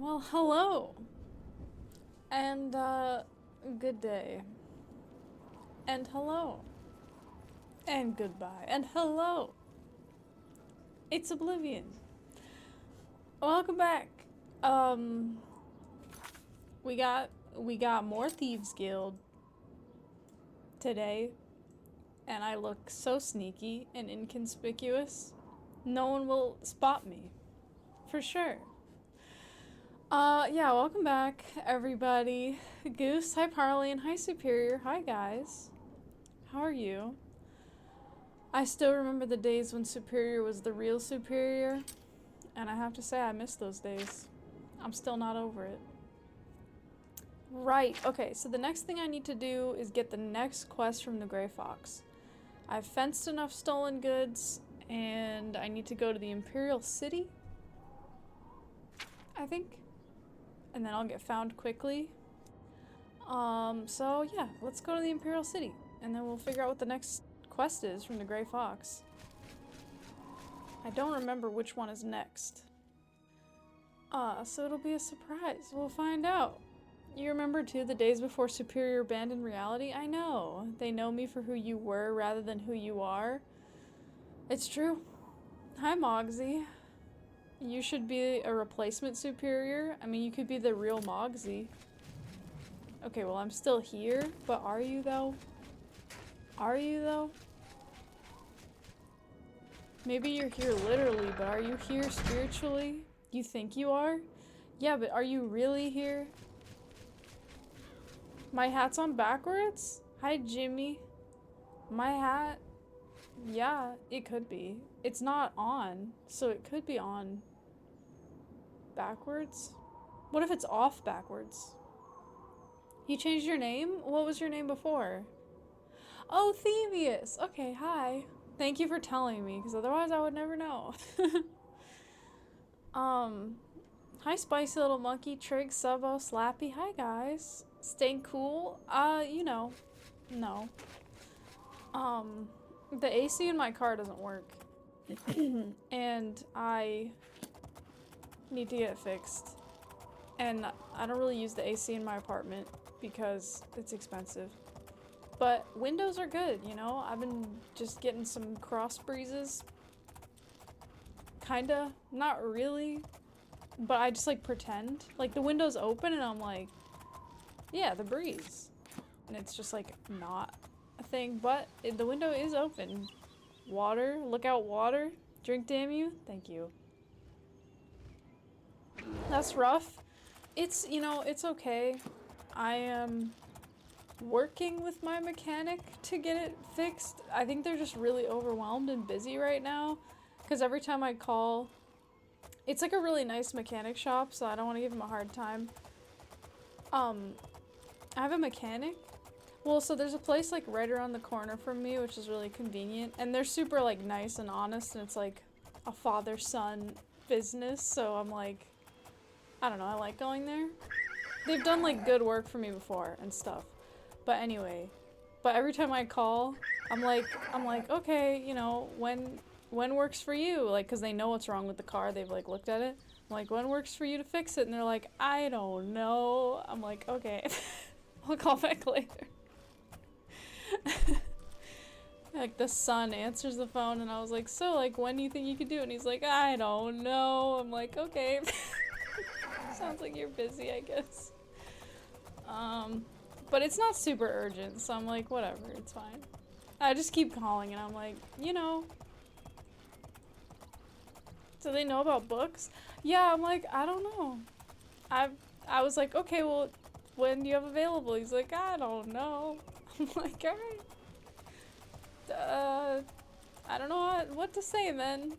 Well, hello. And, good day. And hello. And goodbye. And hello. It's Oblivion. Welcome back. We got more Thieves Guild today. And I look so sneaky and inconspicuous. No one will spot me. For sure. Yeah, welcome back, everybody. Goose, hi Parley, and hi Superior. Hi, guys. How are you? I still remember the days when Superior was the real Superior, and I have to say I miss those days. I'm still not over it. Right, okay, so the next thing I need to do is get the next quest from the Grey Fox. I've fenced enough stolen goods, and I need to go to the Imperial City, I think. And then I'll get found quickly. So yeah, let's go to the Imperial City, and then we'll figure out what the next quest is from the Grey Fox. I don't remember which one is next. So it'll be a surprise. We'll find out. You remember too the days before Superior abandoned reality? I know. They know me for who you were rather than who you are. It's true. Hi, Mogsy. You should be a replacement Superior. I mean, you could be the real Mogsy. Okay, well, I'm still here, but are you, though? Are you, though? Maybe you're here literally, but are you here spiritually? You think you are? Yeah, but are you really here? My hat's on backwards? Hi, Jimmy. My hat? Yeah, it could be. It's not on, so it could be on. Backwards? What if it's off backwards? You changed your name? What was your name before? Oh, Thievius! Okay, hi. Thank you for telling me, because otherwise I would never know. Hi Spicy Little Monkey, Trig, Subbo, Slappy. Hi guys. Staying cool? You know. No. The AC in my car doesn't work. And I need to get it fixed. And I don't really use the AC in my apartment because it's expensive. But windows are good, you know? I've been just getting some cross breezes. Kinda. Not really. But I just like pretend. Like the window's open and I'm like, yeah, the breeze. And it's just like not a thing, but the window is open. Water. Look out, water. Drink, damn you. Thank you. That's rough. It's, you know, it's okay. I am working with my mechanic to get it fixed. I think they're just really overwhelmed and busy right now. Because every time I call, it's like a really nice mechanic shop, so I don't want to give him a hard time. I have a mechanic. Well, so there's a place like right around the corner from me, which is really convenient. And they're super like nice and honest, and it's like a father-son business, so I'm like, I don't know, I like going there. They've done like good work for me before and stuff. But anyway, but every time I call, I'm like, okay, you know, when works for you? Like, cause they know what's wrong with the car. They've like looked at it. I'm like, when works for you to fix it? And they're like, I don't know. I'm like, okay, I'll call back later. Like the son answers the phone and I was like, so like, when do you think you could do it? And he's like, I don't know. I'm like, okay. Sounds like you're busy, I guess. But it's not super urgent, so I'm like, whatever, it's fine. I just keep calling and I'm like, you know. Do they know about books? Yeah, I'm like, I don't know. I was like, okay, well, when do you have available? He's like, I don't know. I'm like, alright. I don't know what to say then.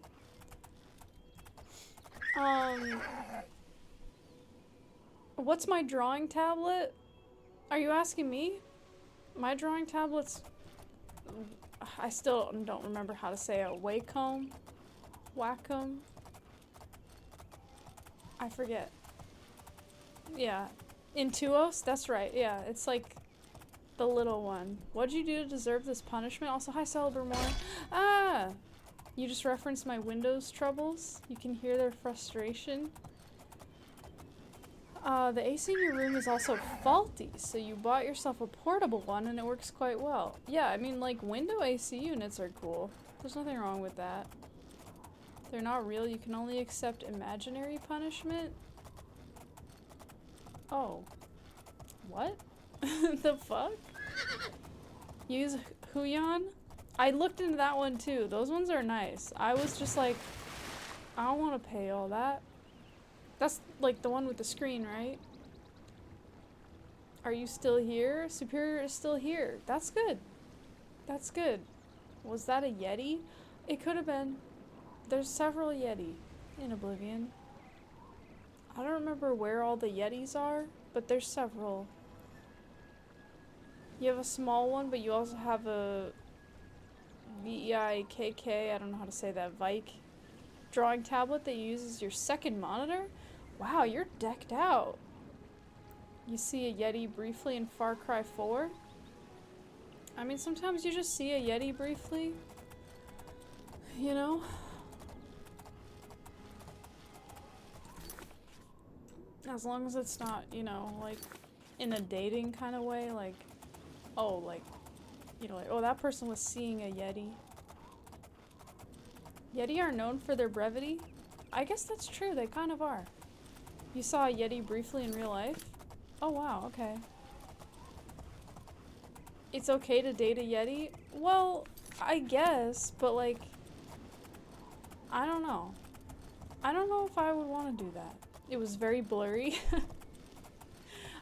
What's my drawing tablet? Are you asking me? My drawing tablet's... I still don't remember how to say it. Wacom? Wacom? I forget. Yeah. Intuos? That's right, yeah. It's like the little one. What'd you do to deserve this punishment? Also, hi Celebrmore. Ah! You just referenced my Windows troubles. You can hear their frustration. The AC in your room is also faulty, so you bought yourself a portable one and it works quite well. Yeah, I mean, like, window AC units are cool. There's nothing wrong with that. They're not real. You can only accept imaginary punishment. Oh. What? The fuck? Use Huyan? I looked into that one too. Those ones are nice. I was just like, I don't want to pay all that. That's like the one with the screen, right? Are you still here? Superior is still here. That's good. That's good. Was that a Yeti? It could have been. There's several Yeti in Oblivion. I don't remember where all the Yetis are, but there's several. You have a small one, but you also have a VEIKK, I don't know how to say that, Vike drawing tablet that you use as your second monitor? Wow, you're decked out. You see a Yeti briefly in Far Cry 4? I mean, sometimes you just see a Yeti briefly. You know? As long as it's not, you know, like, in a dating kind of way, like, oh, like, you know, like, oh, that person was seeing a Yeti. Yeti are known for their brevity? I guess that's true, they kind of are. You saw a Yeti briefly in real life? Oh wow, okay. It's okay to date a Yeti? Well, I guess, but like, I don't know. I don't know if I would want to do that. It was very blurry.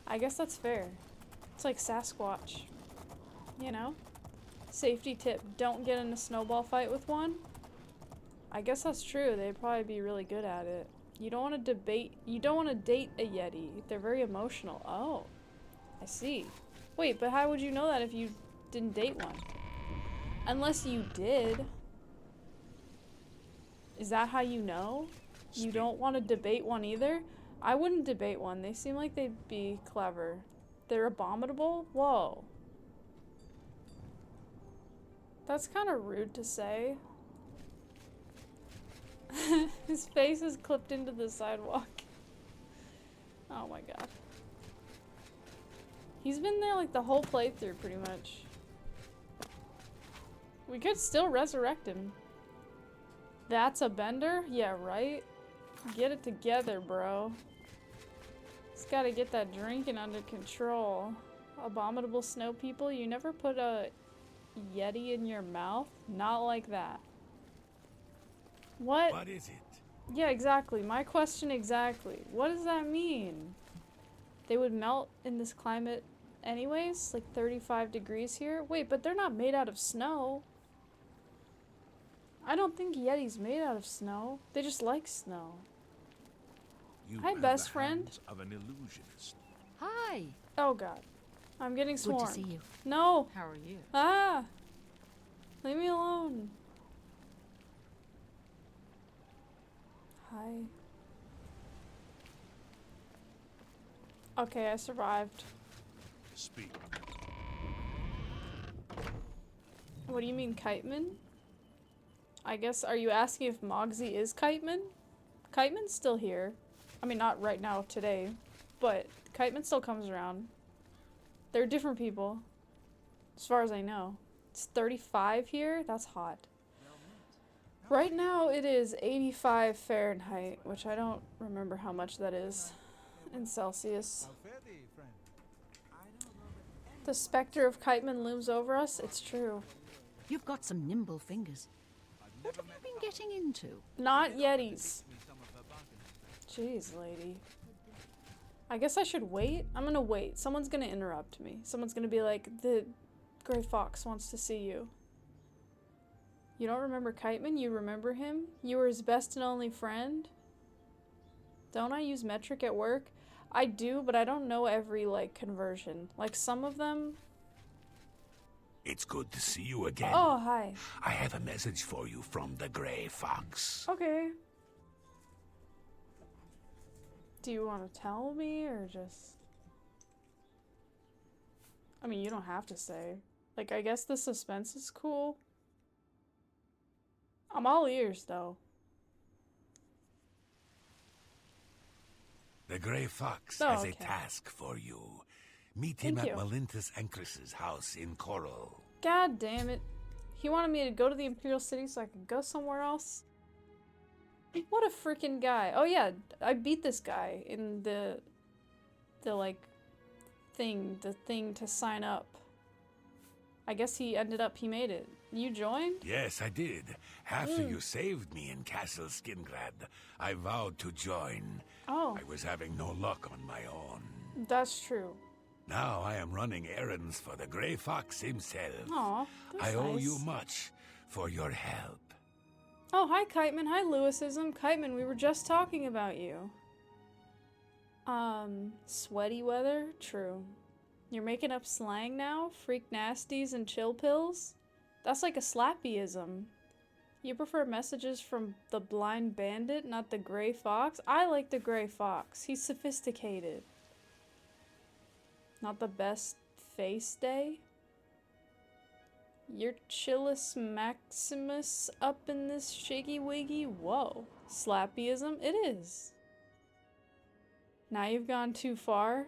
I guess that's fair. It's like Sasquatch. You know? Safety tip, don't get in a snowball fight with one. I guess that's true, they'd probably be really good at it. You don't want to date a Yeti. They're very emotional. Oh, I see. Wait, but how would you know that if you didn't date one? Unless you did. Is that how you know? You don't want to debate one either? I wouldn't debate one. They seem like they'd be clever. They're abominable? Whoa. That's kind of rude to say. His face is clipped into the sidewalk. Oh my god. He's been there like the whole playthrough pretty much. We could still resurrect him. That's a bender? Yeah, right? Get it together, bro. He's gotta get that drinking under control. Abominable snow people, you never put a Yeti in your mouth? Not like that. What? What is it? Yeah, exactly. My question exactly. What does that mean? They would melt in this climate anyways? Like 35 degrees here? Wait, but they're not made out of snow. I don't think Yeti's made out of snow. They just like snow. Hi, best friend. Of an illusionist. Hi. Oh god. I'm getting swarmed. Good to see you. No. How are you? Ah. Leave me alone. Hi. Okay, I survived. Speak. What do you mean, Kiteman? I guess, are you asking if Mogsy is Kiteman? Kiteman's still here. I mean, not right now, today, but Kiteman still comes around. They're different people, as far as I know. It's 35 here? That's hot. Right now, it is 85 Fahrenheit, which I don't remember how much that is in Celsius. The specter of Kiteman looms over us. It's true. You've got some nimble fingers. What have you been getting into? Not Yetis. Jeez, lady. I guess I should wait. I'm gonna wait. Someone's gonna interrupt me. Someone's gonna be like, the Gray Fox wants to see you. You don't remember Kiteman? You remember him? You were his best and only friend? Don't I use metric at work? I do, but I don't know every, like, conversion. Like, some of them... It's good to see you again. Oh, hi. I have a message for you from the Gray Fox. Okay. Do you want to tell me, or just... I mean, you don't have to say. Like, I guess the suspense is cool. I'm all ears, though. The Grey Fox Oh, has a okay. task for you. Meet him Thank at you. Melintus Encris's house in Coral. God damn it. He wanted me to go to the Imperial City so I could go somewhere else? What a freaking guy. Oh yeah, I beat this guy in the like, the thing to sign up. I guess he made it. You joined? Yes, I did. After you saved me in Castle Skingrad, I vowed to join. Oh, I was having no luck on my own. that's true. Now I am running errands for the Grey Fox himself. Aw, that's I owe you nice. much for your help. Oh, hi Kiteman. Hi Lewisism. Kiteman, we were just talking about you. Sweaty weather? True. You're making up slang now? Freak nasties and chill pills? That's like a slappyism. You prefer messages from the blind bandit, not the gray fox? I like the gray fox. He's sophisticated. Not the best face day? You're Chillus Maximus up in this shiggy wiggy? Whoa. Slappyism? It is. Now you've gone too far.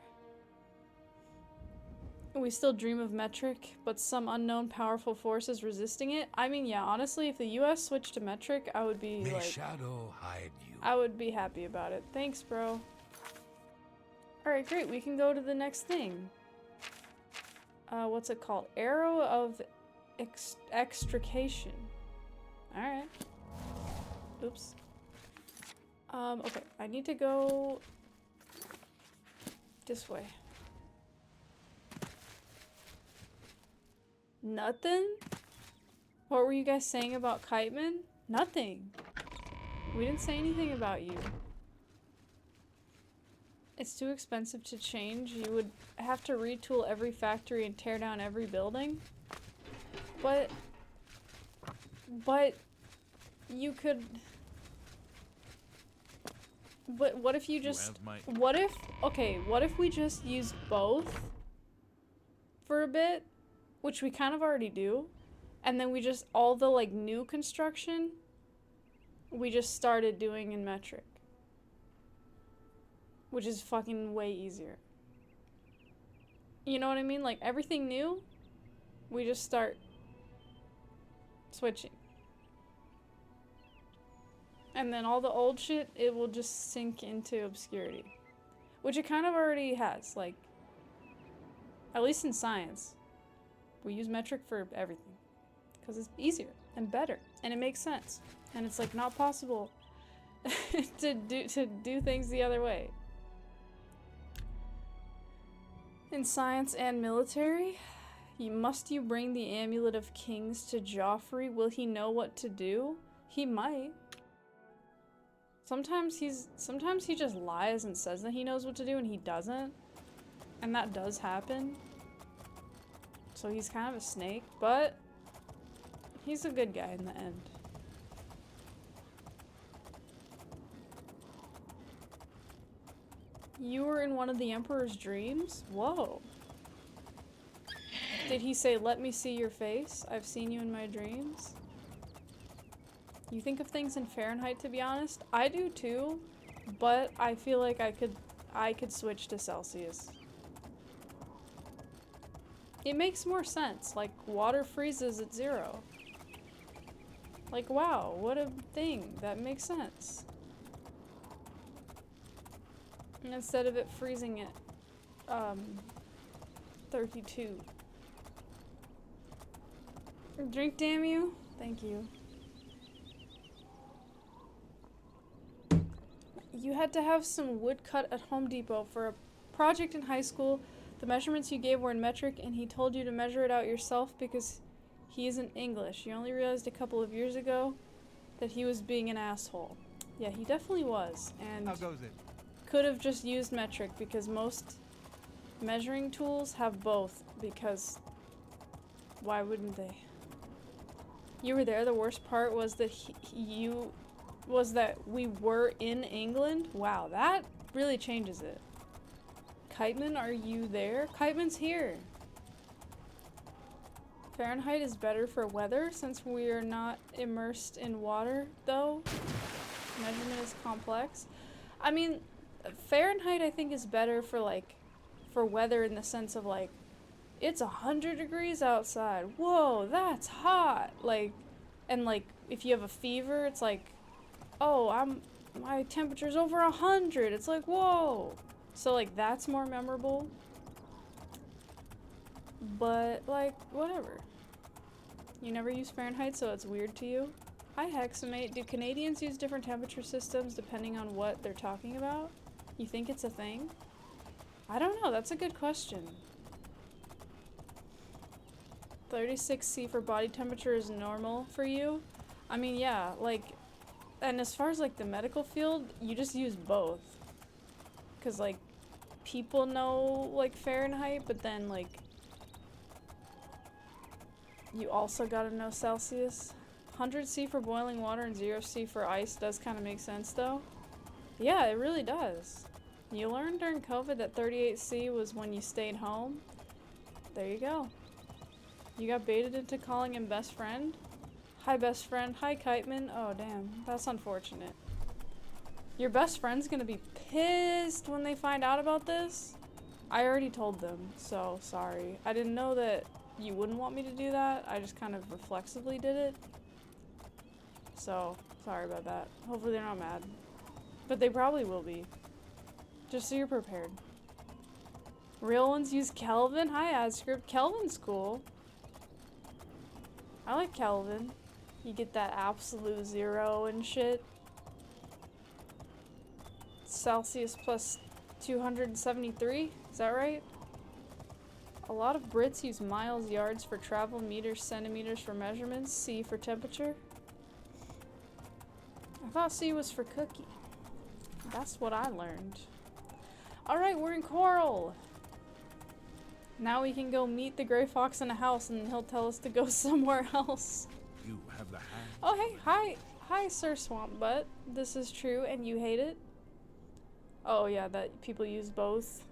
We still dream of metric, but some unknown powerful force is resisting it. I mean, yeah, honestly, if the US switched to metric, I would be May like... shadow hide you. I would be happy about it. Thanks, bro. Alright, great. We can go to the next thing. What's it called? Arrow of Extrication. Alright. Oops. Okay. I need to go... this way. Nothing? What were you guys saying about Kiteman? Nothing. We didn't say anything about you. It's too expensive to change. You would have to retool every factory and tear down every building. But you could... But what if you just... What if we just use both for a bit? Which we kind of already do. And then we just, all the like new construction, we just started doing in metric. Which is fucking way easier. You know what I mean? Like everything new, we just start switching. And then all the old shit, it will just sink into obscurity. Which it kind of already has, like, at least in science. We use metric for everything. Because it's easier and better. And it makes sense. And it's like not possible to do things the other way. In science and military, must you bring the Amulet of Kings to Joffrey? Will he know what to do? He might. Sometimes he just lies and says that he knows what to do and he doesn't. And that does happen. So he's kind of a snake, but he's a good guy in the end. You were in one of the Emperor's dreams? Whoa. Did he say, "Let me see your face? I've seen you in my dreams"? You think of things in Fahrenheit, to be honest? I do too, but I feel like I could switch to Celsius. It makes more sense. Like, water freezes at 0. Like, wow, what a thing. That makes sense. And instead of it freezing at 32. Drink, damn you. Thank you. You had to have some wood cut at Home Depot for a project in high school. The measurements you gave were in metric, and he told you to measure it out yourself because he isn't English. You only realized a couple of years ago that he was being an asshole. Yeah, he definitely was, and How goes it? could have just used metric because most measuring tools have both, because why wouldn't they? You were there. The worst part was that we were in England. Wow, that really changes it. Kiteman, are you there? Kiteman's here. Fahrenheit is better for weather since we are not immersed in water, though. Measurement is complex. I mean, Fahrenheit I think is better for like, for weather in the sense of like, it's 100 degrees outside. Whoa, that's hot. Like, and like, if you have a fever, it's like, oh, my temperature's over 100. It's like, whoa. So like, that's more memorable. But like, whatever. You never use Fahrenheit, so it's weird to you. Hi, Hexamate. Do Canadians use different temperature systems depending on what they're talking about? You think it's a thing? I don't know. That's a good question. 36°C for body temperature is normal for you? I mean, yeah, like, and as far as like the medical field, you just use both. Cause like, people know like Fahrenheit, but then like, you also gotta know Celsius. 100°C for boiling water and 0°C for ice does kind of make sense though. Yeah, it really does. You learned during COVID that 38°C was when you stayed home. There you go. You got baited into calling him best friend? Hi best friend, hi Kiteman. Oh damn, that's unfortunate. Your best friend's gonna be pissed when they find out about this? I already told them, so sorry. I didn't know that you wouldn't want me to do that. I just kind of reflexively did it. So, sorry about that. Hopefully they're not mad. But they probably will be. Just so you're prepared. Real ones use Kelvin? Hi AdScript. Kelvin's cool. I like Kelvin. You get that absolute zero and shit. Celsius plus 273? Is that right? A lot of Brits use miles, yards for travel, meters, centimeters for measurements, C for temperature. I thought C was for cookie. That's what I learned. Alright, we're in Coral! Now we can go meet the gray fox in a house and he'll tell us to go somewhere else. You have the hand. Oh hey, hi Sir Swamp Butt. This is true and you hate it? Oh yeah, that people use both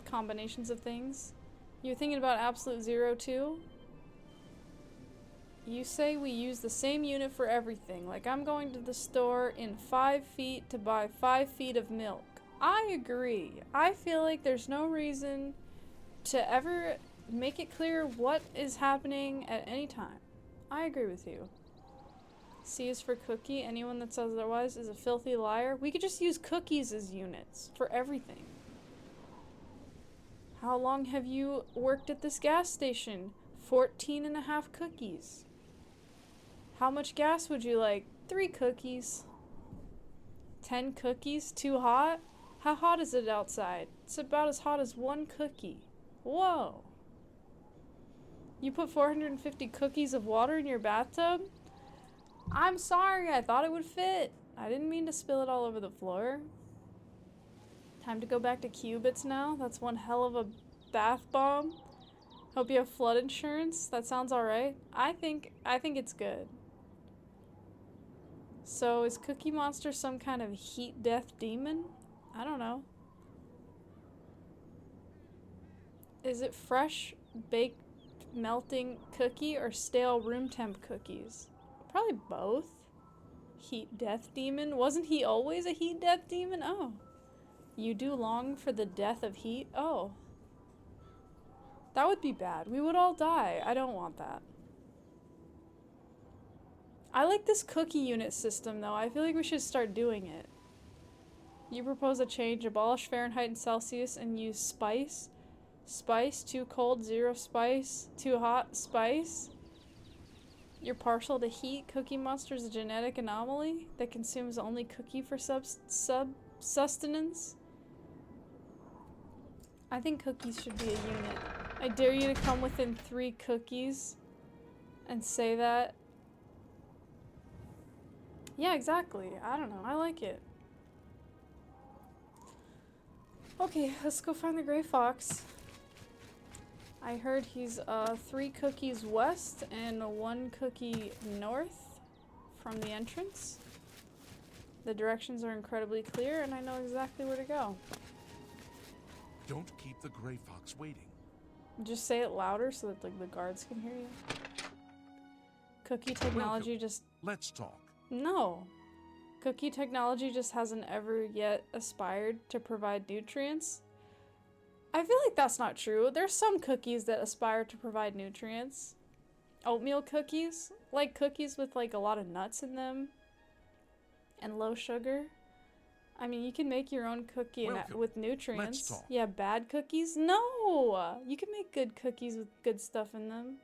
combinations of things. You're thinking about absolute zero too? You say we use the same unit for everything. Like I'm going to the store in 5 feet to buy 5 feet of milk. I agree. I feel like there's no reason to ever make it clear what is happening at any time. I agree with you. C is for cookie. Anyone that says otherwise is a filthy liar. We could just use cookies as units for everything. How long have you worked at this gas station? 14.5 cookies. How much gas would you like? 3 cookies. 10 cookies? Too hot? How hot is it outside? It's about as hot as 1 cookie. Whoa. You put 450 cookies of water in your bathtub? I'm sorry, I thought it would fit. I didn't mean to spill it all over the floor. Time to go back to qubits now. That's one hell of a bath bomb. Hope you have flood insurance. That sounds alright. I think it's good. So is Cookie Monster some kind of heat death demon? I don't know. Is it fresh baked melting cookie or stale room temp cookies? Probably both. Heat death demon? Wasn't he always a heat death demon? Oh. You do long for the death of heat? Oh. That would be bad. We would all die. I don't want that. I like this cookie unit system though. I feel like we should start doing it. You propose a change. Abolish Fahrenheit and Celsius and use spice. Spice, too cold, 0 spice. Too hot, spice. You're partial to heat. Cookie Monster is a genetic anomaly that consumes only cookie for sustenance. I think cookies should be a unit. I dare you to come within 3 cookies and say that. Yeah, exactly. I don't know. I like it. Okay, let's go find the gray fox. I heard he's 3 cookies west and 1 cookie north from the entrance. The directions are incredibly clear and I know exactly where to go. Don't keep the gray fox waiting. Just say it louder so that like the guards can hear you. Cookie technology Welcome. just... Let's talk. No. Cookie technology just hasn't ever yet aspired to provide nutrients. I feel like that's not true. There's some cookies that aspire to provide nutrients. Oatmeal cookies, like cookies with like a lot of nuts in them and low sugar. I mean, you can make your own cookie with nutrients. Let's talk. Yeah, bad cookies? No! You can make good cookies with good stuff in them.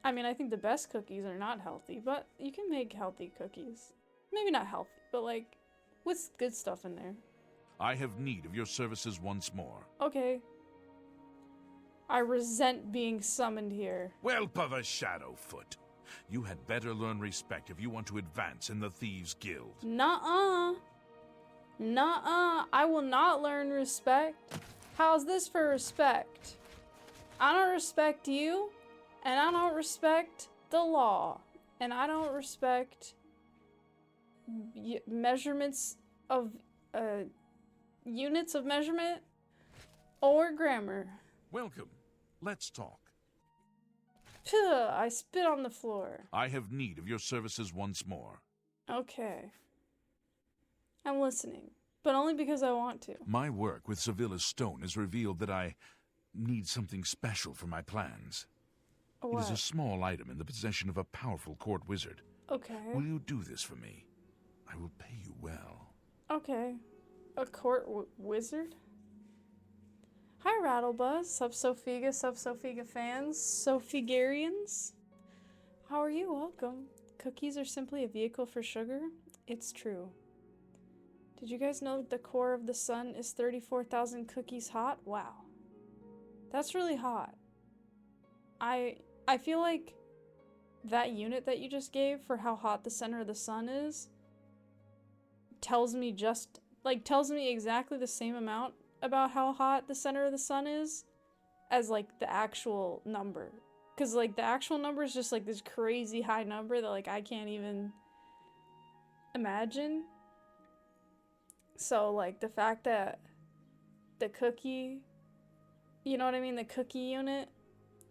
I mean, I think the best cookies are not healthy, but you can make healthy cookies. Maybe not healthy, but like with good stuff in there. I have need of your services once more. Okay. I resent being summoned here. Whelp of a Shadowfoot. You had better learn respect if you want to advance in the Thieves' Guild. Nuh-uh. Nuh-uh. I will not learn respect. How's this for respect? I don't respect you, and I don't respect the law, and I don't respect measurements of units of measurement or grammar. Welcome. Let's talk. Puh, I spit on the floor. I have need of your services once more. Okay. I'm listening, but only because I want to. My work with Sevilla's stone has revealed that I need something special for my plans. What? It is a small item in the possession of a powerful court wizard. Okay. Will you do this for me? I will pay you well. Okay. A court wizard? Hi, Rattlebuzz. Sub-Sophiga fans, Sophigarians. How are you? Welcome. Cookies are simply a vehicle for sugar? It's true. Did you guys know that the core of the sun is 34,000 cookies hot? Wow. That's really hot. I feel like that unit that you just gave for how hot the center of the sun is tells me exactly the same amount about how hot the center of the sun is as like the actual number, because like the actual number is just like this crazy high number that like I can't even imagine. So like the fact that the cookie, you know what I mean, the cookie unit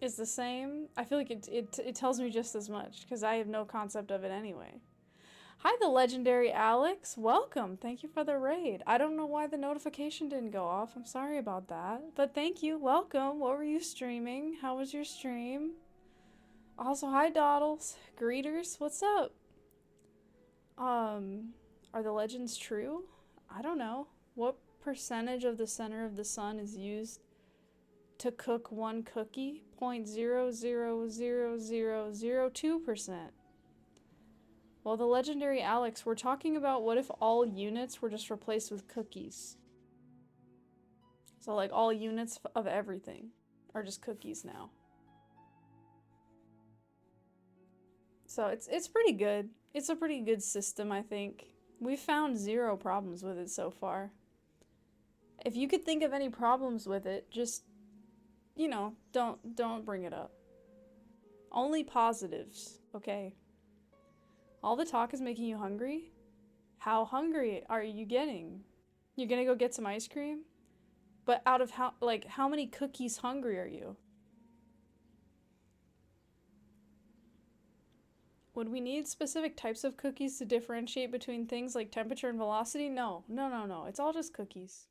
is the same, I feel like it tells me just as much, because I have no concept of it anyway. Hi, the legendary Alex. Welcome. Thank you for the raid. I don't know why the notification didn't go off. I'm sorry about that. But thank you. Welcome. What were you streaming? How was your stream? Also, hi, Doddles. Greeters. What's up? Are the legends true? I don't know. What percentage of the center of the sun is used to cook one cookie? 0.00002%. Well, the legendary Alex, we're talking about what if all units were just replaced with cookies? So like all units of everything are just cookies now. So it's pretty good. It's a pretty good system, I think. We've found zero problems with it so far. If you could think of any problems with it, just, you know, don't bring it up. Only positives, okay? All the talk is making you hungry? How hungry are you getting? You're gonna go get some ice cream? But out of how many cookies hungry are you? Would we need specific types of cookies to differentiate between things like temperature and velocity? No. It's all just cookies.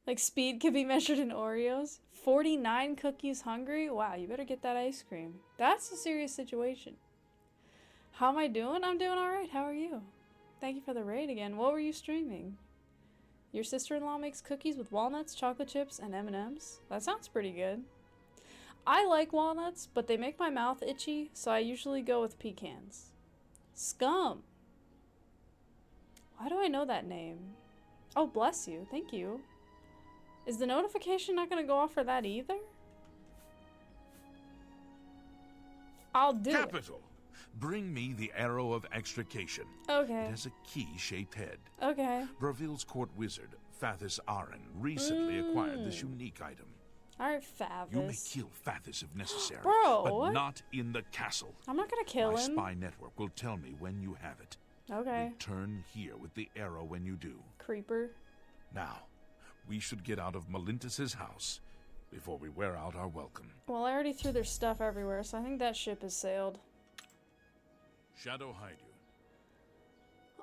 Like speed could be measured in Oreos? 49 cookies hungry? Wow, you better get that ice cream. That's a serious situation. How am I doing? I'm doing alright. How are you? Thank you for the raid again. What were you streaming? Your sister-in-law makes cookies with walnuts, chocolate chips, and M&Ms? That sounds pretty good. I like walnuts, but they make my mouth itchy, so I usually go with pecans. Scum! Why do I know that name? Oh, bless you. Thank you. Is the notification not going to go off for that either? I'll do it. Capital! Bring me the Arrow of Extrication. Okay. It has a key-shaped head. Okay. Braville's court wizard, Fathis Aren, recently acquired this unique item. Alright, Fathis. You may kill Fathis if necessary, Bro, but not in the castle. I'm not gonna kill My him. spy network will tell me when you have it. Okay. Return here with the arrow when you do. Creeper. Now, we should get out of Malintus's house before we wear out our welcome. Well, I already threw their stuff everywhere, so I think that ship has sailed. Shadow hide you.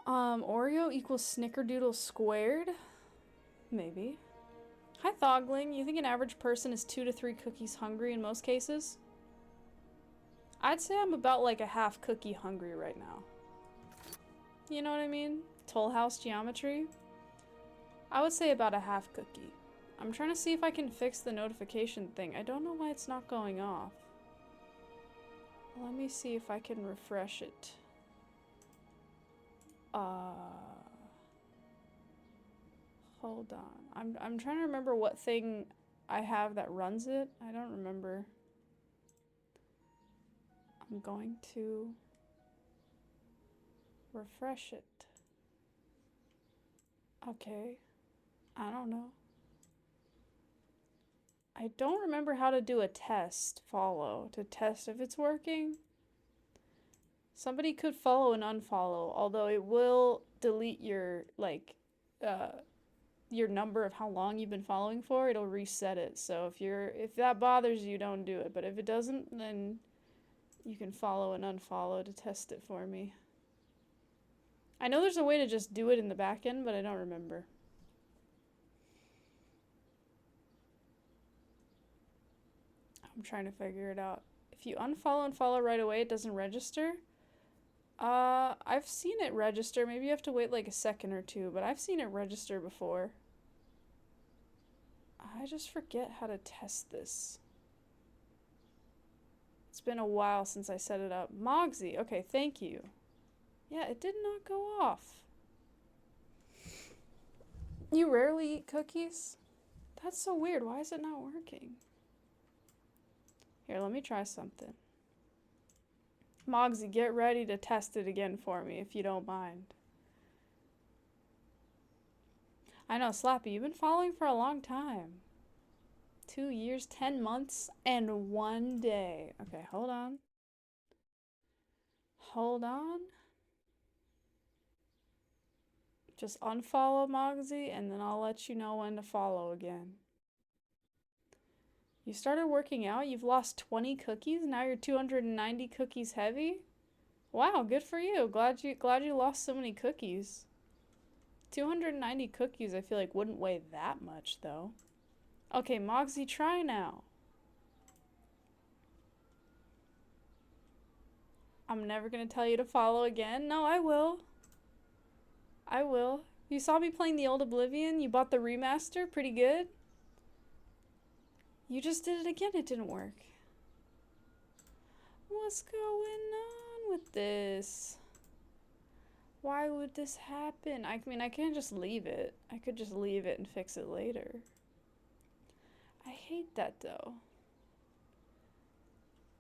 Oreo equals snickerdoodle squared? Maybe. Hi, Thogling. You think an average person is 2 to 3 cookies hungry in most cases? I'd say I'm about like a half cookie hungry right now. You know what I mean? Toll House geometry. I would say about a half cookie. I'm trying to see if I can fix the notification thing. I don't know why it's not going off. Let me see if I can refresh it. Hold on. I'm trying to remember what thing I have that runs it. I don't remember. I'm going to refresh it. Okay. I don't know. I don't remember how to do a test follow to test if it's working. Somebody could follow and unfollow, although it will delete your, like, your number of how long you've been following for. It'll reset it. So if that bothers you, don't do it. But if it doesn't, then you can follow and unfollow to test it for me. I know there's a way to just do it in the back end, but I don't remember. I'm trying to figure it out. If you unfollow and follow right away, it doesn't register. I've seen it register. Maybe you have to wait like a second or two, but I've seen it register before. I just forget how to test this. It's been a while since I set it up. Mogsy, okay, thank you. Yeah, it did not go off. You rarely eat cookies? That's so weird. Why is it not working? Here, let me try something. Mogsy, get ready to test it again for me, if you don't mind. I know, Slappy, you've been following for a long time. 2 years, 10 months, and 1 day. Okay, hold on. Hold on. Just unfollow Mogsy, and then I'll let you know when to follow again. You started working out? You've lost 20 cookies? Now you're 290 cookies heavy? Wow, good for you. Glad you lost so many cookies. 290 cookies I feel like wouldn't weigh that much though. Okay, Mogsy, try now. I'm never gonna tell you to follow again. No, I will. I will. You saw me playing the old Oblivion? You bought the remaster? Pretty good? You just did it again, it didn't work. What's going on with this? Why would this happen? I mean, I can't just leave it. I could just leave it and fix it later. I hate that though.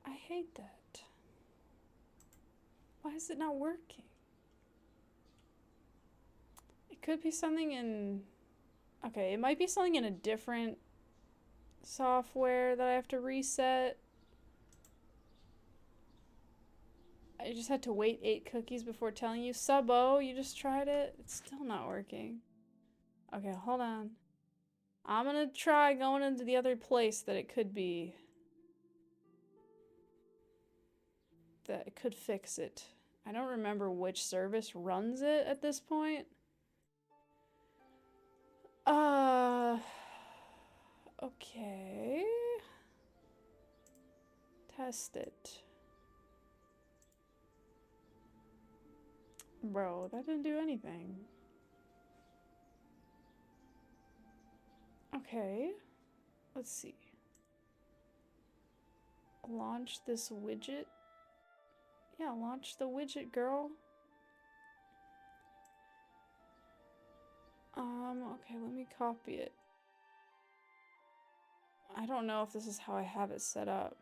I hate that. Why is it not working? It could be something in... Okay, it might be something in a different software that I have to reset. I just had to wait 8 cookies before telling you. Subbo, you just tried it? It's still not working. Okay, hold on. I'm gonna try going into the other place that it could be. That it could fix it. I don't remember which service runs it at this point. Okay. Test it. Bro, that didn't do anything. Okay. Let's see. Launch this widget. Yeah, launch the widget, girl. Okay, let me copy it. I don't know if this is how I have it set up.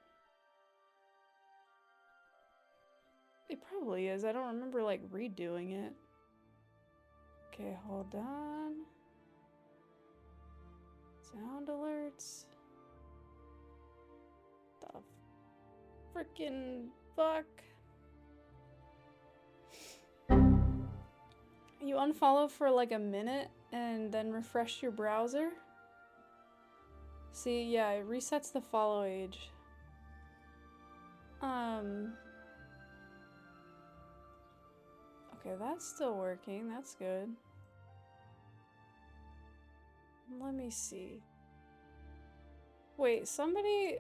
It probably is. I don't remember, like, redoing it. Okay, hold on. Sound alerts. The frickin' fuck? You unfollow for like a minute and then refresh your browser? See, yeah, it resets the follow age. Okay, that's still working. That's good. Let me see. Wait, somebody...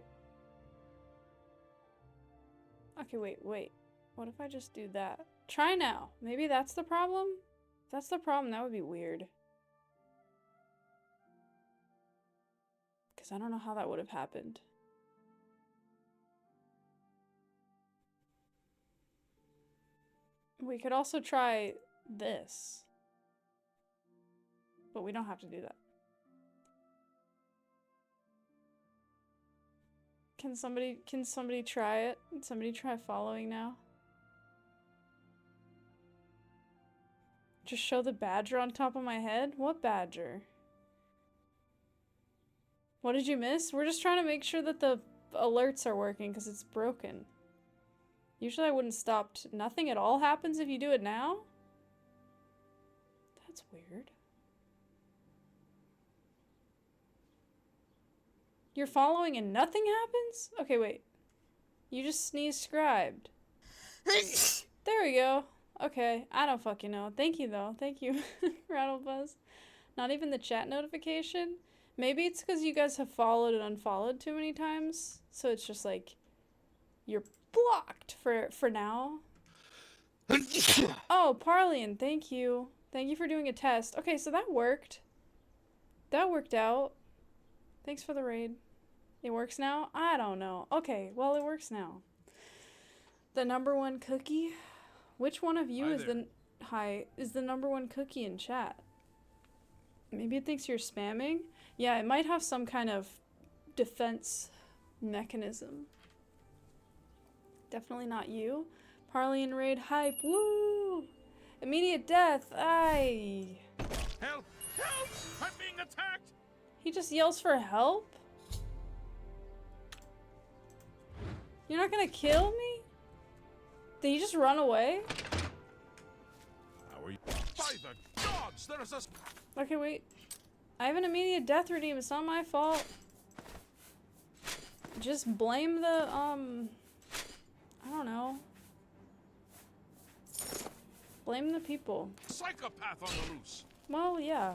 Okay, wait. What if I just do that? Try now. Maybe that's the problem? If that's the problem, that would be weird. Because I don't know how that would have happened. We could also try this. But we don't have to do that. Can somebody try it? Can somebody try following now? Just show the badger on top of my head? What badger? What did you miss? We're just trying to make sure that the alerts are working because it's broken. Usually I wouldn't stop. Nothing at all happens if you do it now? That's weird. You're following and nothing happens? Okay, wait. You just sneeze scribed. There we go. Okay, I don't fucking know. Thank you, though. Thank you, Rattlebuzz. Not even the chat notification? Maybe it's because you guys have followed and unfollowed too many times. So it's just like, you're blocked for now. Oh, Parlian, thank you. Thank you for doing a test. Okay, so that worked. That worked out. Thanks for the raid. It works now? I don't know. Okay, well, it works now. The #1 cookie? Which one of you is the #1 cookie in chat? Maybe it thinks you're spamming? Yeah, it might have some kind of defense mechanism. Definitely not you. Parlian raid hype. Woo! Immediate death. Aye. Help! Help! I'm being attacked! He just yells for help? You're not gonna kill me? Did he just run away? How are you? By the gods! There is a... Okay, wait. I have an immediate death redeem. It's not my fault. Just blame the, I don't know. Blame the people. psychopath on the loose! Well, yeah.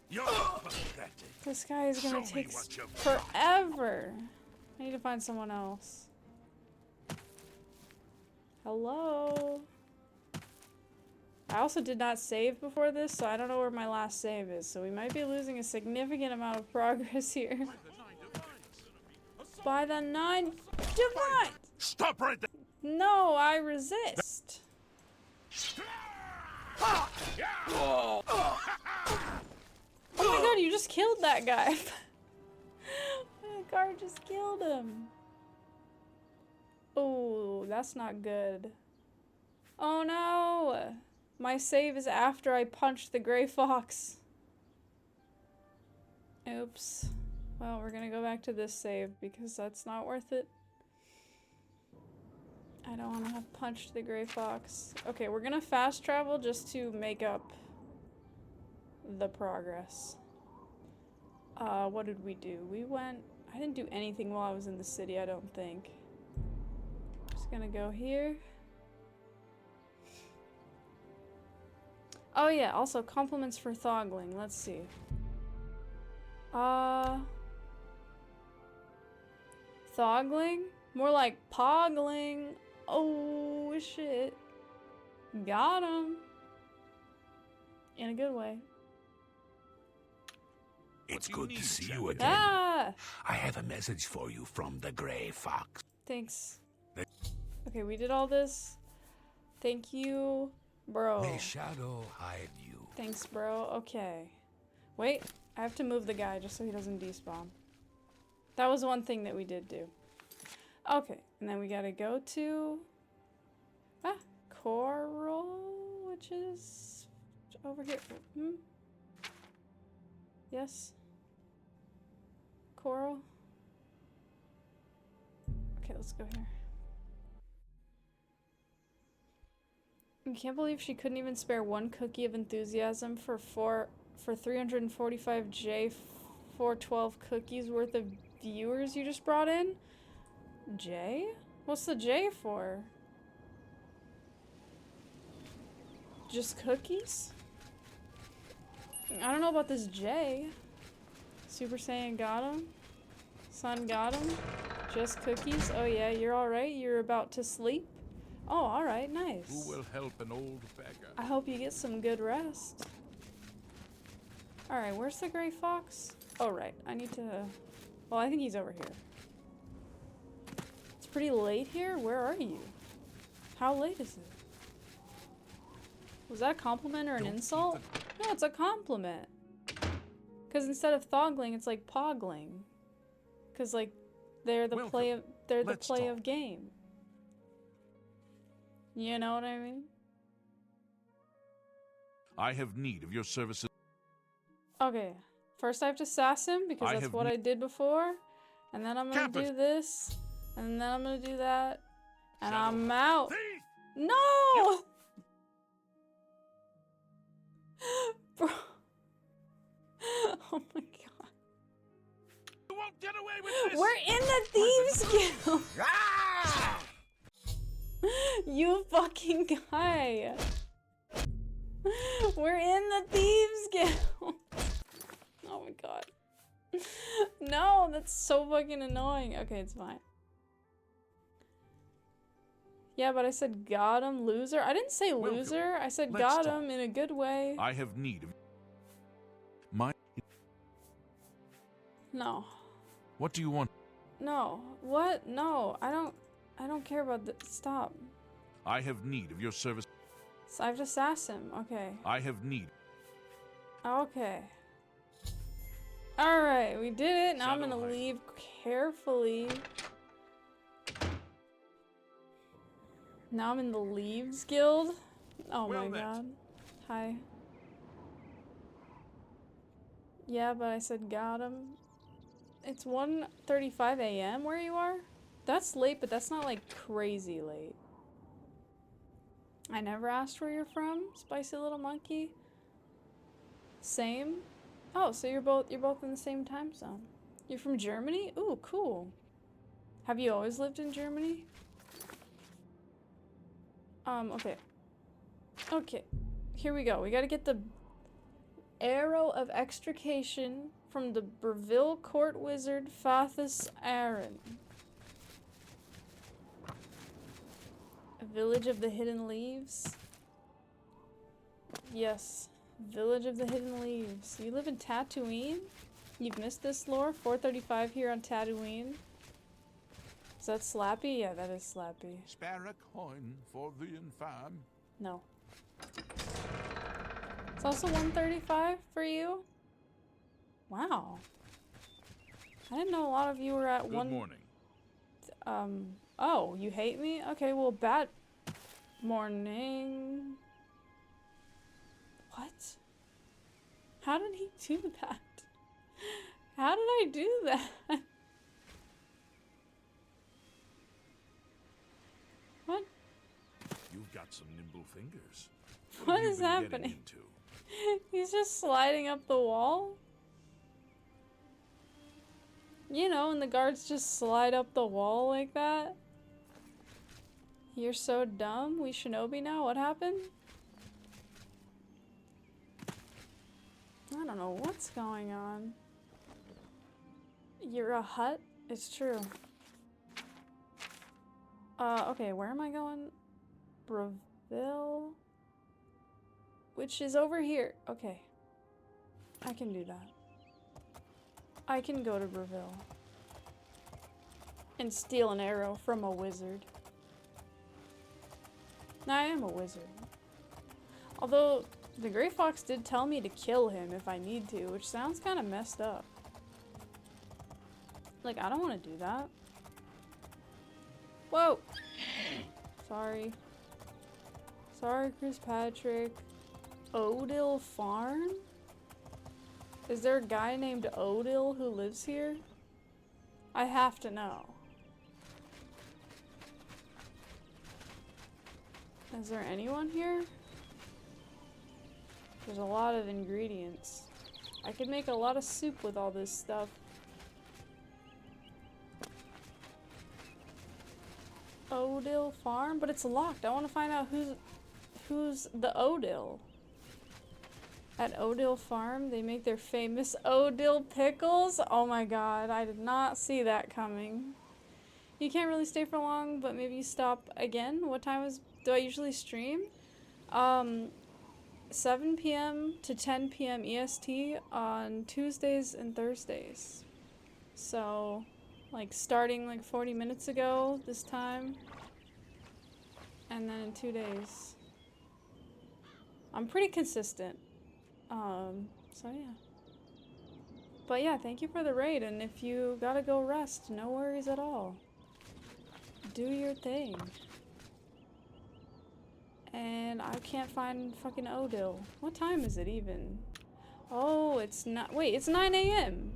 You're pathetic. This guy is gonna Show me take what you've got. forever. I need to find someone else. Hello? I also did not save before this, so I don't know where my last save is. So we might be losing a significant amount of progress here. By the 9 divine! Stop right there! No, I resist. Oh my god, you just killed that guy. My guard just killed him. Oh, that's not good. Oh no! My save is after I punched the gray fox. Oops. Well, we're gonna go back to this save because that's not worth it. I don't want to have punched the gray fox. Okay, we're gonna fast travel just to make up the progress. What did we do? I didn't do anything while I was in the city, I don't think. Just gonna go here. Oh yeah, also compliments for Thogling. Let's see. Thogling? More like Pogling. Oh shit. Got him. In a good way. It's What do you good to need, see champion? you again. Ah! I have a message for you from the Grey Fox. Thanks. Okay, we did all this. Thank you, bro. May shadow hide you. Thanks, bro. Okay. Wait, I have to move the guy just so he doesn't despawn. That was one thing that we did do. Okay, and then we gotta go to... Coral, which is over here. Yes? Coral? Okay, let's go here. I can't believe she couldn't even spare one cookie of enthusiasm for 345 J412 cookies worth of viewers you just brought in? J? What's the J for? Just cookies? I don't know about this J. Super Saiyan got him. Sun got him. Just cookies? Oh yeah, you're alright? You're about to sleep? Oh, alright, nice. Who will help an old beggar? I hope you get some good rest. Alright, where's the gray fox? Oh, right. I need to... Well, I think he's over here. It's pretty late here? Where are you? How late is it? Was that a compliment or an insult? No, it's a compliment. Because instead of thogling, it's like pogling. Because, like, they're the play of game. You know what I mean? I have need of your services. Okay, first I have to sass him because that's what I did before. And then I'm gonna do this. And then I'm gonna do that. And I'm out. Thief! No! Bro. Oh my god. You won't get away with this! We're in the Thieves Guild! You fucking guy! We're in the Thieves Guild! Oh my god. No, that's so fucking annoying. Okay, it's fine. Yeah, but I said got him, loser. I didn't say loser. I said got him in a good way. I have need of my... No. What do you want? No. What? No. I don't care about this. Stop. I have need of your service. So I have to sass him. Okay. I have need. Okay. Alright, we did it. Now I'm gonna leave carefully. Now I'm in the Leaves Guild. Oh my god. Hi. Yeah, but I said got him. It's 1:35 a.m. where you are? That's late, but that's not like crazy late. I never asked where you're from, spicy little monkey. Same? Oh, so you're both in the same time zone. You're from Germany? Ooh, cool. Have you always lived in Germany? Okay. Okay. Here we go. We gotta get the Arrow of Extrication from the Breville Court Wizard Fathus Aaron. A Village of the Hidden Leaves? Yes. Village of the Hidden Leaves. You live in Tatooine? You've missed this lore? 4:35 here on Tatooine. Is that Slappy? Yeah, that is Slappy. Spare a coin for the infam. No. It's also 1:35 for you? Wow. I didn't know a lot of you were at Good morning. Oh, you hate me? Okay, well, bad morning. What? How did he do that? How did I do that? What? You've got some nimble fingers. What is happening? He's just sliding up the wall? You know, and the guards just slide up the wall like that? You're so dumb? We shinobi now? What happened? I don't know what's going on. You're a hut? It's true. Okay, where am I going? Breville? Which is over here. Okay. I can do that. I can go to Breville. And steal an arrow from a wizard. I am a wizard. Although, the Grey Fox did tell me to kill him if I need to, which sounds kind of messed up. Like, I don't want to do that. Whoa! Sorry. Sorry, Chris Patrick. Odil Farm? Is there a guy named Odil who lives here? I have to know. Is there anyone here? There's a lot of ingredients. I could make a lot of soup with all this stuff. Odil Farm? But it's locked. I want to find out who's the Odil. At Odil Farm, they make their famous Odil pickles. Oh my god, I did not see that coming. You can't really stay for long, but maybe you stop again. What time do I usually stream? 7 p.m. to 10 p.m. EST on Tuesdays and Thursdays. So, like starting like 40 minutes ago this time. And then in 2 days. I'm pretty consistent. So yeah. But yeah, thank you for the raid, and if you gotta go rest, no worries at all. Do your thing. And I can't find fucking Odil. What time is it even? Oh, it's not- wait, it's 9 a.m.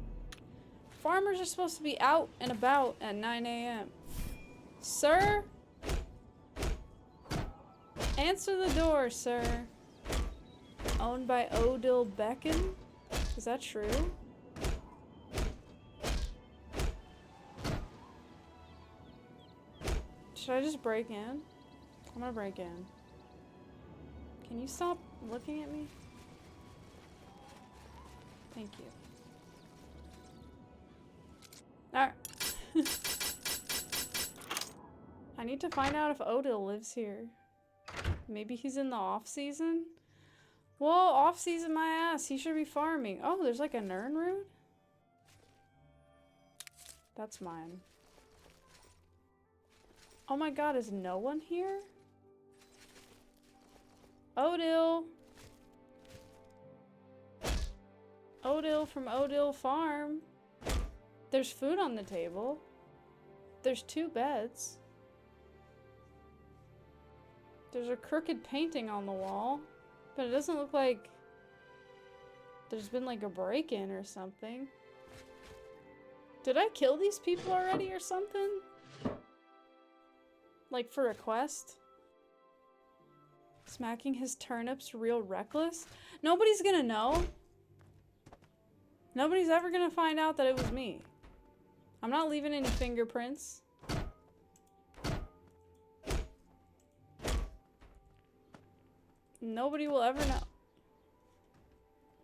Farmers are supposed to be out and about at 9 a.m. Sir? Answer the door, sir. Owned by Odil Beacon? Is that true? Should I just break in? I'm gonna break in. Can you stop looking at me? Thank you. Alright. I need to find out if Odil lives here. Maybe he's in the off-season? Whoa, off-season my ass. He should be farming. Oh, there's like a Nern root? That's mine. Oh my god, is no one here? Odil! Odil from Odil Farm. There's food on the table. There's 2 beds. There's a crooked painting on the wall. But it doesn't look like there's been like a break-in or something. Did I kill these people already or something? Like for a quest? Smacking his turnips real reckless? Nobody's gonna know. Nobody's ever gonna find out that it was me. I'm not leaving any fingerprints. Nobody will ever know.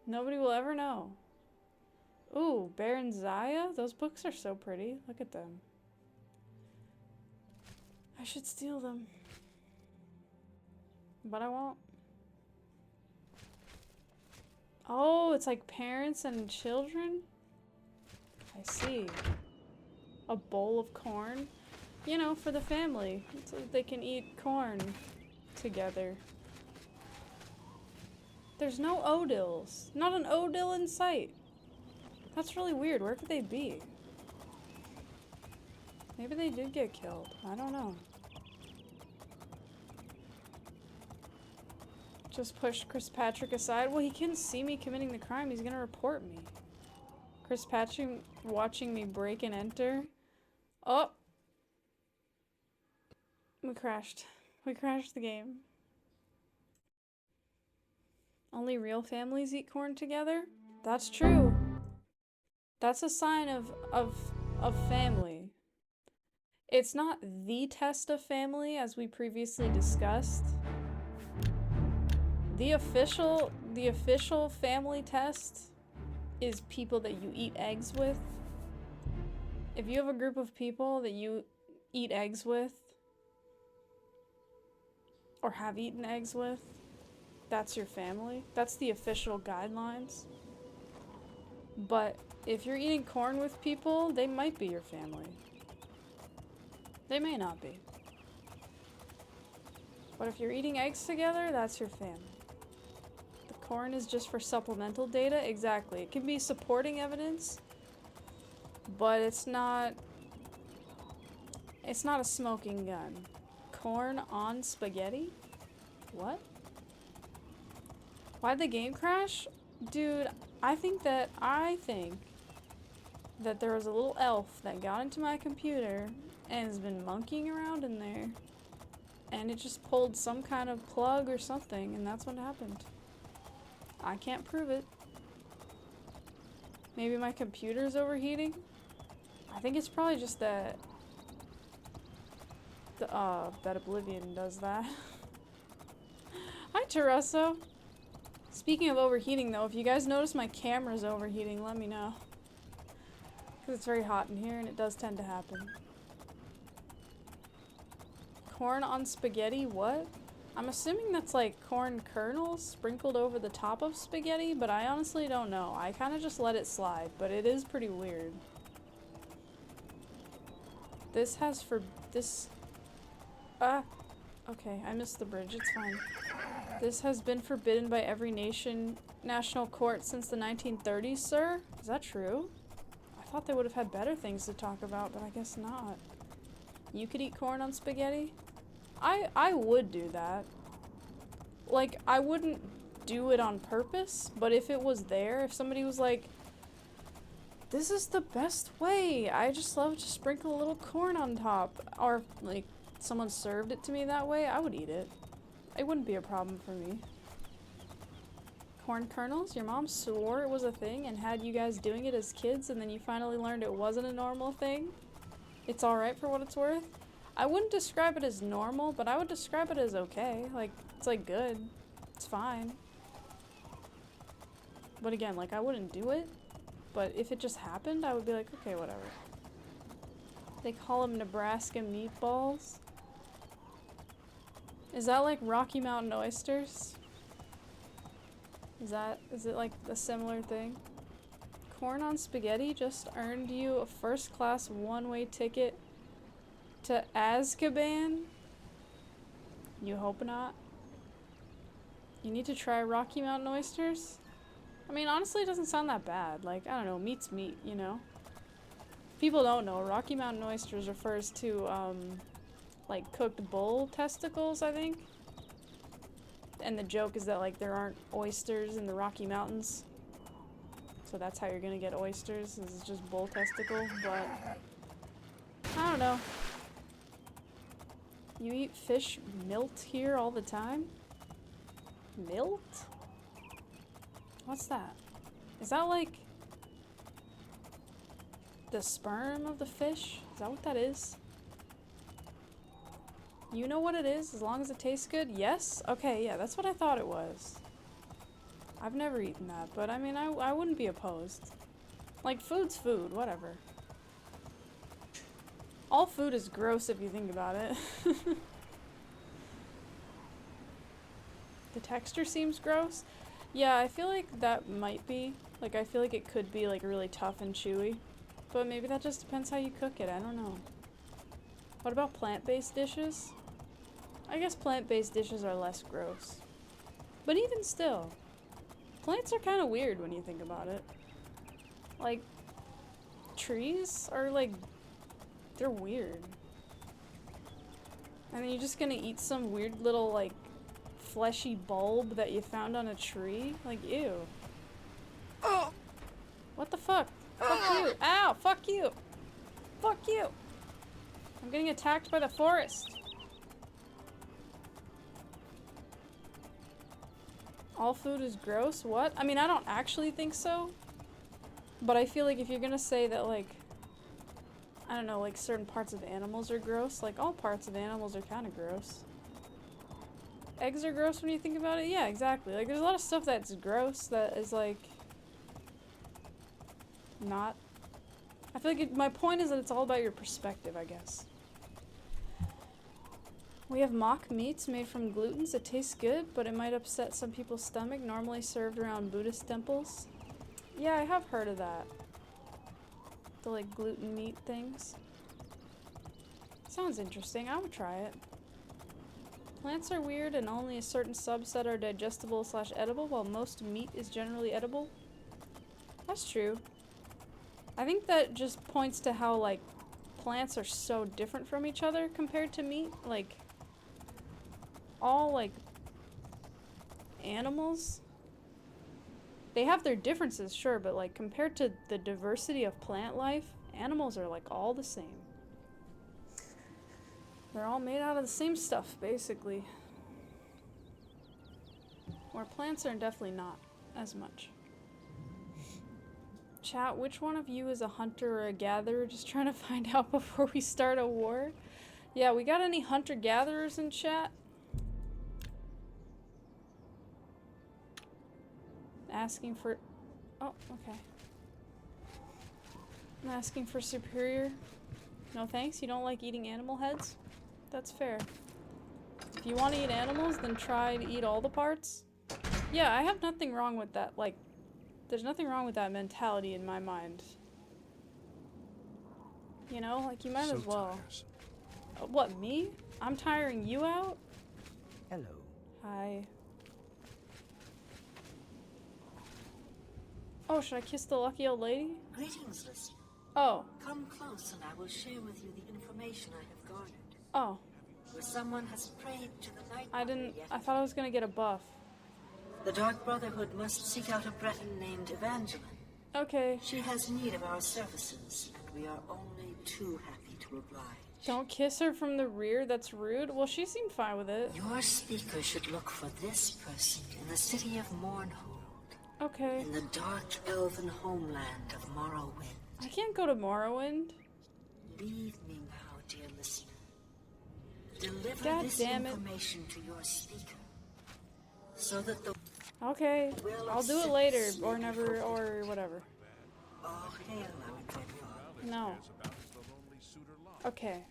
Nobody will ever know. Ooh, Baron Zaya? Those books are so pretty. Look at them. I should steal them. But I won't. Oh, it's like parents and children? I see. A bowl of corn? You know, for the family. So that they can eat corn together. There's no Odils. Not an Odil in sight. That's really weird. Where could they be? Maybe they did get killed. I don't know. Just pushed Chris Patrick aside. Well, he couldn't see me committing the crime. He's gonna report me. Chris Patrick watching me break and enter. Oh! We crashed. We crashed the game. Only real families eat corn together? That's true. That's a sign of family. It's not the test of family, as we previously discussed. The official family test is people that you eat eggs with. If you have a group of people that you eat eggs with, or have eaten eggs with, that's your family. That's the official guidelines. But if you're eating corn with people, they might be your family. They may not be. But if you're eating eggs together, that's your family. The corn is just for supplemental data. Exactly. It can be supporting evidence, but it's not a smoking gun. Corn on spaghetti? What? Why'd the game crash? Dude, I think that there was a little elf that got into my computer and has been monkeying around in there. And it just pulled some kind of plug or something, and that's what happened. I can't prove it. Maybe my computer's overheating? I think it's probably just that Oblivion does that. Tereso. Speaking of overheating though, if you guys notice my camera's overheating, let me know. Because it's very hot in here and it does tend to happen. Corn on spaghetti, what? I'm assuming that's like corn kernels sprinkled over the top of spaghetti, but I honestly don't know. I kind of just let it slide, but it is pretty weird. This has for this... okay, I missed the bridge, it's fine. This has been forbidden by every national court since the 1930s, sir? Is that true? I thought they would have had better things to talk about, but I guess not. You could eat corn on spaghetti? I would do that. Like, I wouldn't do it on purpose, but if it was there, if somebody was like, this is the best way, I just love to sprinkle a little corn on top, or like someone served it to me that way, I would eat it. It wouldn't be a problem for me. Corn kernels? Your mom swore it was a thing and had you guys doing it as kids, and then you finally learned it wasn't a normal thing? It's alright for what it's worth? I wouldn't describe it as normal, but I would describe it as okay. Like, it's like good. It's fine. But again, like, I wouldn't do it. But if it just happened, I would be like, okay, whatever. They call them Nebraska meatballs. Is that like Rocky Mountain oysters? Is it like a similar thing? Corn on spaghetti just earned you a first-class one-way ticket to Azkaban? You hope not. You need to try Rocky Mountain oysters? I mean, honestly, it doesn't sound that bad. Like, I don't know, meat's meat, you know? If people don't know, Rocky Mountain oysters refers to, like, cooked bull testicles, I think. And the joke is that, like, there aren't oysters in the Rocky Mountains. So that's how you're gonna get oysters, is just bull testicle, but... I don't know. You eat fish milt here all the time? Milt? What's that? Is that like the sperm of the fish? Is that what that is? You know what it is, as long as it tastes good? Yes? Okay, yeah, that's what I thought it was. I've never eaten that, but I mean, I wouldn't be opposed. Like, food's food, whatever. All food is gross if you think about it. The texture seems gross. Yeah, I feel like that might be. Like, I feel like it could be, like, really tough and chewy. But maybe that just depends how you cook it, I don't know. What about plant-based dishes? I guess plant-based dishes are less gross. But even still, plants are kind of weird when you think about it. Like, trees are, like, they're weird. And then you're just gonna eat some weird little, like, fleshy bulb that you found on a tree? Like, ew. Oh! What the fuck? Fuck you! Ow! Fuck you! Fuck you! I'm getting attacked by the forest! All food is gross? What? I mean, I don't actually think so. But I feel like if you're gonna say that, like, I don't know, like certain parts of animals are gross, like all parts of animals are kind of gross. Eggs are gross when you think about it? Yeah, exactly. Like, there's a lot of stuff that's gross that is, like, not. I feel like my point is that it's all about your perspective, I guess. We have mock meats made from glutens that taste good, but it might upset some people's stomach, normally served around Buddhist temples. Yeah, I have heard of that. The, like, gluten meat things. Sounds interesting. I would try it. Plants are weird and only a certain subset are digestible / edible, while most meat is generally edible. That's true. I think that just points to how, like, plants are so different from each other compared to meat. Like, all, like, animals, they have their differences, sure, but, like, compared to the diversity of plant life, animals are, like, all the same. They're all made out of the same stuff, basically. Where plants are definitely not as much. Chat, which one of you is a hunter or a gatherer? Just trying to find out before we start a war. Yeah, we got any hunter-gatherers in chat? Asking for... Oh, okay. I'm asking for superior. No thanks, you don't like eating animal heads? That's fair. If you want to eat animals, then try to eat all the parts. Yeah, I have nothing wrong with that. Like, there's nothing wrong with that mentality in my mind. You know, like, you might as well. What, me? I'm tiring you out? Hello. Hi. Oh, should I kiss the lucky old lady? Greetings, listener. Oh. Come close and I will share with you the information I have garnered. Oh. Where someone has prayed to the night. I thought I was gonna get a buff. The Dark Brotherhood must seek out a Breton named Evangeline. Okay. She has need of our services, and we are only too happy to oblige. Don't kiss her from the rear, that's rude. Well, she seemed fine with it. Your speaker should look for this person in the city of Mournhold. Okay. In the dark elven homeland of Morrowind. I can't go to Morrowind. Leave me now, dear listener. Deliver God this damn it. information to your speaker, so that the Okay. I'll do it later, or never, or whatever. all hail our dread father. No. Okay.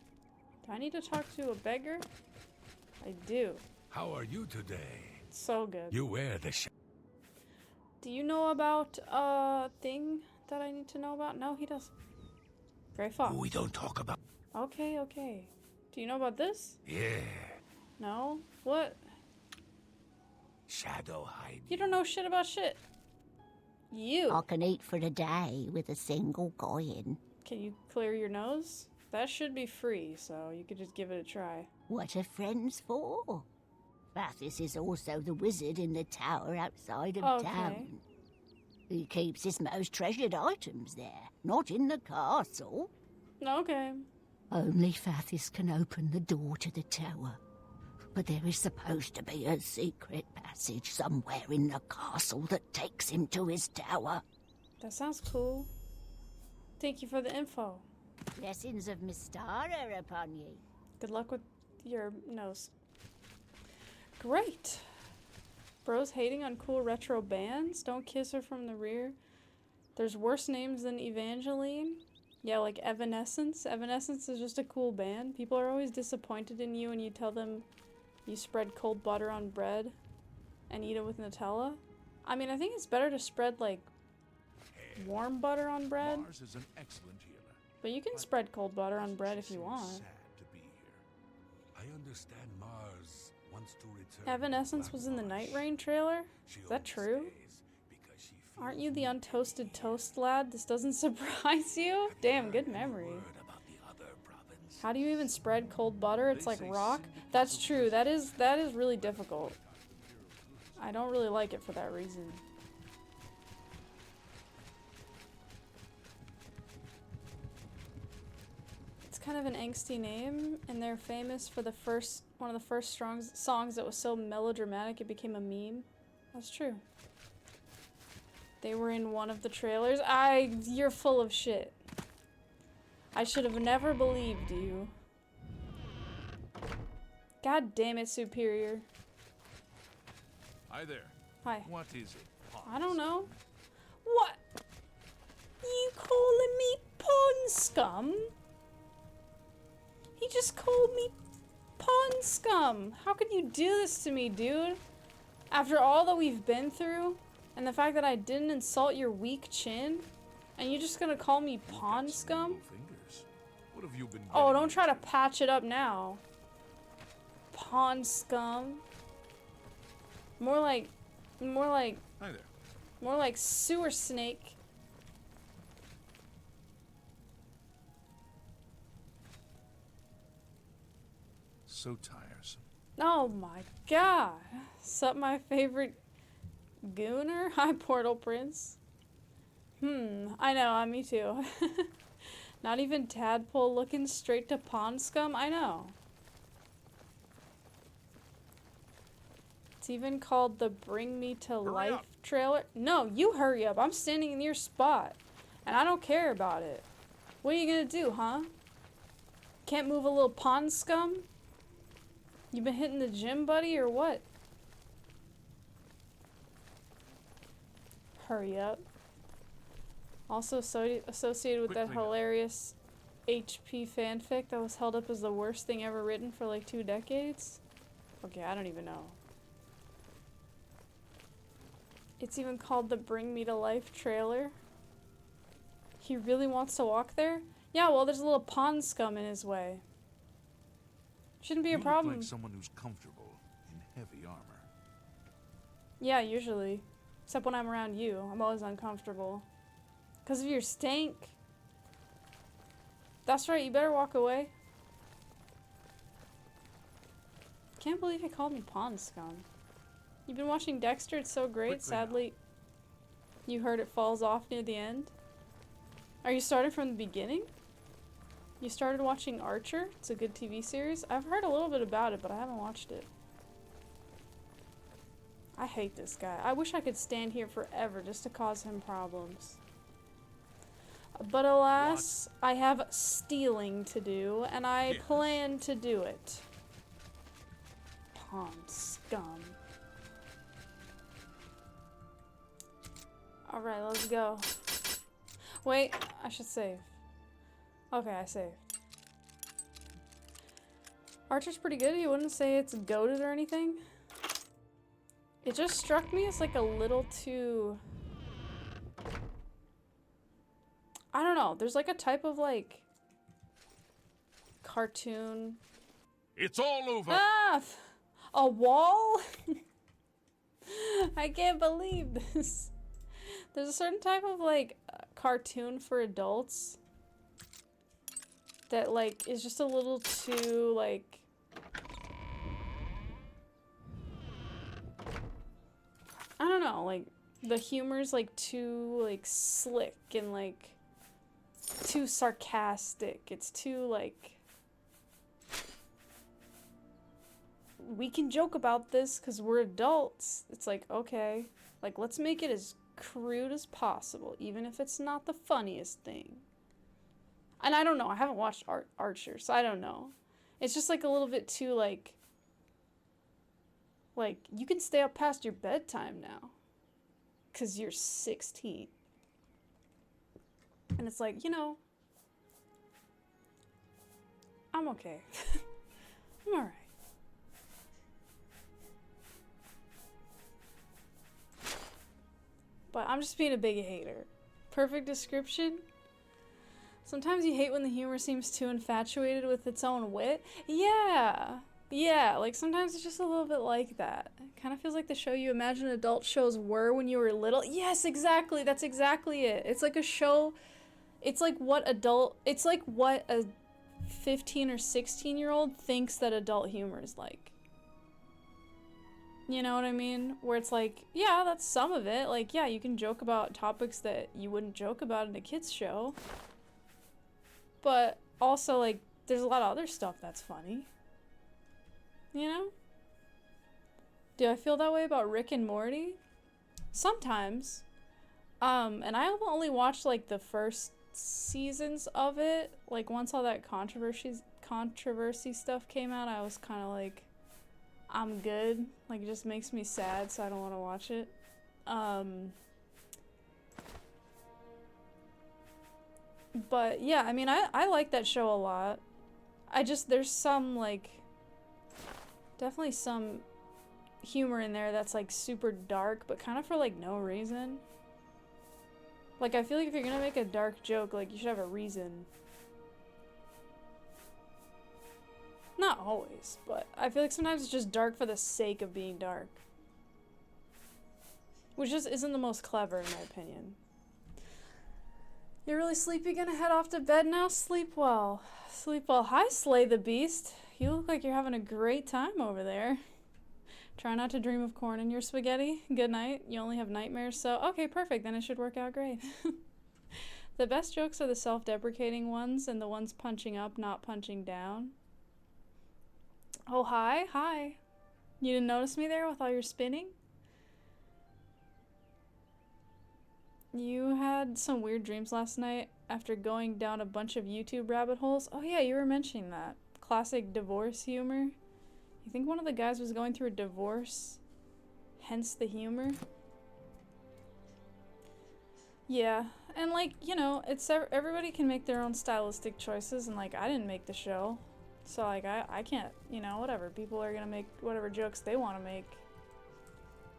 Do I need to talk to a beggar? I do. How are you today? So good. You wear the Do you know about a thing that I need to know about? No, he doesn't. Gray Fox. We don't talk about... Okay, okay. Do you know about this? Yeah. No? What? Shadow hide. You don't know shit about shit. You. I can eat for a day with a single coin. Can you clear your nose? That should be free, so you could just give it a try. What are friends for? Fathis is also the wizard in the tower outside of Okay. town. He keeps his most treasured items there, not in the castle. Okay. Only Fathis can open the door to the tower. But there is supposed to be a secret passage somewhere in the castle that takes him to his tower. That sounds cool. Thank you for the info. Blessings of Mystara upon you. Good luck with your nose. Great. Bros hating on cool retro bands. Don't kiss her from the rear. There's worse names than Evangeline. Yeah, like Evanescence. Evanescence is just a cool band. People are always disappointed in you when you tell them you spread cold butter on bread and eat it with Nutella. I mean, I think it's better to spread, like, warm butter on bread. Mars is an excellent healer. But you can spread cold butter on bread if you want. Sad to be here. I understand Mars wants to return. Evanescence was in the Night Rain trailer? Is that true? Aren't you the untoasted toast lad? This doesn't surprise you? Damn, good memory. How do you even spread cold butter? It's like rock? That's true. That is really difficult. I don't really like it for that reason. It's kind of an angsty name, and they're famous for one of the first songs that was so melodramatic it became a meme. That's true. They were in one of the trailers. You're full of shit. I should have never believed you. God damn it, Superior. Hi there. Hi. What is it? I don't know. What? You calling me pond scum? He just called me pond scum. How could you do this to me, dude? After all that we've been through, and the fact that I didn't insult your weak chin, and you're just gonna call me pond scum? What have you been Oh, don't try to patch it up now. Pond scum. More like Hi there. more like sewer snake. So tiresome. Oh my god. Sup, my favorite gooner? Hi, Portal Prince. I know, me too. Not even Tadpole looking straight to pond scum? I know. It's even called the Bring Me to Life up. trailer. No, you hurry up. I'm standing in your spot. And I don't care about it. What are you gonna do, huh? Can't move a little pond scum? You been hitting the gym, buddy, or what? Hurry up. Also associated with that Quickly now. hilarious HP fanfic that was held up as the worst thing ever written for like 2 decades. Okay, I don't even know. It's even called the Bring Me to Life trailer. He really wants to walk there? Yeah, well, there's a little pond scum in his way. Shouldn't be a You problem. look like someone who's comfortable in heavy armor. Yeah, usually. Except when I'm around you. I'm always uncomfortable. Because of your stank. That's right, you better walk away. Can't believe he called me pond scum. You've been watching Dexter, it's so great. Quickly now. Sadly, you heard it falls off near the end. Are you starting from the beginning? You started watching Archer? It's a good TV series. I've heard a little bit about it, but I haven't watched it. I hate this guy. I wish I could stand here forever just to cause him problems. But alas, I have stealing to do, and I Yes. plan to do it. Pond scum. Alright, let's go. Wait, I should save. Okay, I saved. Archer's pretty good. You wouldn't say it's goated or anything? It just struck me as like a little too... I don't know. There's like a type of like... cartoon... It's all over! Ah! A wall? I can't believe this. There's a certain type of like cartoon for adults that like is just a little too like I don't know, like the humor's like too like slick and like too sarcastic. It's too like we can joke about this because we're adults. It's like, okay, like let's make it as crude as possible, even if it's not the funniest thing. And I don't know, I haven't watched Archer, so I don't know. It's just like a little bit too like you can stay up past your bedtime now because you're 16. And it's like, you know, I'm okay. I'm alright. But I'm just being a big hater. Perfect description? Sometimes you hate when the humor seems too infatuated with its own wit. Yeah. Yeah, like sometimes it's just a little bit like that. It kind of feels like the show you imagine adult shows were when you were little. Yes, exactly. That's exactly it. It's like a show. It's like what a 15 or 16-year-old thinks that adult humor is like. You know what I mean? Where it's like, yeah, that's some of it. Like, yeah, you can joke about topics that you wouldn't joke about in a kid's show. But also, like, there's a lot of other stuff that's funny. You know? Do I feel that way about Rick and Morty? Sometimes. And I only watched, like, the first seasons of it. Like, once all that controversy stuff came out, I was kind of like, I'm good. Like, it just makes me sad, so I don't want to watch it. But, yeah, I mean, I like that show a lot. There's some, like, definitely some humor in there that's, like, super dark, but kind of for, like, no reason. Like, I feel like if you're gonna make a dark joke, like, you should have a reason. Not always, but I feel like sometimes it's just dark for the sake of being dark. Which just isn't the most clever, in my opinion. You're really sleepy? Gonna head off to bed now? Sleep well. Sleep well. Hi, Slay the Beast. You look like you're having a great time over there. Try not to dream of corn in your spaghetti. Good night. You only have nightmares, so... Okay, perfect. Then it should work out great. The best jokes are the self-deprecating ones and the ones punching up, not punching down. Oh, hi. Hi. You didn't notice me there with all your spinning? You had some weird dreams last night after going down a bunch of YouTube rabbit holes? Oh yeah, you were mentioning that. Classic divorce humor. You think one of the guys was going through a divorce? Hence the humor? Yeah, and like, you know, it's everybody can make their own stylistic choices, and like, I didn't make the show. So like, I can't, you know, whatever. People are gonna make whatever jokes they want to make.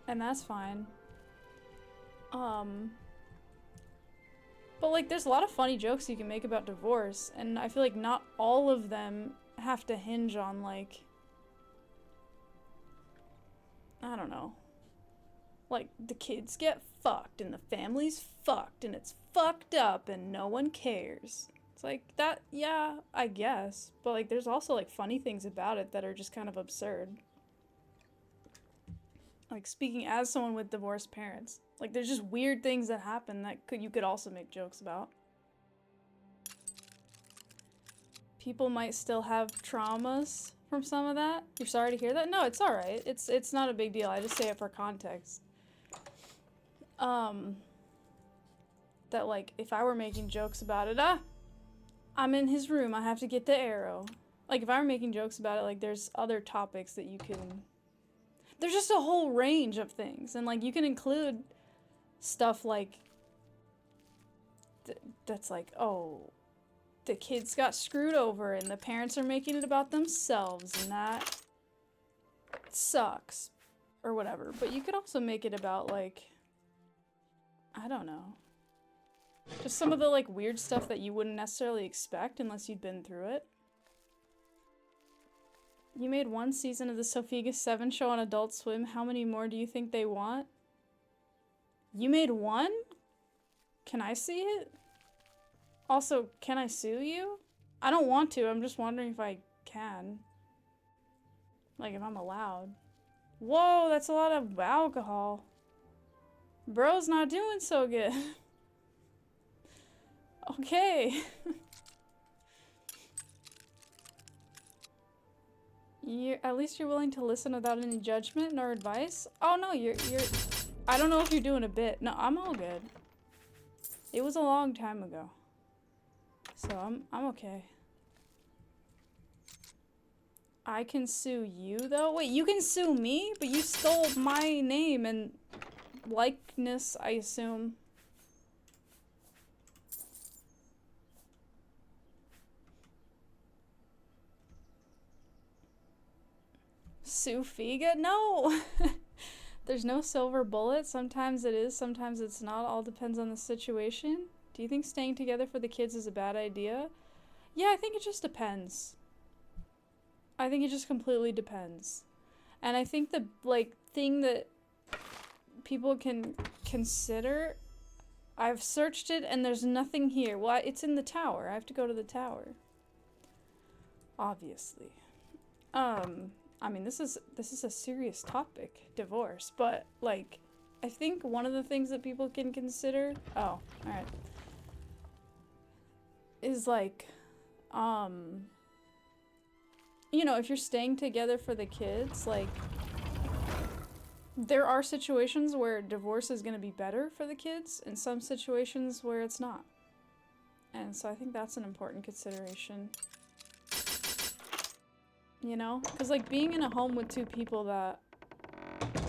And that's fine. But like, there's a lot of funny jokes you can make about divorce, and I feel like not all of them have to hinge on like, I don't know. Like, the kids get fucked, and the family's fucked, and it's fucked up, and no one cares. It's like, that, yeah, I guess. But, like, there's also, like, funny things about it that are just kind of absurd. Like, speaking as someone with divorced parents. Like, there's just weird things that happen that you could also make jokes about. People might still have traumas from some of that. You're sorry to hear that? No, it's alright. It's not a big deal. I just say it for context. That like, if I were making jokes about it, I'm in his room, I have to get the arrow. Like, if I were making jokes about it, like, there's other topics that you can... There's just a whole range of things, and like, you can include stuff like... that's like, oh, the kids got screwed over, and the parents are making it about themselves, and that sucks. Or whatever. But you could also make it about, like... I don't know. Just some of the, like, weird stuff that you wouldn't necessarily expect unless you'd been through it. You made one season of the Sophiga 7 show on Adult Swim. How many more do you think they want? You made one? Can I see it? Also, can I sue you? I don't want to, I'm just wondering if I can. Like, if I'm allowed. Whoa, that's a lot of alcohol. Bro's not doing so good. Okay. At least you're willing to listen without any judgment nor advice? Oh no, you're I don't know if you're doing a bit. No, I'm all good. It was a long time ago. So I'm okay. I can sue you though? Wait, you can sue me? But you stole my name and likeness, I assume. Sue Figa? No! There's no silver bullet. Sometimes it is, sometimes it's not. All depends on the situation. Do you think staying together for the kids is a bad idea? Yeah, I think it just depends. I think it just completely depends. And I think the, like, thing that people can consider... I've searched it and there's nothing here. Well, it's in the tower. I have to go to the tower. Obviously. I mean, this is a serious topic, divorce, but, like, I think one of the things that people can consider... Oh, alright. Is, like, you know, if you're staying together for the kids, like, there are situations where divorce is going to be better for the kids, and some situations where it's not. And so I think that's an important consideration. You know? Because, like, being in a home with two people that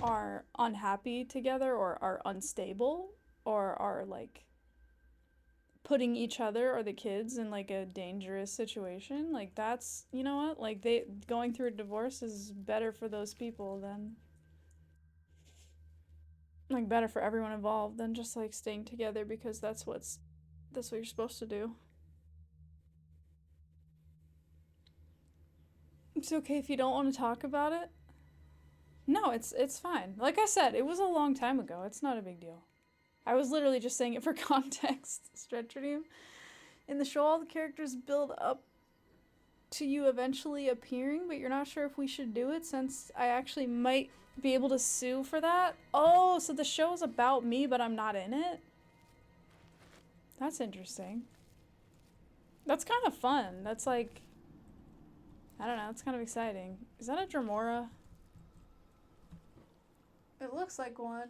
are unhappy together or are unstable or are, like, putting each other or the kids in, like, a dangerous situation, like, that's, you know what? Like, going through a divorce is better for those people than... Like, better for everyone involved than just, like, staying together because that's what you're supposed to do. It's okay if you don't want to talk about it. No, it's fine. Like I said, it was a long time ago. It's not a big deal. I was literally just saying it for context. Stretch Dream. In the show, all the characters build up to you eventually appearing, but you're not sure if we should do it since I actually might be able to sue for that. Oh, so the show's about me, but I'm not in it? That's interesting. That's kind of fun. That's like... I don't know, it's kind of exciting. Is that a Dremora? It looks like one.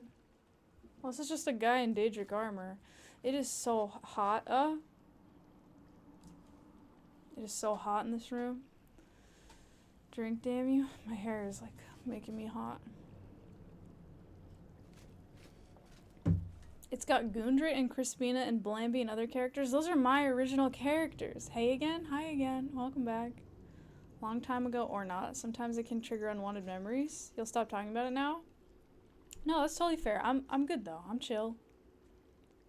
Well, this is just a guy in Daedric armor. It is so hot, It is so hot in this room. Drink, damn you. My hair is, like, making me hot. It's got Gundrit and Crispina and Blamby and other characters. Those are my original characters. Hey again, hi again, welcome back. Long time ago or not. Sometimes it can trigger unwanted memories. You'll stop talking about it now? No, that's totally fair. I'm good though. I'm chill.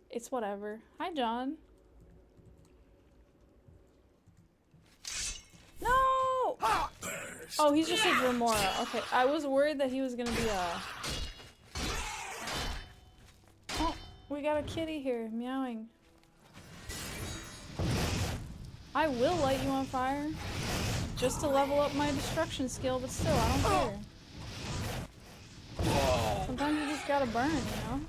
It's whatever. Hi, John. No! Oh, he's just a Dremora. Okay, I was worried that he was gonna be a... Oh, we got a kitty here, meowing. I will light you on fire. Just to level up my destruction skill, but still, I don't care. Sometimes you just gotta burn, you know?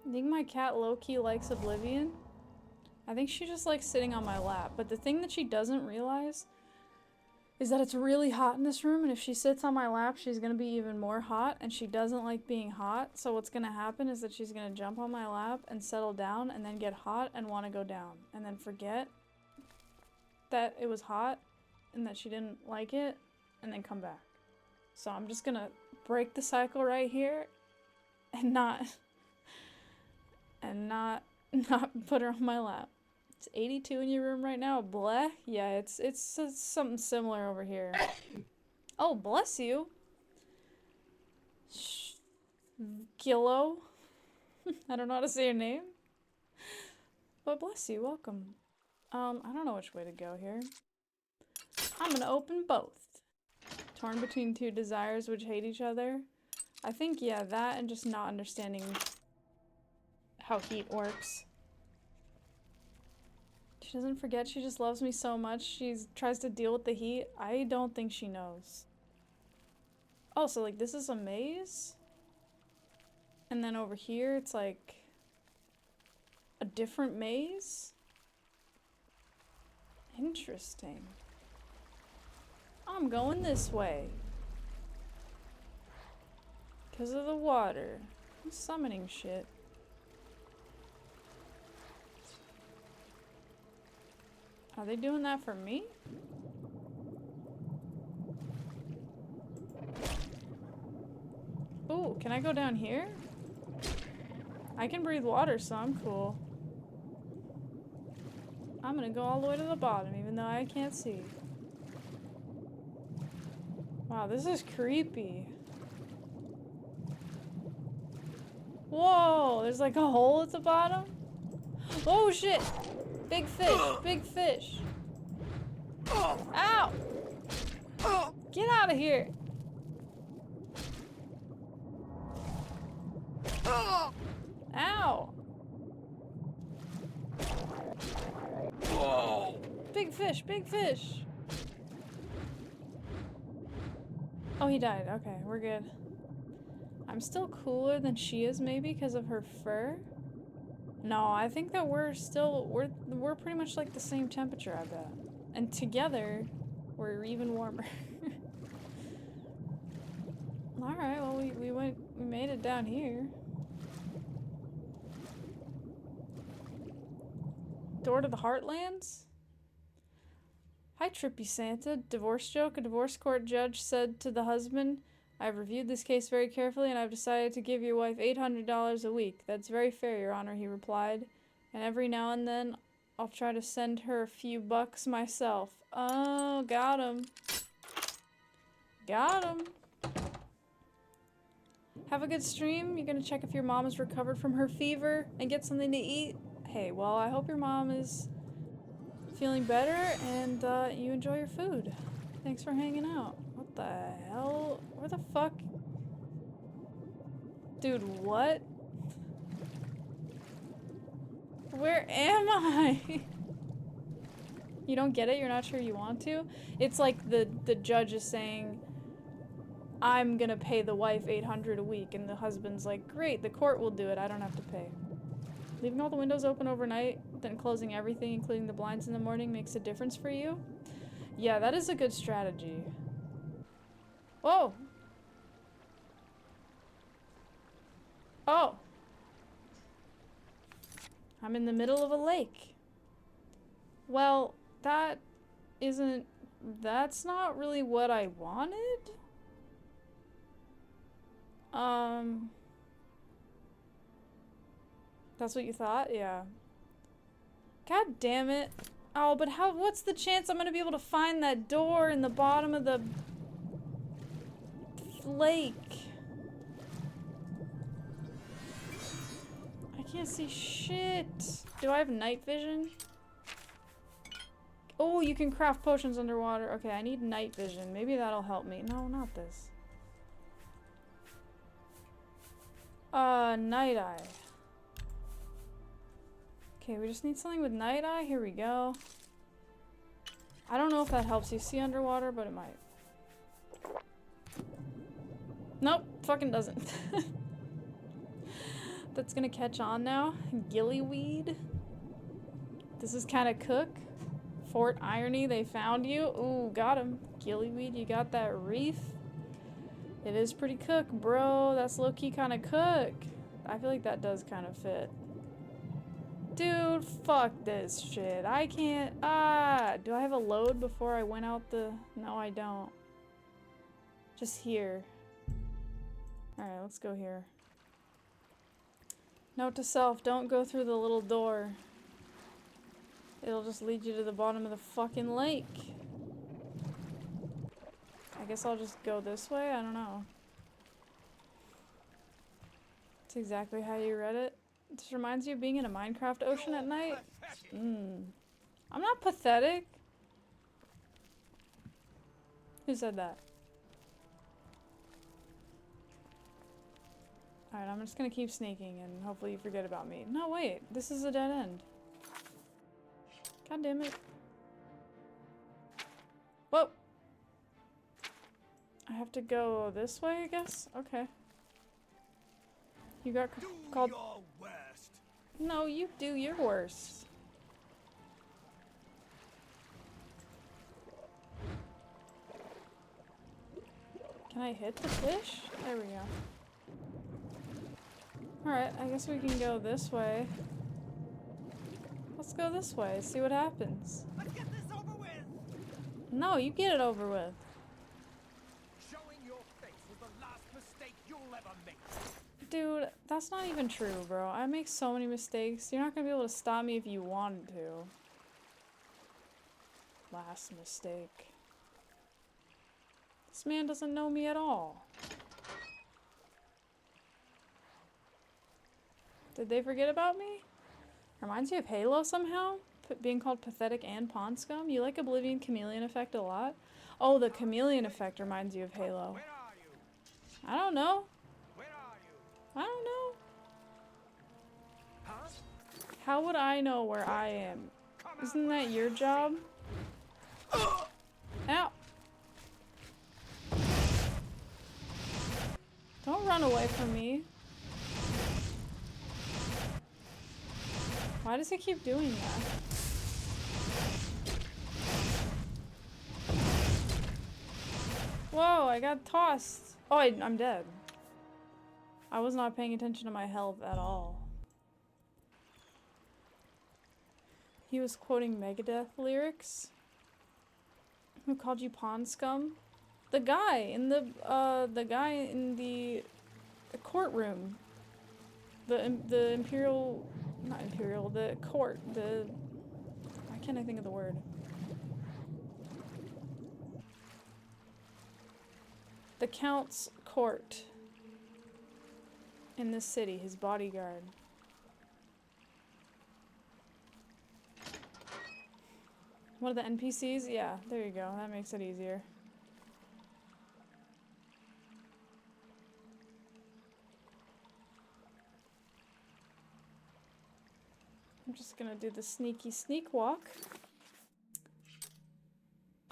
I think my cat low-key likes Oblivion. I think she just likes sitting on my lap, but the thing that she doesn't realize is that it's really hot in this room, and if she sits on my lap, she's gonna be even more hot, and she doesn't like being hot, so what's gonna happen is that she's gonna jump on my lap and settle down, and then get hot and want to go down, and then forget that it was hot, and that she didn't like it, and then come back. So I'm just gonna break the cycle right here, and not put her on my lap. It's 82 in your room right now. Bleh. Yeah, it's something similar over here. Oh, bless you. Kilo. I don't know how to say your name. But bless you. Welcome. I don't know which way to go here. I'm gonna open both. Torn between two desires which hate each other. I think, yeah, that and just not understanding how heat works. She doesn't forget, she just loves me so much. She tries to deal with the heat. I don't think she knows. Oh, so like this is a maze? And then over here it's like a different maze? Interesting. I'm going this way. Because of the water. I'm summoning shit. Are they doing that for me? Ooh, can I go down here? I can breathe water, so I'm cool. I'm gonna go all the way to the bottom, even though I can't see. Wow, this is creepy. Whoa, there's like a hole at the bottom? Oh shit! Big fish, big fish. Ow! Get out of here! Ow! Big fish, big fish! Oh, he died. Okay, we're good. I'm still cooler than she is, maybe, because of her fur? No, I think that we're pretty much like the same temperature, I bet. And together, we're even warmer. Alright, well we made it down here. Door to the Heartlands? Hi, Trippy Santa. Divorce joke. A divorce court judge said to the husband, I've reviewed this case very carefully and I've decided to give your wife $800 a week. That's very fair, Your Honor, he replied. And every now and then, I'll try to send her a few bucks myself. Oh, got him. Got him. Have a good stream. You're gonna check if your mom is recovered from her fever and get something to eat? Hey, well, I hope your mom is feeling better and you enjoy your food. Thanks for hanging out. What the hell? Where the fuck? Dude, what? Where am I? You don't get it? You're not sure you want to? It's like the judge is saying, I'm gonna pay the wife $800 a week, and the husband's like, great, the court will do it, I don't have to pay. Leaving all the windows open overnight, then closing everything, including the blinds in the morning, makes a difference for you? Yeah, that is a good strategy. Whoa! Oh! I'm in the middle of a lake. Well, that isn't that's not really what I wanted. That's what you thought? Yeah. God damn it. Oh, but what's the chance I'm gonna be able to find that door in the bottom of the lake? I can't see shit. Do I have night vision? Oh, you can craft potions underwater. Okay, I need night vision. Maybe that'll help me. No, not this. Night eye. Okay, we just need something with night eye. Here we go. I don't know if that helps you see underwater, but it might. Nope, fucking doesn't. That's gonna catch on now. Gillyweed. This is kind of cook. Fort Irony, they found you. Ooh, got him. Gillyweed, you got that reef. It is pretty cook, bro. That's low-key kind of cook. I feel like that does kind of fit. Dude, fuck this shit. I can't. Do I have a load before I went out the... No, I don't. Just here. Alright, let's go here. Note to self, don't go through the little door. It'll just lead you to the bottom of the fucking lake. I guess I'll just go this way? I don't know. That's exactly how you read it. This reminds you of being in a Minecraft ocean at night? I'm not pathetic. Who said that? Alright, I'm just gonna keep sneaking and hopefully you forget about me. No, wait. This is a dead end. God damn it. Whoa! I have to go this way, I guess? Okay. You got called... your worst. No, you do your worst. Can I hit the fish? There we go. Alright, I guess we can go this way. Let's go this way, see what happens. Let's get this over with. No, you get it over with. Showing your face was the last mistake you'll ever make. Dude, that's not even true, bro. I make so many mistakes. You're not gonna be able to stop me if you wanted to. Last mistake. This man doesn't know me at all. Did they forget about me? Reminds you of Halo somehow? Being called pathetic and pawn scum? You like Oblivion Chameleon Effect a lot? Oh, the Chameleon Effect reminds you of Halo. Where are you? I don't know. Where are you? I don't know. Huh? How would I know where I am? Isn't that your job? Ow! Don't run away from me. Why does he keep doing that? Whoa, I got tossed. Oh, I'm dead. I was not paying attention to my health at all. He was quoting Megadeth lyrics. Who called you pawn scum? The guy in the courtroom. The Imperial, not Imperial, the court, why can't I think of the word? The Count's court in this city, his bodyguard. One of the NPCs? Yeah, there you go. That makes it easier. I'm just gonna do the sneaky sneak walk.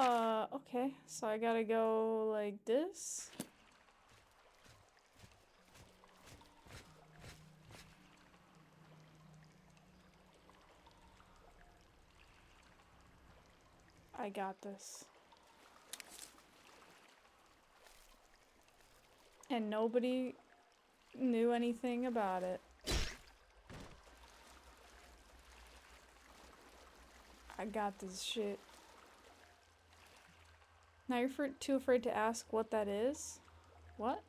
Okay. So I gotta go like this. I got this. And nobody knew anything about it. I got this shit. Now you're too afraid to ask what that is? What?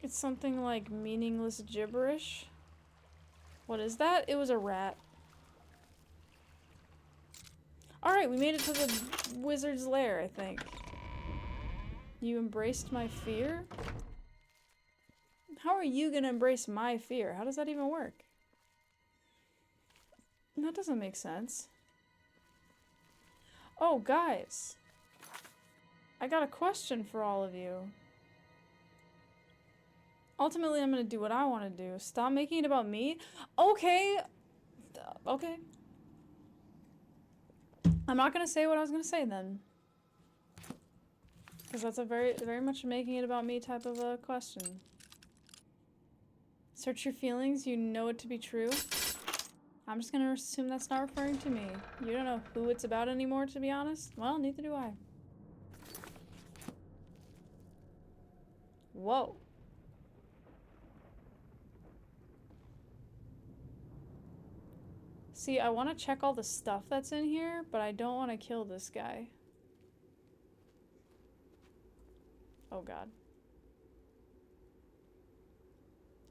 It's something like meaningless gibberish. What is that? It was a rat. Alright, we made it to the wizard's lair, I think. You embraced my fear? How are you gonna embrace my fear? How does that even work? That doesn't make sense. Oh, guys. I got a question for all of you. Ultimately, I'm gonna do what I want to do. Stop making it about me. Okay. Okay. I'm not gonna say what I was gonna say then. Because that's a very much making it about me type of a question. Search your feelings, you know it to be true. I'm just gonna assume that's not referring to me. You don't know who it's about anymore, to be honest? Well, neither do I. Whoa. See, I want to check all the stuff that's in here, but I don't want to kill this guy. Oh god.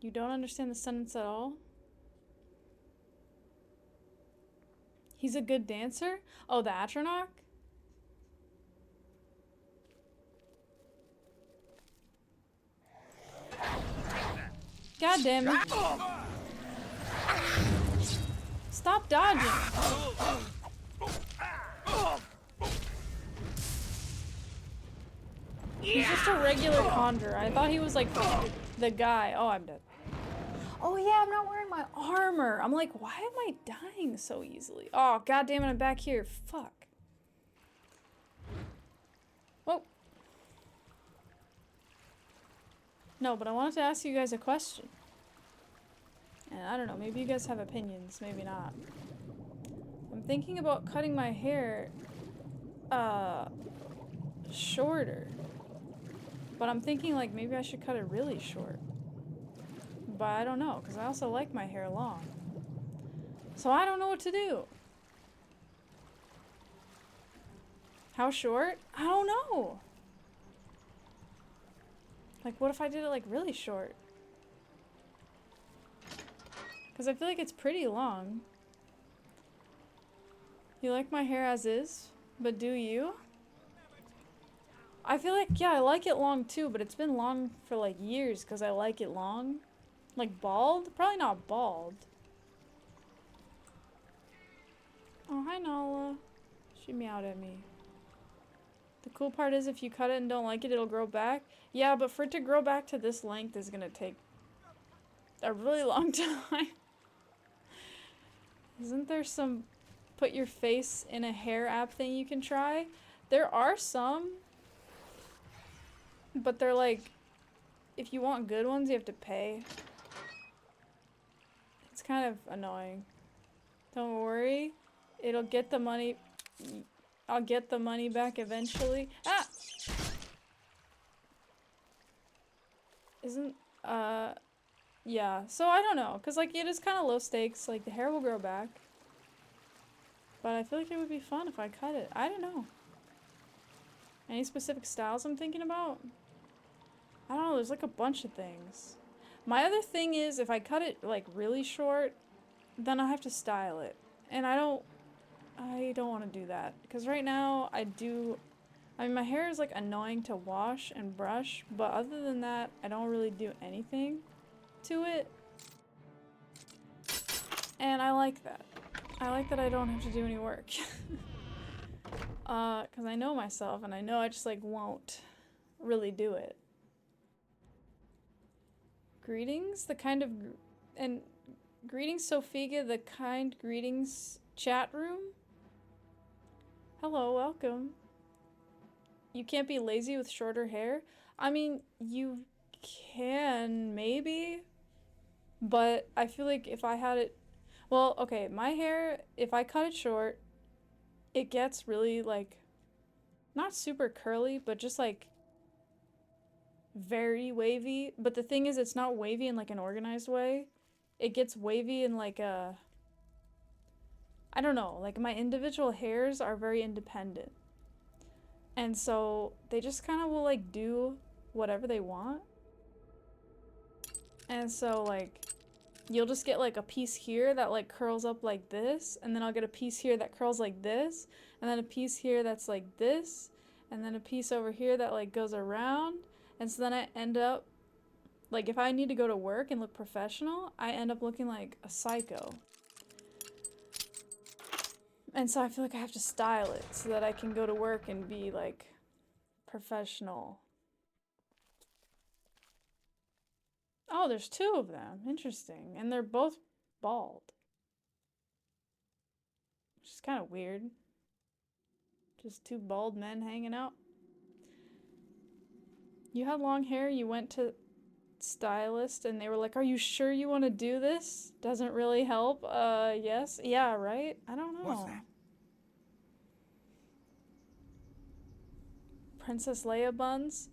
You don't understand the sentence at all? He's a good dancer? Oh, the Atronach? God damn it. Stop dodging. He's just a regular conjurer. I thought he was like the guy. Oh, I'm dead. Oh yeah, I'm not wearing my armor. I'm like, why am I dying so easily? Oh, god damn it, I'm back here. Fuck. Whoa. No, but I wanted to ask you guys a question. And I don't know, maybe you guys have opinions, maybe not. I'm thinking about cutting my hair shorter. But I'm thinking like maybe I should cut it really short. But I don't know, because I also like my hair long. So I don't know what to do. How short? I don't know. Like, what if I did it like really short? Because I feel like it's pretty long. You like my hair as is, but do you? I feel like, yeah, I like it long too, but it's been long for like years because I like it long. Like bald? Probably not bald. Oh, hi Nala. She meowed at me. The cool part is if you cut it and don't like it, it'll grow back. Yeah, but for it to grow back to this length is gonna take a really long time. Isn't there some put your face in a hair app thing you can try? There are some. But they're like, if you want good ones, you have to pay. It's kind of annoying. Don't worry. It'll get the money. I'll get the money back eventually. Ah! Isn't, yeah. So I don't know. Because, like, it is kind of low stakes. Like, the hair will grow back. But I feel like it would be fun if I cut it. I don't know. Any specific styles I'm thinking about? I don't know, there's like a bunch of things. My other thing is, if I cut it like really short, then I have to style it. And I don't want to do that. Because right now, I mean, my hair is like annoying to wash and brush, but other than that, I don't really do anything to it. And I like that. I like that I don't have to do any work. Because I know myself, and I know I just like won't really do it. Greetings, the kind of, and greetings Sophiga, the kind greetings chat room. Hello, welcome. You can't be lazy with shorter hair? I mean, you can, maybe, but I feel like if I had it, well, okay, my hair, if I cut it short, it gets really, like, not super curly, but just, like, very wavy. But the thing is, it's not wavy in, like, an organized way. It gets wavy in, like, a I don't know, like my individual hairs are very independent. And so they just kind of will like do whatever they want. And so like you'll just get like a piece here that like curls up like this, and then I'll get a piece here that curls like this, and then a piece here that's like this, and then a piece over here that like goes around. And so then I end up like, if I need to go to work and look professional, I end up looking like a psycho. And so I feel like I have to style it so that I can go to work and be like professional. Oh, there's two of them. Interesting. And they're both bald. Which is kind of weird. Just two bald men hanging out. You had long hair, you went to stylist and they were like, "Are you sure you want to do this? Doesn't really help." Yes. Yeah, right? I don't know. What's that? Princess Leia buns?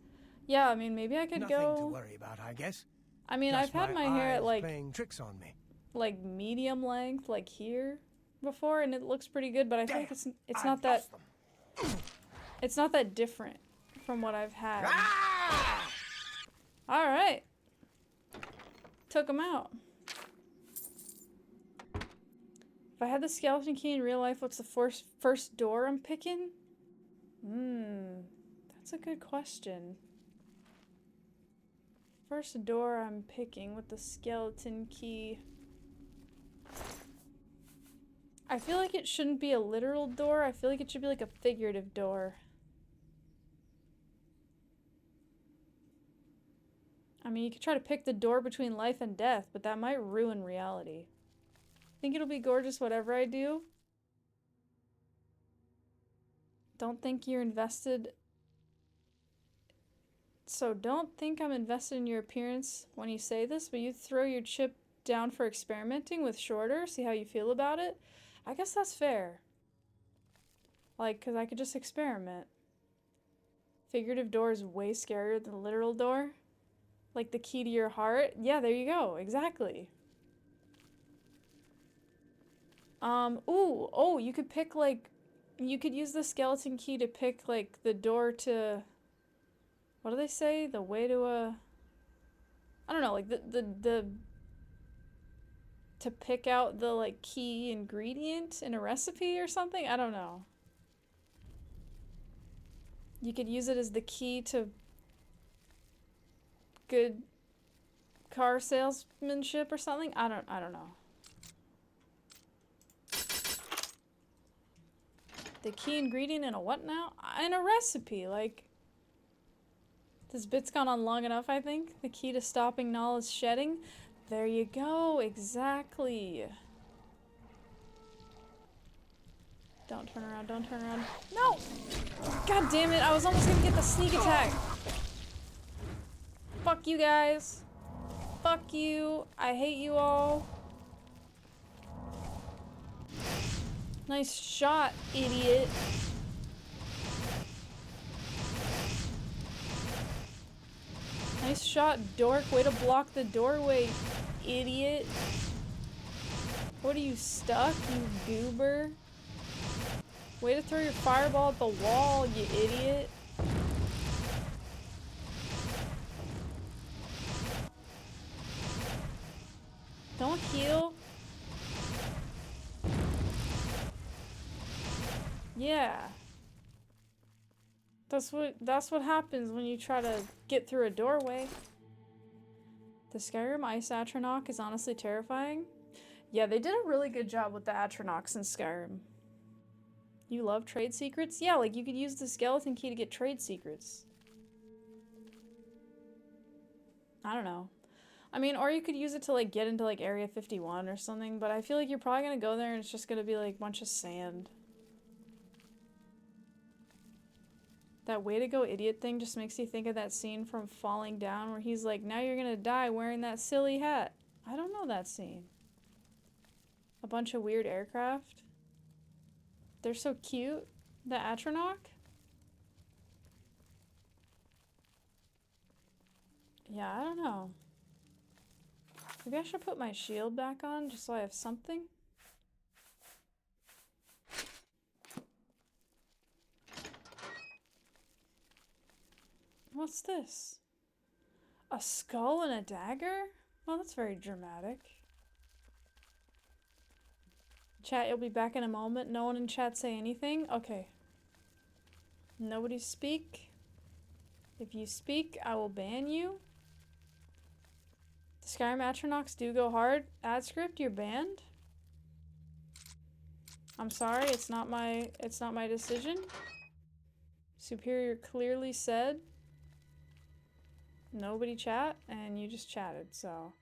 Yeah, I mean, maybe I could Nothing go... to worry about, I guess. I mean, Just I've had my hair at like playing tricks on me. medium length, like here before, and it looks pretty good, but I feel like it's not that it's not that different from what I've had. Ah! All right. Took him out. If I had the skeleton key in real life, what's the first door I'm picking? That's a good question. First door I'm picking with the skeleton key. I feel like it shouldn't be a literal door. I feel like it should be like a figurative door. I mean, you could try to pick the door between life and death, but that might ruin reality. Think it'll be gorgeous whatever I do? Don't think you're invested. So don't think I'm invested in your appearance when you say this, but you throw your chip down for experimenting with shorter, see how you feel about it? I guess that's fair. Like, because I could just experiment. Figurative door is way scarier than the literal door. Like the key to your heart. Yeah, there you go. Exactly. Oh, you could pick like, you could use the skeleton key to pick like the door to, what do they say? The way to a, I don't know, like the to pick out the like key ingredient in a recipe or something? I don't know. You could use it as the key to good car salesmanship or something? I don't know. The key ingredient in a what now? In a recipe, like... This bit's gone on long enough, I think. The key to stopping knowledge shedding. There you go, exactly. Don't turn around, don't turn around. No! God damn it, I was almost gonna get the sneak attack. Fuck you guys. Fuck you. I hate you all. Nice shot, idiot. Nice shot, dork. Way to block the doorway, idiot. What are you, stuck, you goober? Way to throw your fireball at the wall, you idiot. Don't heal. Yeah. That's what happens when you try to get through a doorway. The Skyrim Ice Atronach is honestly terrifying. Yeah, they did a really good job with the Atronachs in Skyrim. You love trade secrets? Yeah, like you could use the skeleton key to get trade secrets. I don't know. I mean, or you could use it to like get into like Area 51 or something, but I feel like you're probably gonna go there and it's just gonna be like a bunch of sand. That way to go idiot thing just makes you think of that scene from Falling Down where he's like, now you're gonna die wearing that silly hat. I don't know that scene. A bunch of weird aircraft. They're so cute. The Atronach? Yeah, I don't know. Maybe I should put my shield back on just so I have something. What's this? A skull and a dagger? Well, that's very dramatic. Chat, you'll be back in a moment. No one in chat say anything? Okay. Nobody speak. If you speak, I will ban you. The Skyrim Atronachs do go hard. Ad script, you're banned. I'm sorry, it's not my decision. Superior clearly said nobody chat, and you just chatted, so.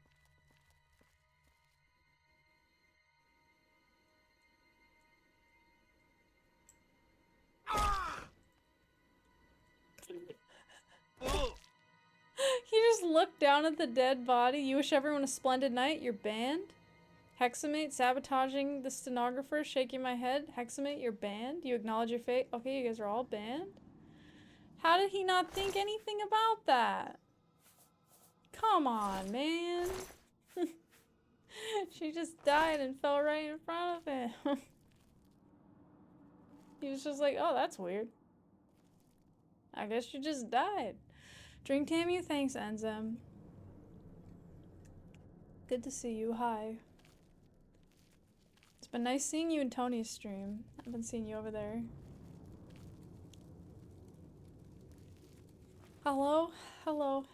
He just looked down at the dead body. You wish everyone a splendid night. You're banned. Hexamate, sabotaging the stenographer, shaking my head. Hexamate, you're banned. You acknowledge your fate. Okay, you guys are all banned. How did he not think anything about that? Come on, man. She just died and fell right in front of him. He was just like, oh, that's weird. I guess you just died. Drink Tamu, thanks, Enzem. Good to see you. Hi. It's been nice seeing you in Tony's stream. I've been seeing you over there. Hello? Hello.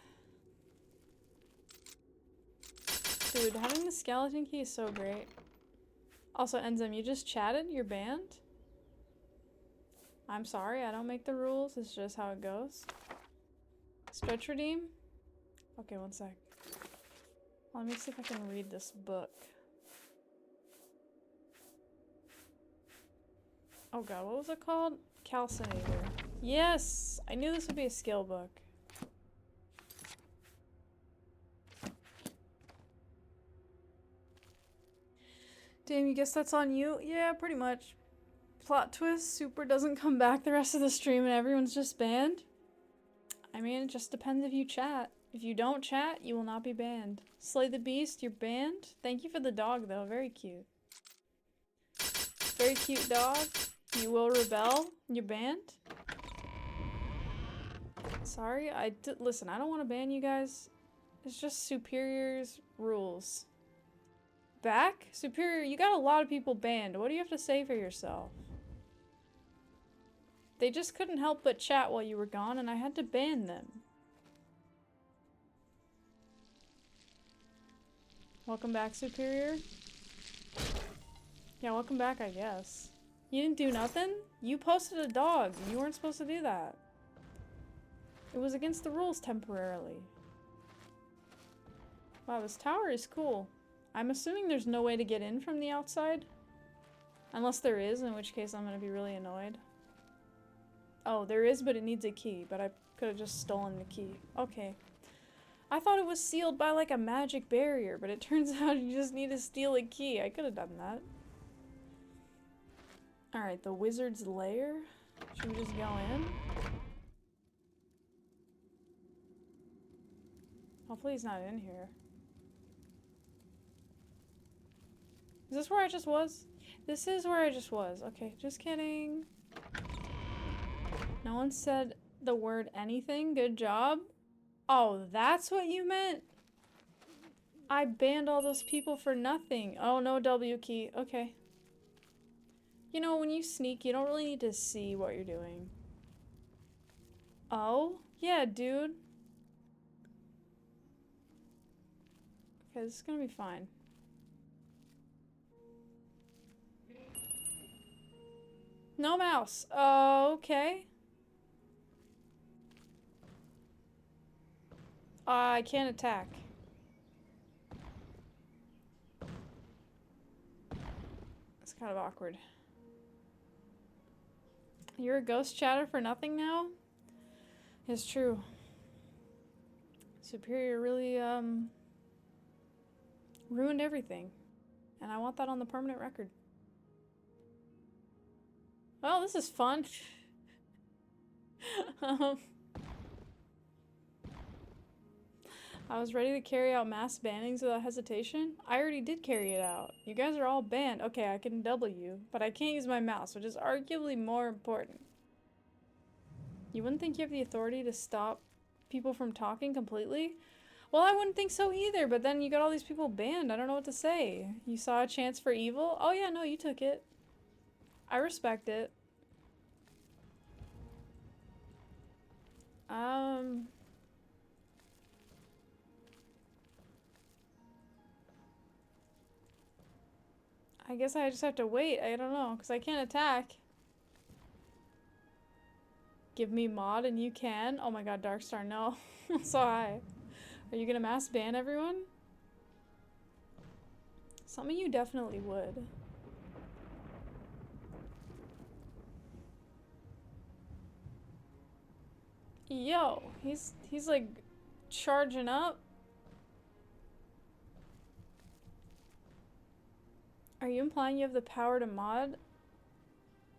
Dude, having the skeleton key is so great. Also, Enzem, you just chatted? You're banned? I'm sorry, I don't make the rules. It's just how it goes. Stretch redeem? Okay, one sec. Let me see if I can read this book. Oh god, what was it called? Calcinator. Yes! I knew this would be a skill book. Damn, you guess that's on you? Yeah, pretty much. Plot twist, Super doesn't come back the rest of the stream and everyone's just banned? I mean, it just depends if you chat. If you don't chat, you will not be banned. Slay the Beast, you're banned? Thank you for the dog, though. Very cute. Very cute dog. You will rebel. You're banned? Sorry, listen, I don't want to ban you guys. It's just Superior's rules. Back? Superior, you got a lot of people banned. What do you have to say for yourself? They just couldn't help but chat while you were gone, and I had to ban them. Welcome back, Superior. Yeah, welcome back, I guess. You didn't do nothing? You posted a dog. You weren't supposed to do that. It was against the rules temporarily. Wow, this tower is cool. I'm assuming there's no way to get in from the outside. Unless there is, in which case I'm gonna be really annoyed. Oh, there is, but it needs a key. But I could have just stolen the key. Okay. I thought it was sealed by like a magic barrier, but it turns out you just need to steal a key. I could have done that. Alright, the wizard's lair. Should we just go in? Hopefully he's not in here. Is this where I just was? This is where I just was. Okay, just kidding. No one said the word anything. Good job. Oh, that's what you meant? I banned all those people for nothing. Oh, no W key. Okay. You know, when you sneak, you don't really need to see what you're doing. Oh? Yeah, dude. Okay, this is gonna be fine. No mouse. Okay. I can't attack. It's kind of awkward. You're a ghost chatter for nothing now? It's true. Superior really, ruined everything. And I want that on the permanent record. Well, this is fun. I was ready to carry out mass bannings without hesitation. I already did carry it out. You guys are all banned. Okay, I can double you, but I can't use my mouse, which is arguably more important. You wouldn't think you have the authority to stop people from talking completely? Well, I wouldn't think so either, but then you got all these people banned. I don't know what to say. You saw a chance for evil? Oh yeah, no, you took it. I respect it. I guess I just have to wait. I don't know, because I can't attack. Give me mod and you can. Oh my god, Darkstar, no. So high. Are you gonna mass ban everyone? Some of you definitely would. Yo, he's like charging up. Are you implying you have the power to mod?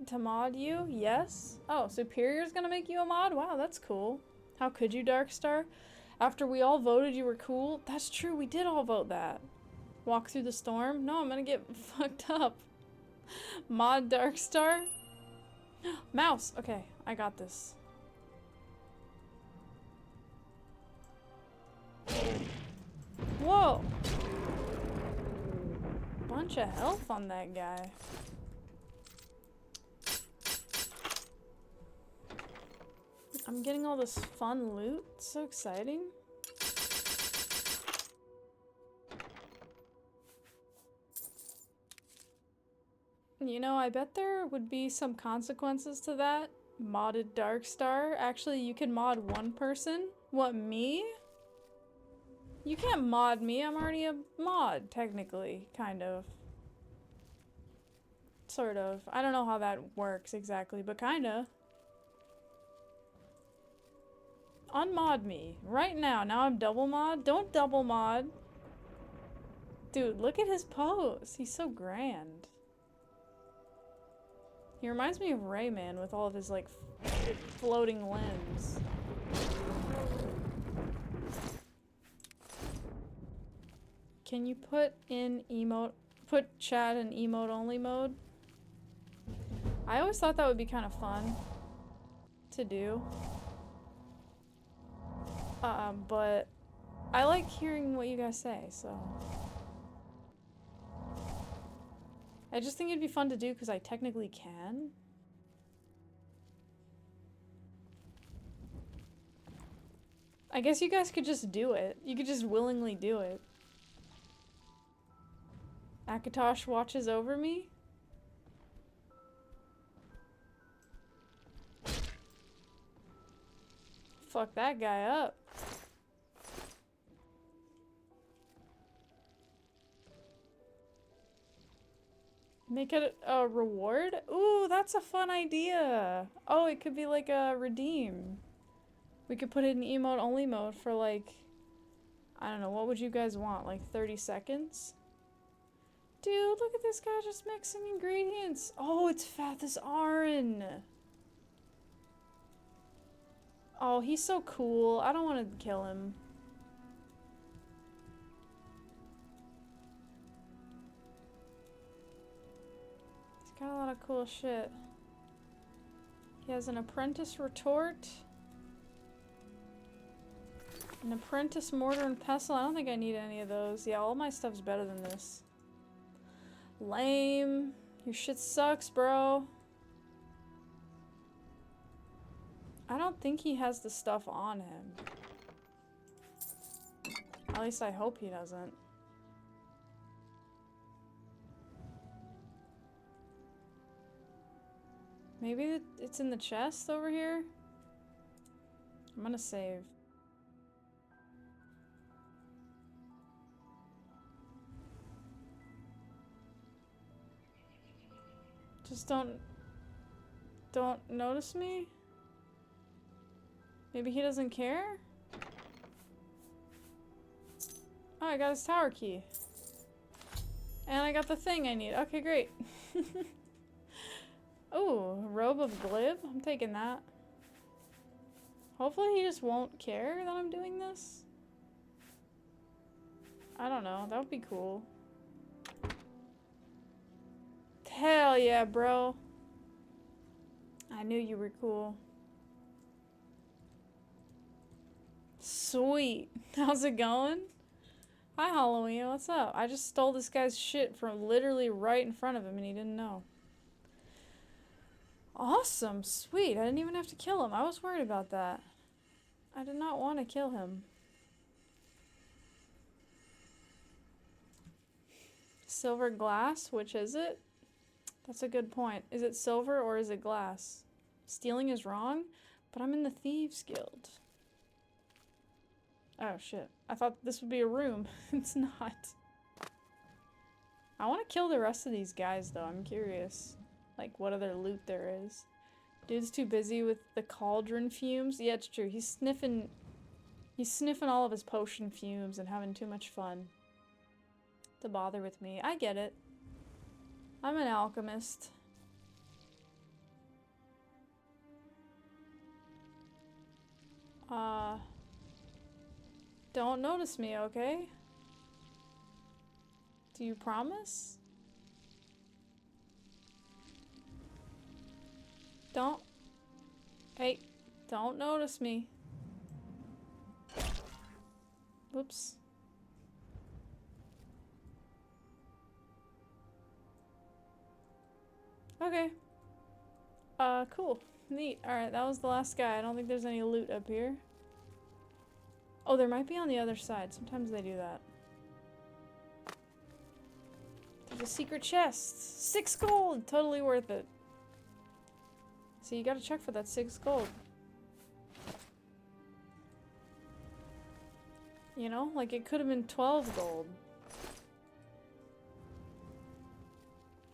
To mod you? Yes? Oh, Superior's gonna make you a mod? Wow, that's cool. How could you, Darkstar? After we all voted you were cool? That's true, we did all vote that. Walk through the storm? No, I'm gonna get fucked up. Mod Darkstar? Mouse! Okay, I got this. Whoa! Bunch of health on that guy. I'm getting all this fun loot. It's so exciting. You know, I bet there would be some consequences to that. Modded Darkstar. Actually, you can mod one person. What, me? You can't mod me. I'm already a mod, technically. Kind of. Sort of. I don't know how that works exactly, but kinda. Unmod me. Right now. Now I'm double mod. Don't double mod. Dude, look at his pose. He's so grand. He reminds me of Rayman with all of his, like, floating limbs. Can you put chat in emote only mode? I always thought that would be kind of fun to do. But I like hearing what you guys say, so. I just think it'd be fun to do because I technically can. I guess you guys could just do it. You could just willingly do it. Akatosh watches over me? Fuck that guy up. Make it a reward? Ooh, that's a fun idea. Oh, it could be like a redeem. We could put it in emote only mode for like, I don't know, what would you guys want? Like 30 seconds? Dude, look at this guy just mixing ingredients. Oh, it's Fathus Arin. Oh, he's so cool. I don't want to kill him. He's got a lot of cool shit. He has an apprentice retort. An apprentice mortar and pestle. I don't think I need any of those. Yeah, all my stuff's better than this. Lame. Your shit sucks, bro. I don't think he has the stuff on him. At least I hope he doesn't. Maybe it's in the chest over here? I'm gonna save. Just don't notice me? Maybe he doesn't care? Oh, I got his tower key. And I got the thing I need. Okay, great. Ooh, robe of glib? I'm taking that. Hopefully he just won't care that I'm doing this. I don't know. That would be cool. Hell yeah, bro. I knew you were cool. Sweet. How's it going? Hi, Halloween. What's up? I just stole this guy's shit from literally right in front of him and he didn't know. Awesome. Sweet. I didn't even have to kill him. I was worried about that. I did not want to kill him. Silver glass? Which is it? That's a good point. Is it silver or is it glass? Stealing is wrong, but I'm in the Thieves Guild. Oh shit. I thought this would be a room. It's not. I want to kill the rest of these guys though. I'm curious. Like what other loot there is. Dude's too busy with the cauldron fumes. Yeah, it's true. He's sniffing all of his potion fumes and having too much fun to bother with me. I get it. I'm an alchemist. Don't notice me, okay? Do you promise? Don't. Hey, don't notice me. Whoops. Okay. Cool. Neat. Alright, that was the last guy. I don't think there's any loot up here. Oh, there might be on the other side. Sometimes they do that. There's a secret chest. 6 gold! Totally worth it. So you gotta check for that 6 gold. You know, like it could have been 12 gold.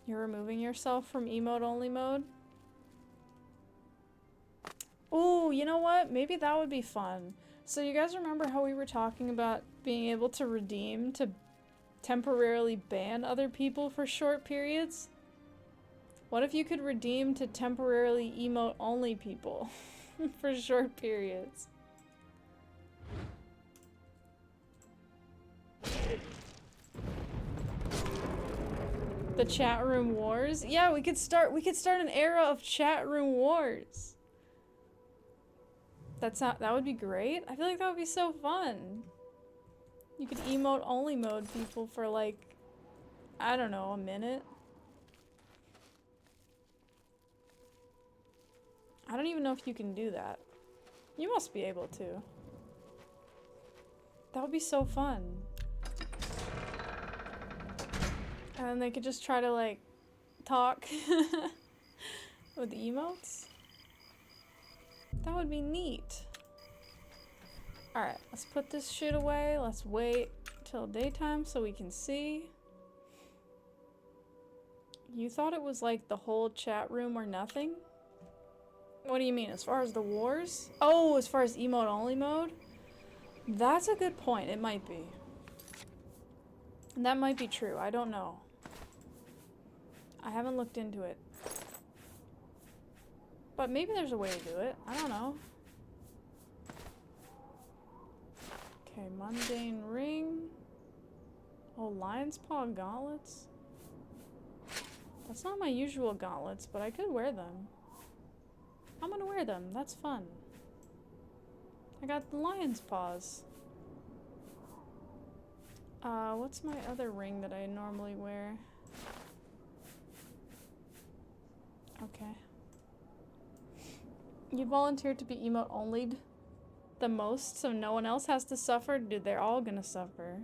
You're removing yourself from emote only mode? Ooh, you know what? Maybe that would be fun. So you guys remember how we were talking about being able to redeem to temporarily ban other people for short periods? What if you could redeem to temporarily emote only people for short periods? The chat room wars? Yeah, we could start an era of chat room wars. That would be great. I feel like that would be so fun. You could emote only mode people for like, I don't know, a minute. I don't even know if you can do that. You must be able to. That would be so fun. And then they could just try to like talk with the emotes. That would be neat. Alright, let's put this shit away. Let's wait till daytime so we can see. You thought it was like the whole chat room or nothing? What do you mean? As far as the wars? Oh, as far as emote only mode? That's a good point. It might be. That might be true. I don't know. I haven't looked into it. But maybe there's a way to do it. I don't know. Okay, mundane ring. Oh, lion's paw gauntlets. That's not my usual gauntlets, but I could wear them. I'm gonna wear them. That's fun. I got the lion's paws. What's my other ring that I normally wear? Okay. You volunteered to be emote only'd the most, so no one else has to suffer? Dude, they're all gonna suffer.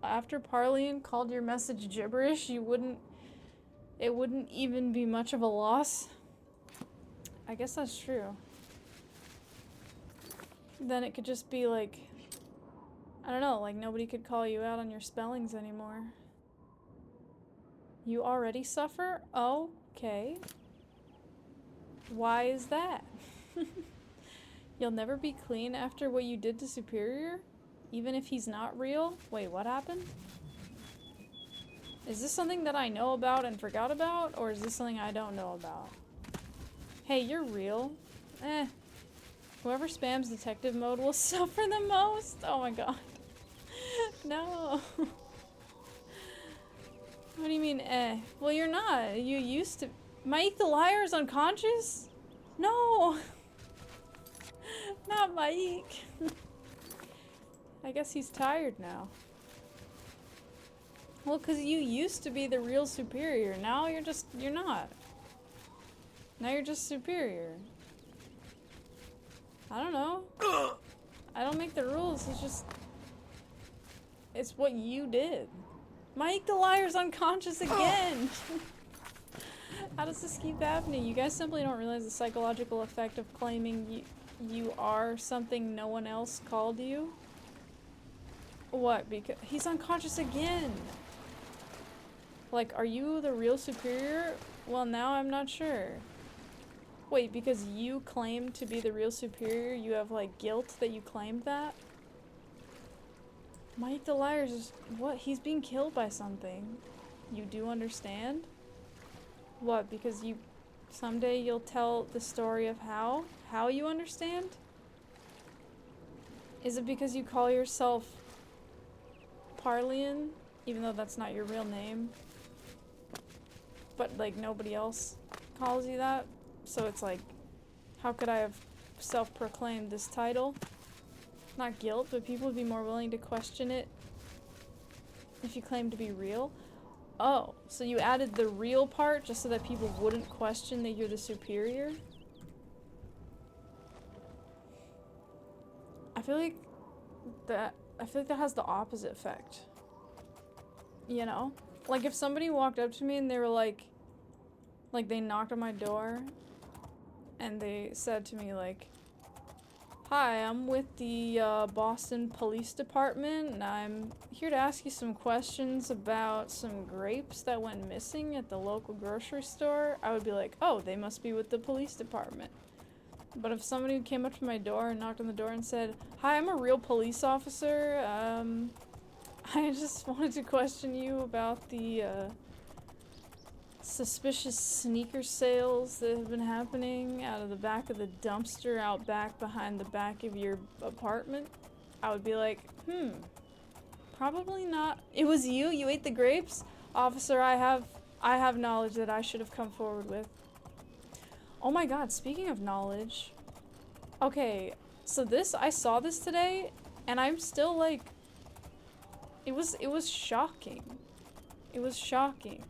After Parlian called your message gibberish, it wouldn't even be much of a loss. I guess that's true. Then it could just be like, I don't know, like nobody could call you out on your spellings anymore. You already suffer? Okay. Why is that? You'll never be clean after what you did to Superior? Even if he's not real? Wait, what happened? Is this something that I know about and forgot about? Or is this something I don't know about? Hey, you're real. Whoever spams detective mode will suffer the most? Oh my god. No. What do you mean, Well, you're not. You used to. Mike the liar is unconscious? No. Not Mike. I guess he's tired now. Well, because you used to be the real superior. Now you're not. Now you're just superior. I don't know. I don't make the rules. It's what you did. Mike the liar's unconscious again. How does this keep happening? You guys simply don't realize the psychological effect of claiming you are something no one else called you? What? Because he's unconscious again. Like, are you the real superior? Well, now I'm not sure. Wait, because you claim to be the real superior, you have, like, guilt that you claimed that? Mike the liar's just, what? He's being killed by something. You do understand? What? Because someday you'll tell the story of how you understand? Is it because you call yourself Parlian, even though that's not your real name? But, like, nobody else calls you that? So it's like, how could I have self-proclaimed this title? Not guilt, but people would be more willing to question it if you claim to be real. Oh, so you added the real part just so that people wouldn't question that you're the superior? I feel like that has the opposite effect. You know? Like if somebody walked up to me and they were like they knocked on my door and they said to me like, "Hi, I'm with the Boston Police Department and I'm here to ask you some questions about some grapes that went missing at the local grocery store," I would be like, "Oh, they must be with the police department." But if somebody came up to my door and knocked on the door and said, "Hi, I'm a real police officer, I just wanted to question you about the suspicious sneaker sales that have been happening out of the back of the dumpster out back behind the back of your apartment," I would be like, probably not. It was you? You ate the grapes? Officer, I have knowledge that I should have come forward with. Oh my god, speaking of knowledge. Okay, so I saw this today, and I'm still like, it was shocking. It was shocking.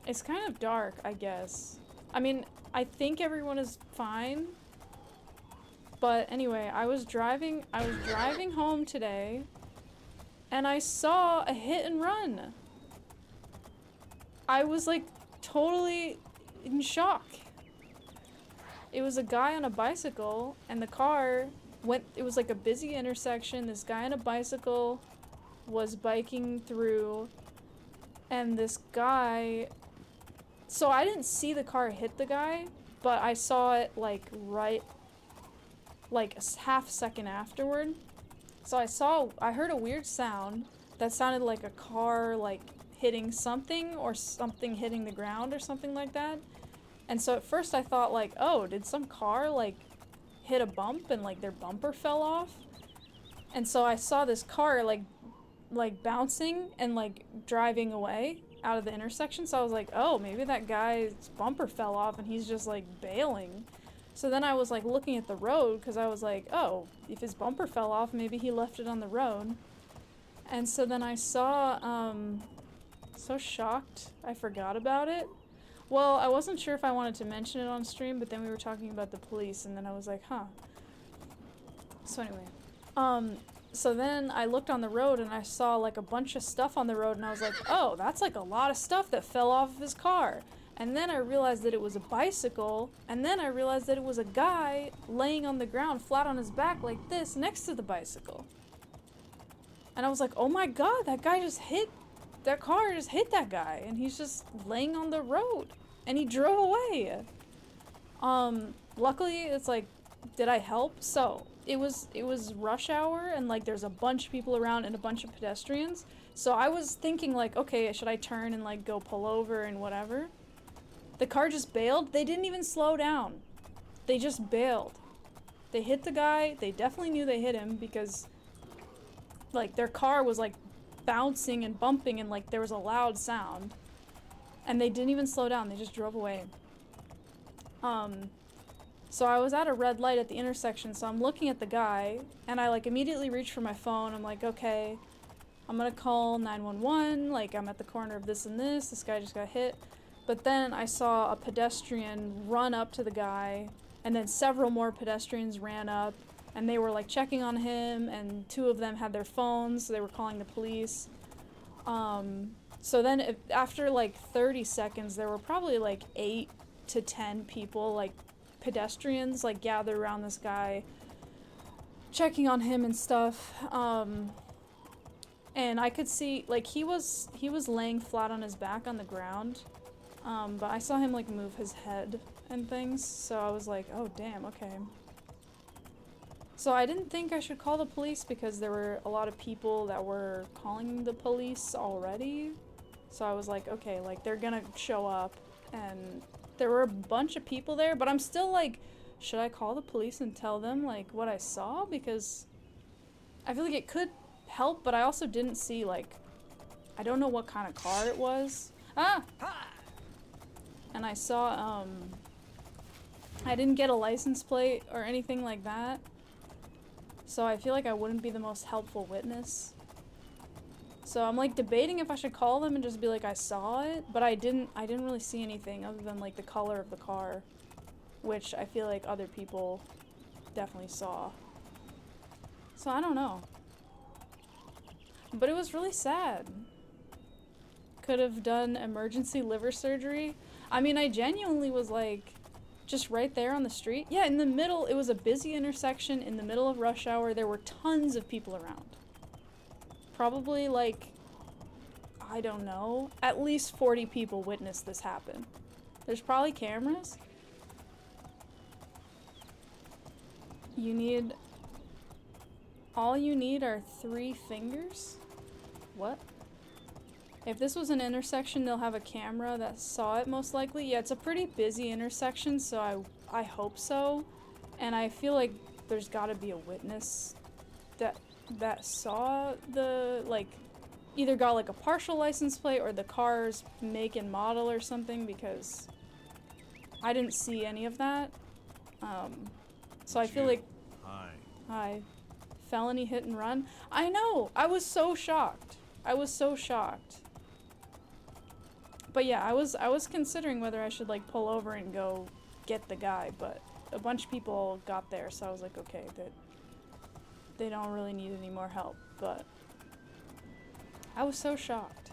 It's kind of dark, I guess. I mean, I think everyone is fine. But anyway, I was driving home today, and I saw a hit and run. I was like totally in shock. It was a guy on a bicycle, and the car it was like a busy intersection. This guy on a bicycle was biking through, and this guy, so I didn't see the car hit the guy, but I saw it like a half second afterward. So I heard a weird sound that sounded like a car like hitting something or something hitting the ground or something like that. And so at first I thought like, oh, did some car like hit a bump and like their bumper fell off? And so I saw this car like bouncing and like driving away out of the intersection. So I was like, oh, maybe that guy's bumper fell off and he's just like bailing. So then I was like looking at the road because I was like, oh, if his bumper fell off, maybe he left it on the road. And so then I saw, so shocked, I forgot about it. Well, I wasn't sure if I wanted to mention it on stream, but then we were talking about the police, and then I was like, huh. So anyway, so then I looked on the road, and I saw, like, a bunch of stuff on the road, and I was like, oh, that's, like, a lot of stuff that fell off of his car. And then I realized that it was a bicycle, and then I realized that it was a guy laying on the ground, flat on his back, like this, next to the bicycle. And I was like, oh my god, that car just hit that guy, and he's just laying on the road, and he drove away. Luckily, it's like, did I help? So, it was rush hour, and like, there's a bunch of people around and a bunch of pedestrians, so I was thinking like, okay, should I turn and like, go pull over and whatever? The car just bailed. They didn't even slow down. They just bailed. They hit the guy. They definitely knew they hit him because like, their car was like, bouncing and bumping and like there was a loud sound, and they didn't even slow down, they just drove away. So I was at a red light at the intersection, so I'm looking at the guy, and I like immediately reach for my phone. I'm like, okay, I'm gonna call 911, like I'm at the corner of this and this guy just got hit. But then I saw a pedestrian run up to the guy, and then several more pedestrians ran up, and they were like checking on him, and 2 of them had their phones, so they were calling the police. So then after like 30 seconds, there were probably like 8 to 10 people, like pedestrians, like gathered around this guy, checking on him and stuff. And I could see, like, he was laying flat on his back on the ground, but I saw him like move his head and things, so I was like, oh damn, okay. So I didn't think I should call the police because there were a lot of people that were calling the police already. So I was like, okay, like they're gonna show up, and there were a bunch of people there, but I'm still like, should I call the police and tell them like what I saw? Because I feel like it could help, but I also didn't see, like, I don't know what kind of car it was. And I saw, I didn't get a license plate or anything like that. So I feel like I wouldn't be the most helpful witness. So I'm like debating if I should call them and just be like, I saw it, but I didn't really see anything other than like the color of the car, which I feel like other people definitely saw. So I don't know. But it was really sad. Could have done emergency liver surgery. I mean, I genuinely was like, just right there on the street. Yeah, in the middle, it was a busy intersection in the middle of rush hour. There were tons of people around. Probably like, I don't know, at least 40 people witnessed this happen. There's probably cameras. All you need are 3 fingers? What? If this was an intersection, they'll have a camera that saw it most likely. Yeah, it's a pretty busy intersection, so I hope so. And I feel like there's gotta be a witness that saw the, like, either got like a partial license plate or the car's make and model or something, because I didn't see any of that. So I feel like... Hi. Felony hit and run? I know! I was so shocked. But yeah, I was considering whether I should like pull over and go get the guy, but a bunch of people got there, so I was like, okay, that they don't really need any more help. But I was so shocked.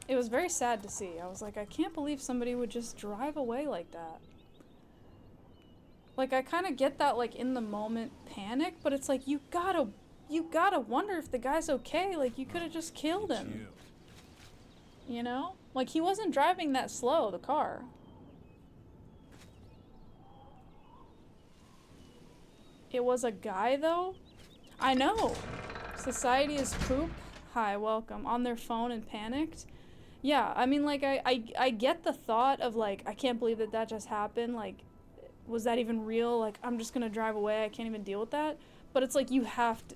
It was very sad to see. I was like, I can't believe somebody would just drive away like that. Like, I kind of get that, like, in the moment panic, but it's like, you gotta wonder if the guy's okay. Like, you could have just killed him. You know? Like, he wasn't driving that slow, the car. It was a guy, though? I know! Society is poop. Hi, welcome. On their phone and panicked. Yeah, I mean, like, I get the thought of, like, I can't believe that just happened. Like, was that even real? Like, I'm just gonna drive away. I can't even deal with that. But it's like, you have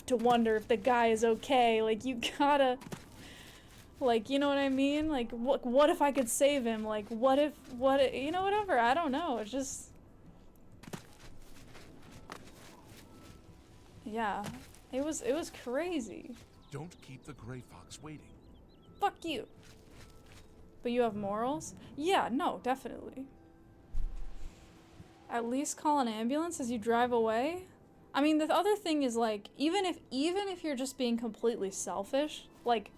to wonder if the guy is okay. Like, you gotta... Like, you know what I mean? Like, what if I could save him? Like, what if, you know, whatever. I don't know. It's just... Yeah. It was crazy. Don't keep the gray fox waiting. Fuck you. But you have morals? Yeah, no, definitely. At least call an ambulance as you drive away? I mean, the other thing is, like, even if you're just being completely selfish, like,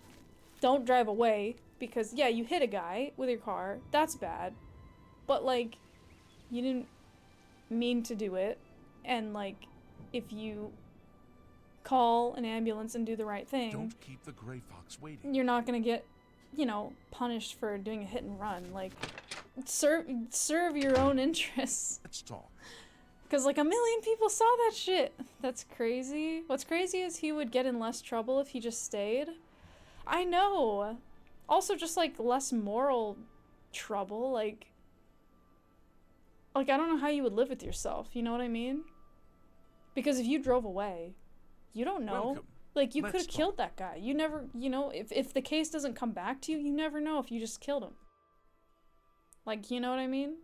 don't drive away, because, yeah, you hit a guy with your car. That's bad. But, like, you didn't mean to do it. And, like, if you call an ambulance and do the right thing... Don't keep the gray fox waiting. You're not gonna get, you know, punished for doing a hit and run. Like, serve your own interests. Let's talk. Because, like, 1 million people saw that shit. That's crazy. What's crazy is he would get in less trouble if he just stayed. I know. Also, just, like, less moral trouble. Like, I don't know how you would live with yourself. You know what I mean? Because if you drove away, you don't know. Welcome. Like, you could have killed that guy. You never, you know, if the case doesn't come back to you, you never know if you just killed him. Like, you know what I mean?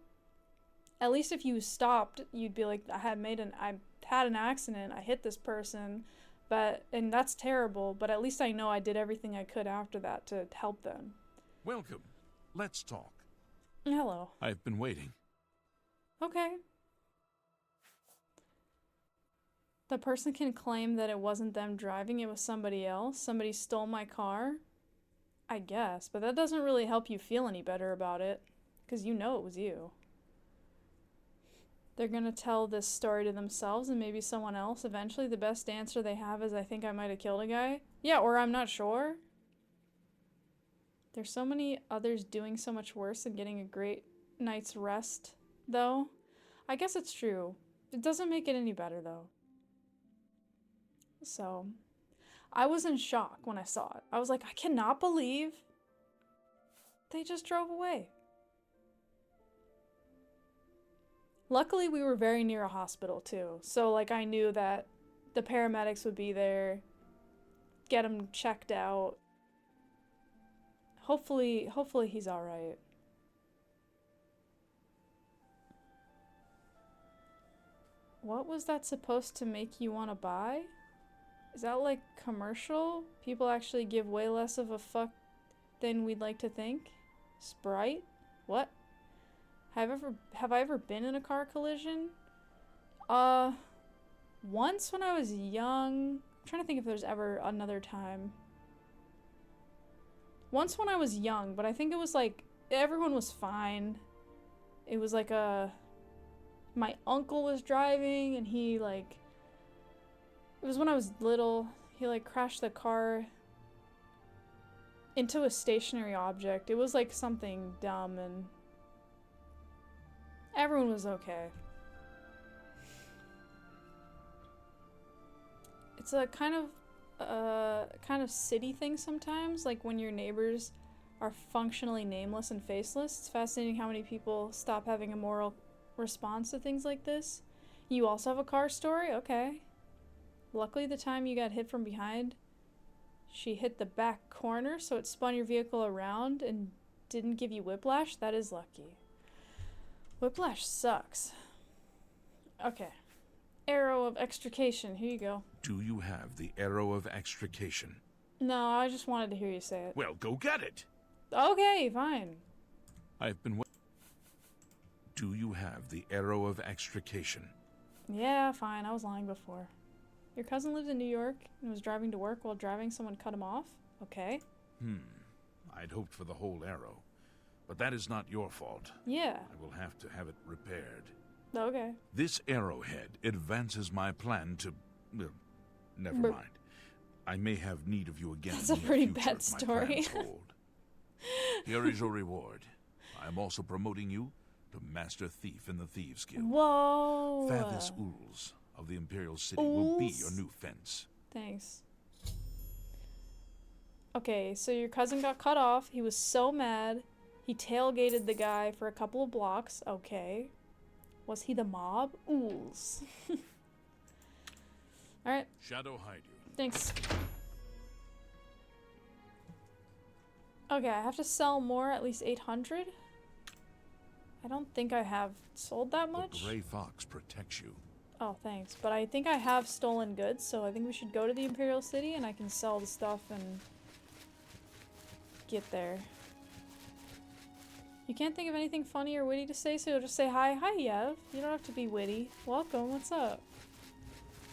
At least if you stopped, you'd be like, I had an accident, I hit this person, and that's terrible, but at least I know I did everything I could after that to help them. Welcome. Let's talk. Hello. I've been waiting. Okay. The person can claim that it wasn't them driving, it was somebody else. Somebody stole my car. I guess, but that doesn't really help you feel any better about it, because you know it was you. They're gonna tell this story to themselves and maybe someone else. Eventually, the best answer they have is, I think I might have killed a guy. Yeah, or I'm not sure. There's so many others doing so much worse and getting a great night's rest, though. I guess it's true. It doesn't make it any better, though. So, I was in shock when I saw it. I was like, I cannot believe they just drove away. Luckily, we were very near a hospital, too. So, like, I knew that the paramedics would be there, get him checked out. Hopefully he's alright. What was that supposed to make you want to buy? Is that like commercial? People actually give way less of a fuck than we'd like to think? Sprite? What? Have I ever been in a car collision? Once when I was young. I'm trying to think if there's ever another time. Once when I was young, but I think it was like, everyone was fine. It was like my uncle was driving and he like, it was when I was little, he like crashed the car into a stationary object. It was like something dumb and everyone was okay. It's a kind of city thing sometimes, like when your neighbors are functionally nameless and faceless. It's fascinating how many people stop having a moral response to things like this. You also have a car story? Okay. Luckily the time you got hit from behind, she hit the back corner, so it spun your vehicle around and didn't give you whiplash. That is lucky. Whiplash sucks. Okay. Arrow of extrication. Here you go. Do you have the arrow of extrication? No, I just wanted to hear you say it. Well, go get it. Okay, fine. I've been Do you have the arrow of extrication? Yeah, fine. I was lying before. Your cousin lived in New York and was driving to work while driving. Someone cut him off? Okay. I'd hoped for the whole arrow, but that is not your fault. Yeah. I will have to have it repaired. Okay. This arrowhead advances my plan to... Well, never mind. I may have need of you again. That's a pretty bad story. Here is your reward. I am also promoting you to Master Thief in the Thieves Guild. Whoa. Fathis Ools of the Imperial City will be your new fence. Thanks. Okay, so your cousin got cut off. He was so mad. He tailgated the guy for a couple of blocks. Okay. Was he the mob? Ools. Alright. Shadow hide you. Thanks. Okay, I have to sell more, at least 800. I don't think I have sold that much. The Gray Fox protects you. Oh, thanks. But I think I have stolen goods, so I think we should go to the Imperial City and I can sell the stuff and get there. You can't think of anything funny or witty to say, so you'll just say hi. Hi, Yev. You don't have to be witty. Welcome. What's up?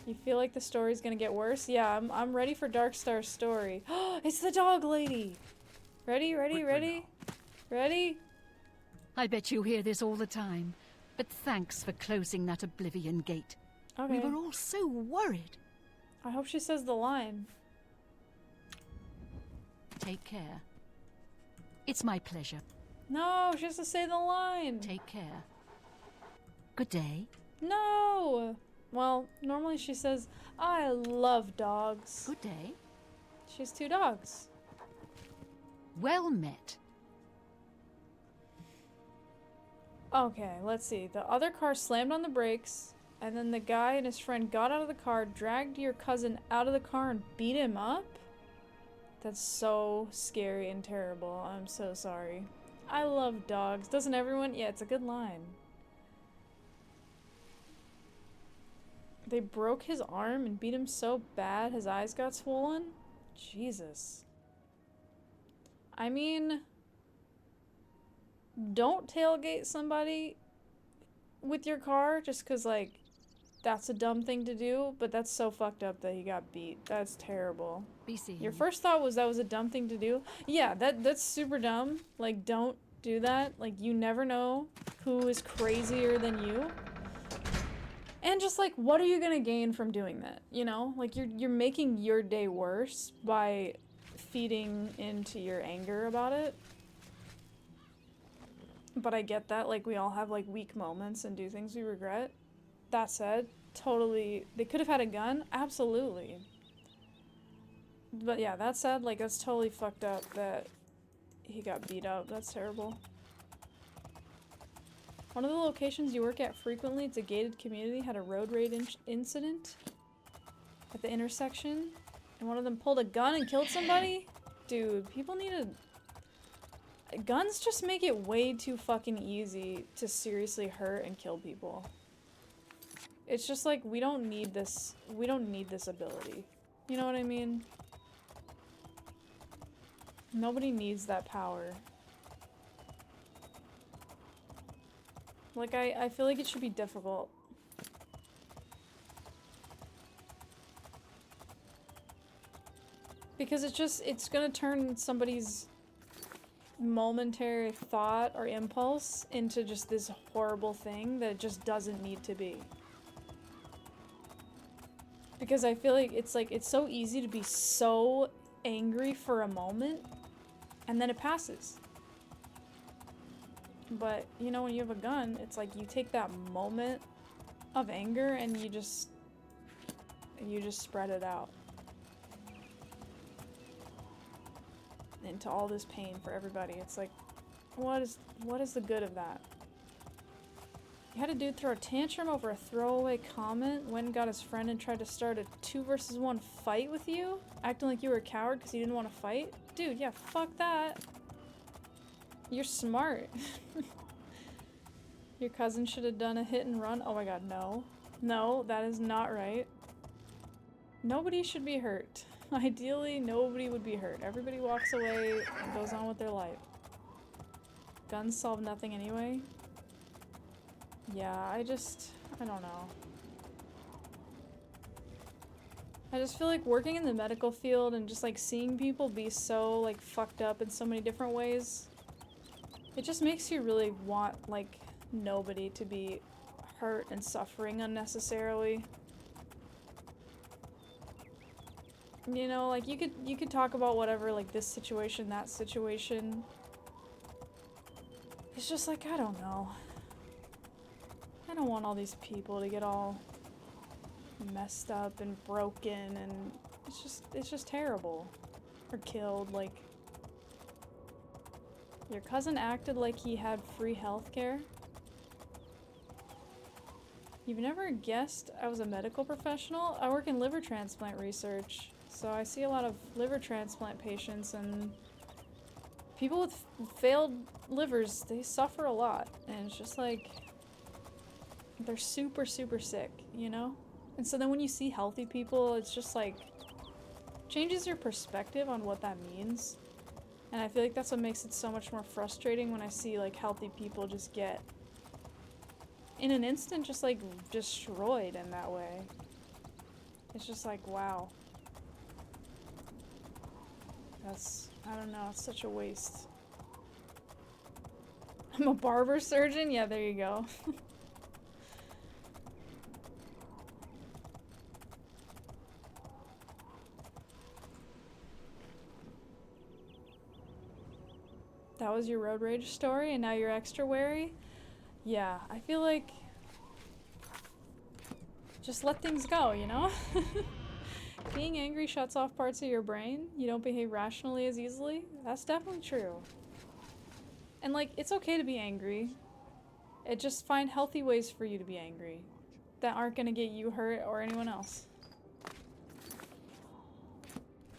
You feel like the story's gonna get worse? Yeah, I'm ready for Darkstar's story. It's the dog lady! Ready? Ready? I bet you hear this all the time, but thanks for closing that Oblivion gate. Okay. We were all so worried. I hope she says the line. Take care. It's my pleasure. No, she has to say the line. Take care. Good day. No! Well, normally she says, I love dogs. Good day. She has 2 dogs. Well met. Okay, let's see. The other car slammed on the brakes, and then the guy and his friend got out of the car, dragged your cousin out of the car, and beat him up? That's so scary and terrible. I'm so sorry. I love dogs. Doesn't everyone? Yeah, it's a good line. They broke his arm and beat him so bad his eyes got swollen? Jesus. I mean, don't tailgate somebody with your car just because, like, that's a dumb thing to do, but that's so fucked up that he got beat. That's terrible. BC. Your first thought was that was a dumb thing to do? Yeah, that's super dumb. Like, don't do that. Like, you never know who is crazier than you. And just, like, what are you gonna gain from doing that? You know? Like, you're making your day worse by feeding into your anger about it. But I get that. Like, we all have, like, weak moments and do things we regret. That said, totally, they could have had a gun, absolutely. But yeah, that said, like, that's totally fucked up that he got beat up. That's terrible. One of the locations you work at frequently, it's a gated community, had a road rage incident at the intersection, and one of them pulled a gun and killed somebody? Dude, people need to... Guns just make it way too fucking easy to seriously hurt and kill people. It's just like, we don't need this ability. You know what I mean? Nobody needs that power. Like, I feel like it should be difficult. Because it's gonna turn somebody's momentary thought or impulse into just this horrible thing that it just doesn't need to be. Because I feel like it's so easy to be so angry for a moment, and then it passes. But, you know, when you have a gun, it's like you take that moment of anger and you just spread it out into all this pain for everybody. It's like, what is the good of that? You had a dude throw a tantrum over a throwaway comment, went and got his friend and tried to start a 2-versus-1 fight with you? Acting like you were a coward because you didn't want to fight? Dude, yeah, fuck that. You're smart. Your cousin should have done a hit and run. Oh my god, no. No, that is not right. Nobody should be hurt. Ideally, nobody would be hurt. Everybody walks away and goes on with their life. Guns solve nothing anyway. Yeah, I don't know. I just feel like working in the medical field and just like seeing people be so like fucked up in so many different ways, it just makes you really want like nobody to be hurt and suffering unnecessarily. You know, like you could talk about whatever, like this situation, that situation. It's just like, I don't know. I don't want all these people to get all messed up and broken, and it's just terrible. Or killed. Like, your cousin acted like he had free healthcare. You've never guessed I was a medical professional? I work in liver transplant research, so I see a lot of liver transplant patients, and people with failed livers, they suffer a lot, and it's just like, they're super, super sick, you know? And so then when you see healthy people, it's just like, changes your perspective on what that means. And I feel like that's what makes it so much more frustrating when I see like healthy people just get, in an instant, just like destroyed in that way. It's just like, wow. That's, I don't know, it's such a waste. I'm a barber surgeon? Yeah, there you go. That was your road rage story, and now you're extra wary? Yeah, I feel like... just let things go, you know? Being angry shuts off parts of your brain. You don't behave rationally as easily. That's definitely true. And, like, it's okay to be angry. Just find healthy ways for you to be angry that aren't gonna get you hurt or anyone else.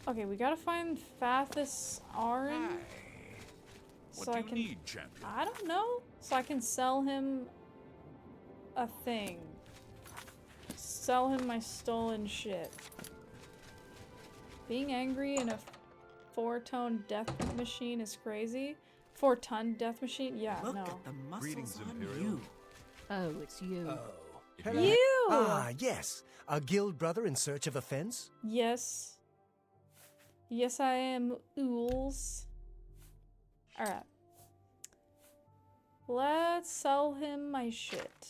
Okay, we gotta find Fathis Arin. What do you need, champion? I don't know. So I can sell him a thing. sell him my stolen shit. Being angry in a 4-tone death machine is crazy. 4-ton death machine? Yeah, Look no. at the muscles Greetings, on Imperial. you. Oh, it's you. Oh. Hello. You! Ah, yes. A guild brother in search of a fence? Yes. Yes, I am ools. Alright. Let's sell him my shit.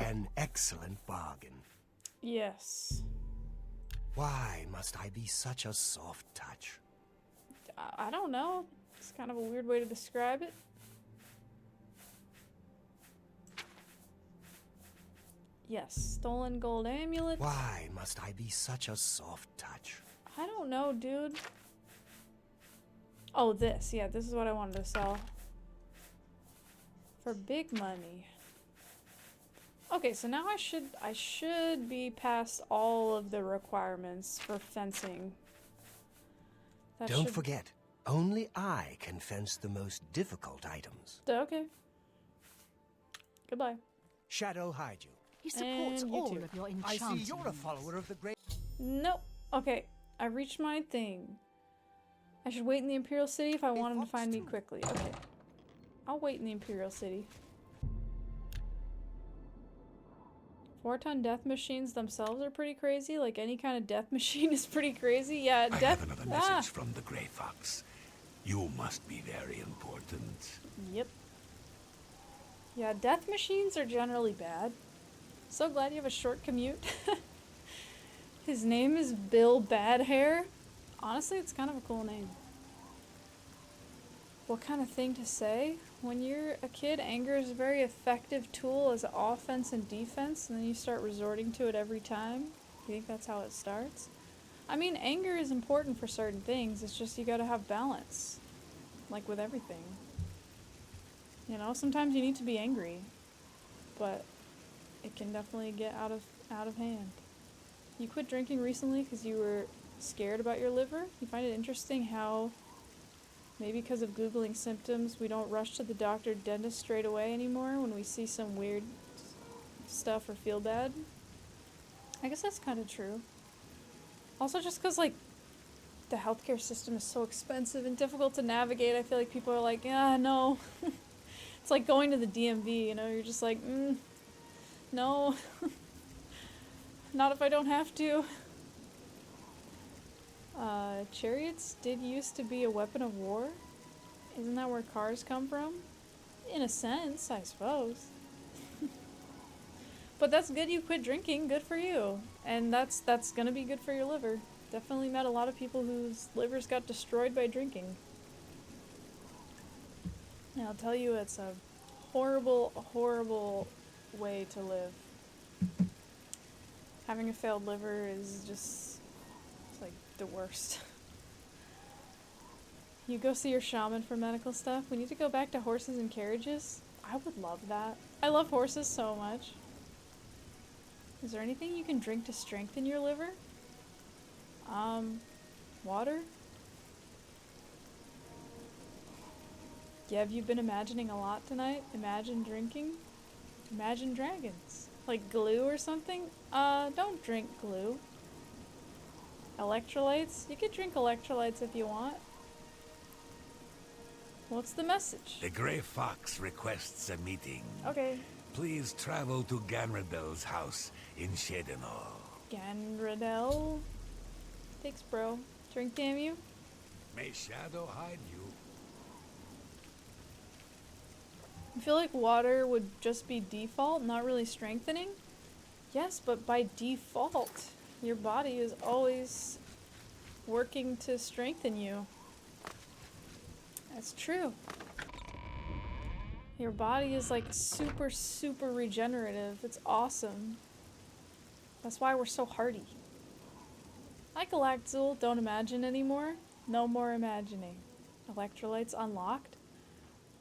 An excellent bargain. Yes. Why must I be such a soft touch? I don't know. It's kind of a weird way to describe it. Yes, stolen gold amulet. Why must I be such a soft touch? I don't know, dude. Oh, this. Yeah, this is what I wanted to sell. For big money. Okay, so now I should be past all of the requirements for fencing. That Don't should- forget, only I can fence the most difficult items. Okay. Goodbye. Shadow hide you. He supports And you all too. of your I enchantments. see you're a follower of the great. Nope. Okay, I reached my thing. I should wait in the Imperial City if I want him to fox find me too. quickly. Okay. I'll wait in the Imperial City. 4-ton death machines themselves are pretty crazy. Like, any kind of death machine is pretty crazy. Yeah, I death. have another message from the Grey Fox. You must be very important. Yep. Yeah, death machines are generally bad. So glad you have a short commute. His name is Bill Badhair. Honestly, it's kind of a cool name. What kind of thing to say? When you're a kid, anger is a very effective tool as offense and defense, and then you start resorting to it every time. You think that's how it starts? I mean, anger is important for certain things. It's just you gotta have balance. Like with everything. You know, sometimes you need to be angry, but it can definitely get out of hand. You quit drinking recently because you were scared about your liver? You find it interesting how maybe because of Googling symptoms, we don't rush to the doctor dentist straight away anymore when we see some weird stuff or feel bad? I guess that's kind of true. Also, just because, like, the healthcare system is so expensive and difficult to navigate, I feel like people are like, ah, no. It's like going to the DMV, you know? You're just like, no. Not if I don't have to. Chariots did used to be a weapon of war. Isn't that where cars come from? In a sense, I suppose. But that's good you quit drinking, good for you. And that's gonna be good for your liver. Definitely met a lot of people whose livers got destroyed by drinking. And I'll tell you, it's a horrible, horrible way to live. Having a failed liver is just, it's like the worst. You go see your shaman for medical stuff. We need to go back to horses and carriages. I would love that. I love horses so much. Is there anything you can drink to strengthen your liver? Water? Yeah, have you been imagining a lot tonight? Imagine drinking? Imagine dragons. Like glue or something? Don't drink glue. Electrolytes? You could drink electrolytes if you want. What's the message? The Grey Fox requests a meeting. Okay. Please travel to Ganradel's house in Shedenall. Ganradel? Thanks, bro. Drink, damn you. May Shadow hide you. I feel like water would just be default, not really strengthening. Yes, but by default, your body is always working to strengthen you. That's true. Your body is like super, super regenerative. It's awesome. That's why we're so hardy. Like Galactazul, don't imagine anymore. No more imagining. Electrolytes unlocked.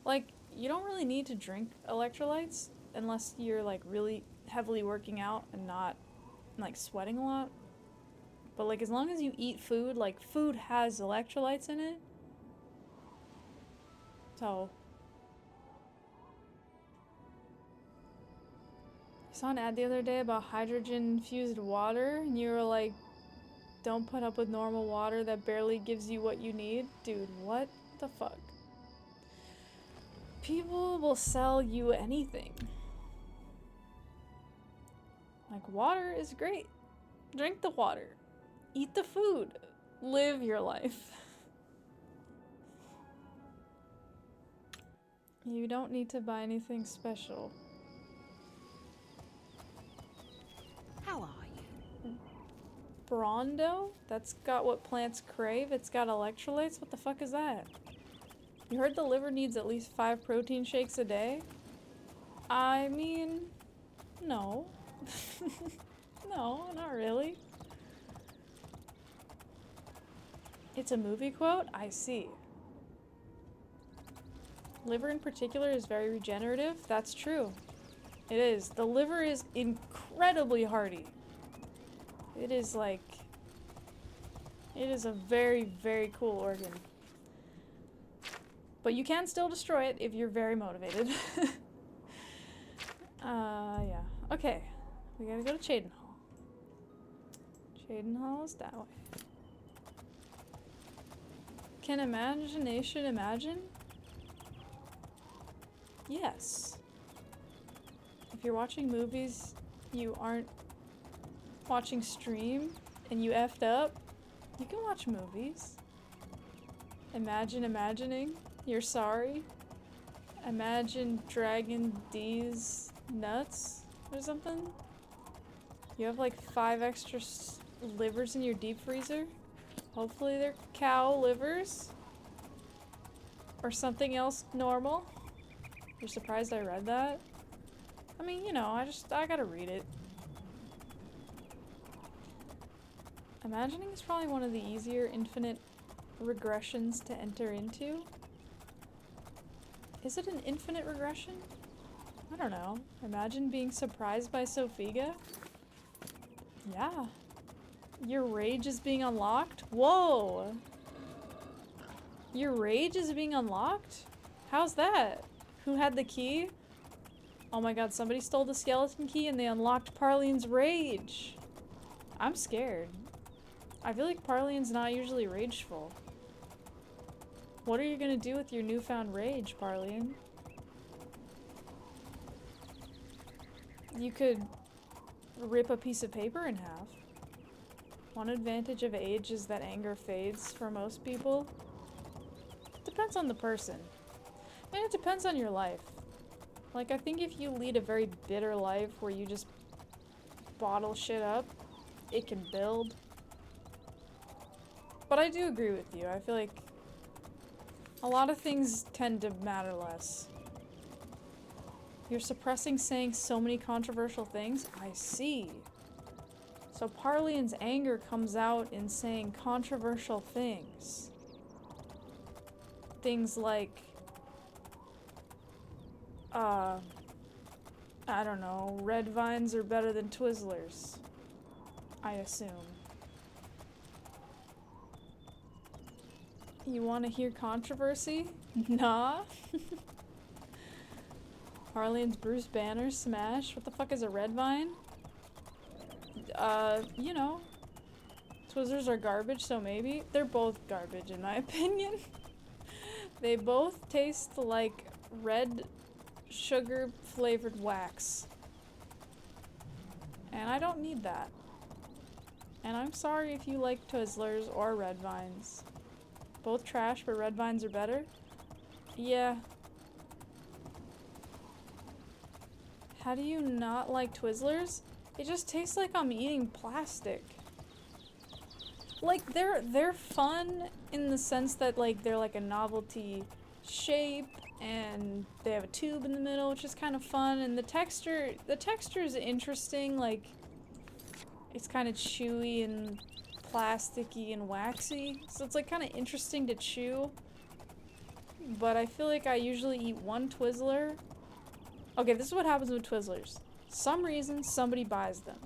Like, you don't really need to drink electrolytes unless you're like really heavily working out and not like sweating a lot. But like as long as you eat food, like food has electrolytes in it. So saw an ad the other day about hydrogen-infused water, and you were like, don't put up with normal water that barely gives you what you need. Dude, what the fuck? People will sell you anything. Like, water is great. Drink the water. Eat the food. Live your life. You don't need to buy anything special. How are you? Brondo? That's got what plants crave. It's got electrolytes. What the fuck is that? You heard the liver needs at least 5 protein shakes a day? I mean, no. No, not really. It's a movie quote? I see. Liver in particular is very regenerative. That's true. It is. The liver is incredibly hardy. It is like... It is a very, very cool organ. But you can still destroy it if you're very motivated. Yeah. Okay. We gotta go to Cheydinhall. Cheydinhall is that way. Can imagination imagine? Yes. If you're watching movies you aren't watching stream and you effed up, you can watch movies. Imagine imagining. You're sorry. Imagine Dragon D's nuts or something. You have like 5 extra livers in your deep freezer. Hopefully they're cow livers. Or something else normal. You're surprised I read that? I mean, you know, I gotta read it. Imagining is probably one of the easier infinite regressions to enter into. Is it an infinite regression? I don't know. Imagine being surprised by Sophiga? Yeah. Your rage is being unlocked? Whoa! Your rage is being unlocked? How's that? Who had the key? Oh my god, somebody stole the skeleton key and they unlocked Parlene's rage. I'm scared. I feel like Parlene's not usually rageful. What are you gonna do with your newfound rage, Parlene? You could rip a piece of paper in half. One advantage of age is that anger fades for most people. Depends on the person. And it depends on your life. Like, I think if you lead a very bitter life where you just bottle shit up, it can build. But I do agree with you. I feel like a lot of things tend to matter less. You're suppressing saying so many controversial things? I see. So Parlene's anger comes out in saying controversial things. Things like, I don't know, red vines are better than Twizzlers. I assume. You want to hear controversy? Nah. Parlene's Bruce Banner smash. What the fuck is a red vine? You know. Twizzlers are garbage, so maybe. They're both garbage in my opinion. They both taste like red sugar flavored wax. And I don't need that. And I'm sorry if you like Twizzlers or red vines. Both trash, but red vines are better? Yeah. How do you not like Twizzlers? It just tastes like I'm eating plastic. Like, they're fun in the sense that, like, they're like a novelty shape, and they have a tube in the middle, which is kind of fun, and the texture is interesting, like, it's kind of chewy and plasticky and waxy, so it's like kind of interesting to chew. But I feel like I usually eat one Twizzler. Okay, this is what happens with Twizzlers. Some reason somebody buys them.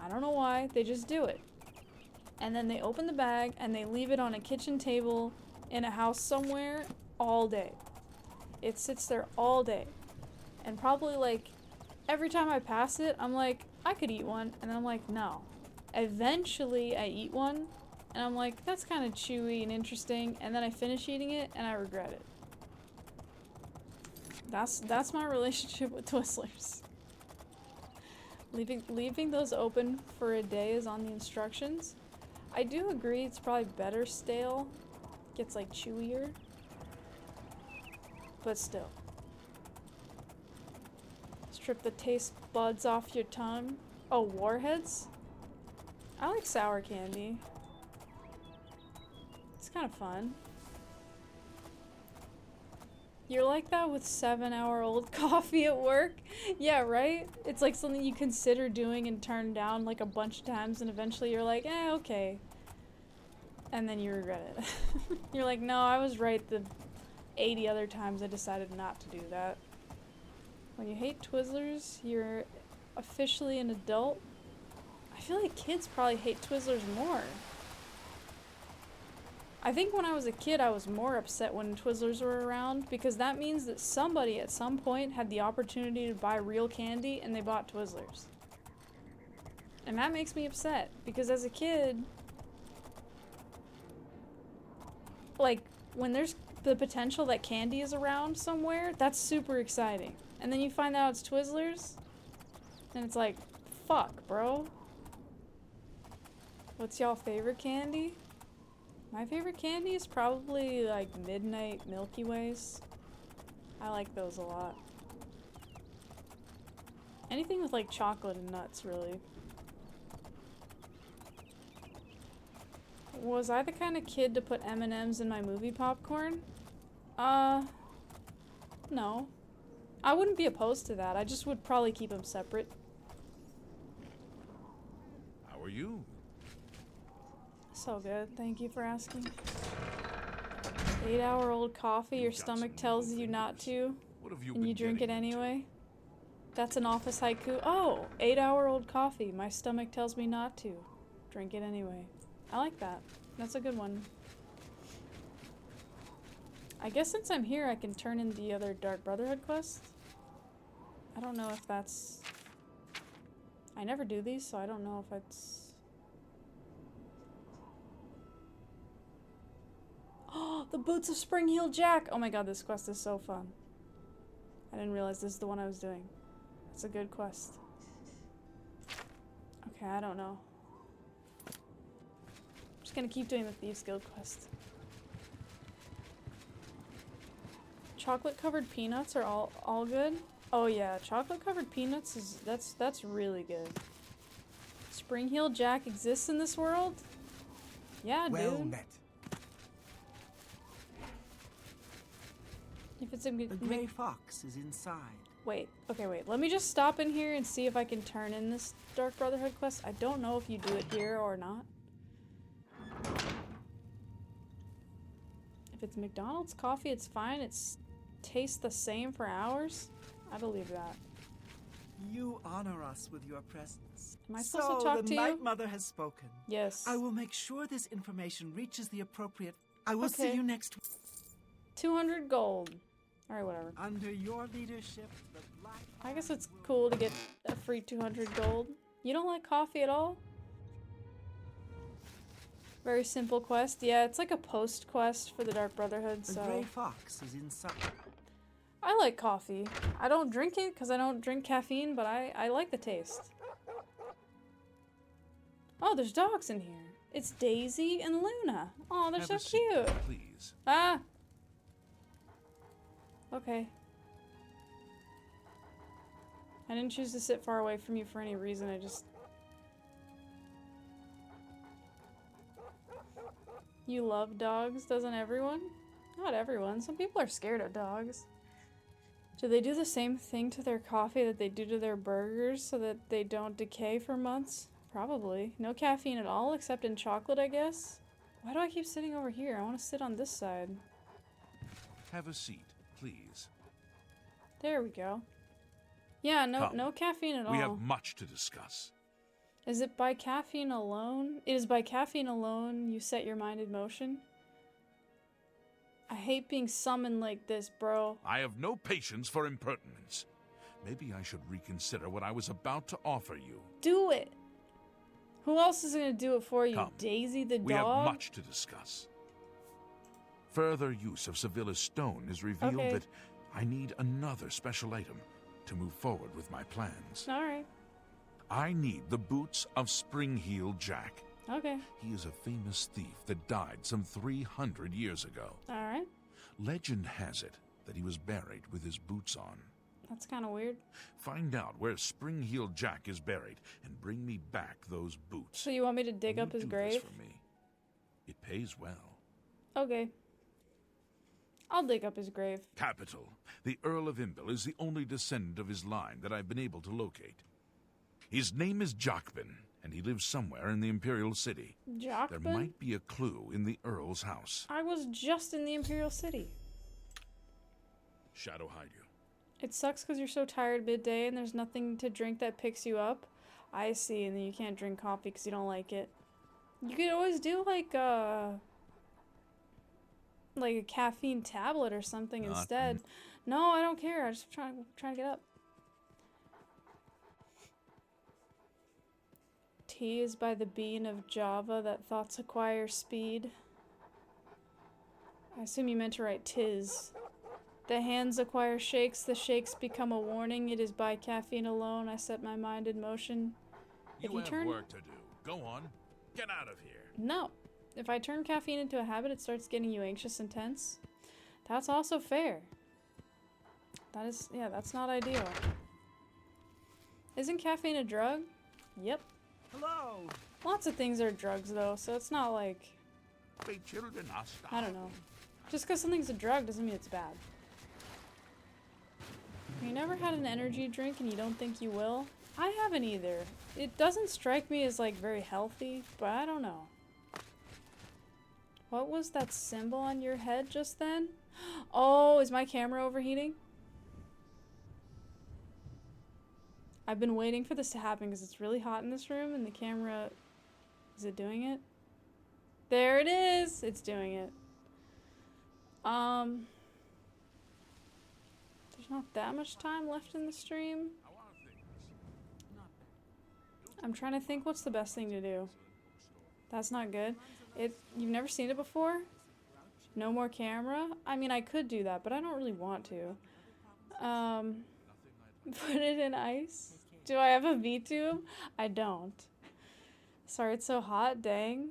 I don't know why, they just do it. And then they open the bag and they leave it on a kitchen table in a house somewhere all day. It sits there all day. And probably like every time I pass it, I'm like, I could eat one, and then I'm like, no. Eventually, I eat one, and I'm like, that's kind of chewy and interesting, and then I finish eating it, and I regret it. That's my relationship with Twizzlers. Leaving those open for a day is on the instructions. I do agree it's probably better stale. Gets like chewier. But still. Strip the taste buds off your tongue. Oh, warheads? I like sour candy. It's kind of fun. You're like that with 7-hour-old coffee at work? Yeah, right? It's like something you consider doing and turn down like a bunch of times, and eventually you're like, okay. And then you regret it. You're like, no, I was right the 80 other times I decided not to do that. When you hate Twizzlers, you're officially an adult. I feel like kids probably hate Twizzlers more. I think when I was a kid, I was more upset when Twizzlers were around, because that means that somebody at some point had the opportunity to buy real candy and they bought Twizzlers. And that makes me upset, because as a kid, like, when there's the potential that candy is around somewhere, that's super exciting. And then you find out it's Twizzlers, and it's like, fuck, bro. What's y'all favorite candy? My favorite candy is probably like Midnight Milky Ways. I like those a lot. Anything with like chocolate and nuts, really. Was I the kind of kid to put M&Ms in my movie popcorn? No. I wouldn't be opposed to that. I just would probably keep them separate. How are you? So good. Thank you for asking. 8-hour-old coffee, your stomach tells you not to, and you drink it anyway. That's an office haiku. Oh, 8-hour-old coffee. My stomach tells me not to. Drink it anyway. I like that. That's a good one. I guess since I'm here, I can turn in the other Dark Brotherhood quest. I don't know if that's... I never do these, so I don't know if it's... Oh, the Boots of Spring Heel Jack! Oh my god, this quest is so fun. I didn't realize this is the one I was doing. It's a good quest. Okay, I don't know. I'm just gonna keep doing the Thieves Guild quest. Chocolate covered peanuts are all good? Oh yeah, chocolate covered peanuts is that's really good. Spring Heel Jack exists in this world? Yeah, Well dude. met. If it's a The gray fox is inside. wait, okay, wait. Let me just stop in here and see if I can turn in this Dark Brotherhood quest. I don't know if you do it here or not. If it's McDonald's coffee, it's fine. It tastes the same for hours. I believe that. You honor us with your presence. Am I supposed to talk to the you? Night Mother has spoken. Yes. I will make sure this information reaches the appropriate... I will Okay. see you next week. 200 gold. Alright, whatever. Under your leadership, the Black... I guess it's cool to get a free 200 gold. You don't like coffee at all? Very simple quest. Yeah, it's like a post quest for the Dark Brotherhood, The so... gray fox is inside. I like coffee. I don't drink it because I don't drink caffeine, but I like the taste. Oh, there's dogs in here. It's Daisy and Luna. Oh, they're Have so a seat, cute. please. Ah! Okay. I didn't choose to sit far away from you for any reason, I just... You love dogs, doesn't everyone? Not everyone. Some people are scared of dogs. Do they do the same thing to their coffee that they do to their burgers so that they don't decay for months? Probably. No caffeine at all, except in chocolate, I guess? Why do I keep sitting over here? I want to sit on this side. Have a seat, please. There we go. Yeah, Come. no caffeine at all. We have much to discuss. Is it by caffeine alone? It is by caffeine alone you set your mind in motion? I hate being summoned like this, bro. I have no patience for impertinence. Maybe I should reconsider what I was about to offer you. Do it. Who else is gonna do it for you? Come. Daisy the dog? We have much to discuss. Further use of Sevilla's stone has revealed Okay. that I need another special item to move forward with my plans. Alright. I need the boots of Springheel Jack. Okay. He is a famous thief that died some 300 years ago. Alright. Legend has it that he was buried with his boots on. That's kind of weird. Find out where Springheel Jack is buried and bring me back those boots. So you want me to dig Will up you his do grave? this for me? It pays well. Okay. I'll dig up his grave. Capital. The Earl of Imbil is the only descendant of his line that I've been able to locate. His name is Jockbin, and he lives somewhere in the Imperial City. There Jockbin? might be a clue in the Earl's house. I was just in the Imperial City. Shadow hide you. It sucks because you're so tired midday and there's nothing to drink that picks you up. I see, and then you can't drink coffee because you don't like it. You could always do like a caffeine tablet or something instead. No, I don't care. I just trying to get up. T is by the bean of Java that thoughts acquire speed. I assume you meant to write tis. The hands acquire shakes, the shakes become a warning. It is by caffeine alone I set my mind in motion. If you have turn work to do. Go on. Get out of here. No. If I turn caffeine into a habit, it starts getting you anxious and tense. That's also fair. That is, yeah, that's not ideal. Isn't caffeine a drug? Yep. Hello. Lots of things are drugs though, so it's not like, The children are I don't know. Just because something's a drug doesn't mean it's bad. You never had an energy drink and you don't think you will? I haven't either. It doesn't strike me as like very healthy, but I don't know. What was that symbol on your head just then? Oh, is my camera overheating? I've been waiting for this to happen because it's really hot in this room and the camera... Is it doing it? There it is! It's doing it. There's not that much time left in the stream. I'm trying to think what's the best thing to do. That's not good. You've never seen it before? No more camera? I mean, I could do that, but I don't really want to. Put it in ice? Do I have a V-tube? I don't. Sorry, it's so hot. Dang.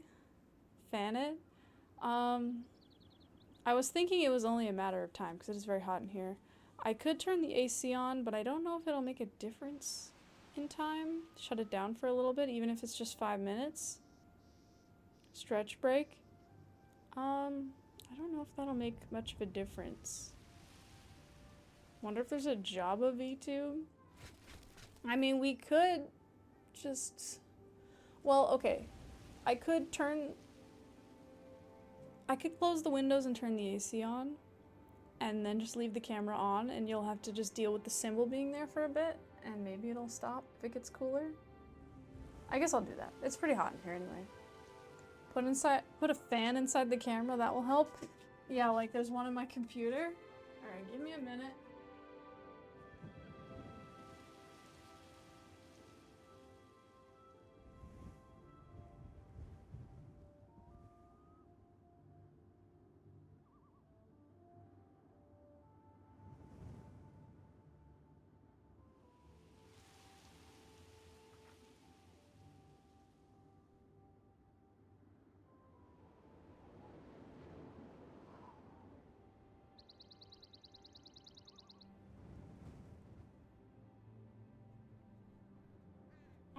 Fan it. I was thinking it was only a matter of time because it is very hot in here. I could turn the AC on, but I don't know if it'll make a difference in time. Shut it down for a little bit, even if it's just 5 minutes. Stretch break. I don't know if that'll make much of a difference. Wonder if there's a Java VTube. I mean, we could just... Well, okay. I could close the windows and turn the AC on, and then just leave the camera on, and you'll have to just deal with the symbol being there for a bit, and maybe it'll stop if it gets cooler. I guess I'll do that. It's pretty hot in here anyway. Put a fan inside the camera, that will help. Yeah, like there's one in my computer. Alright, give me a minute.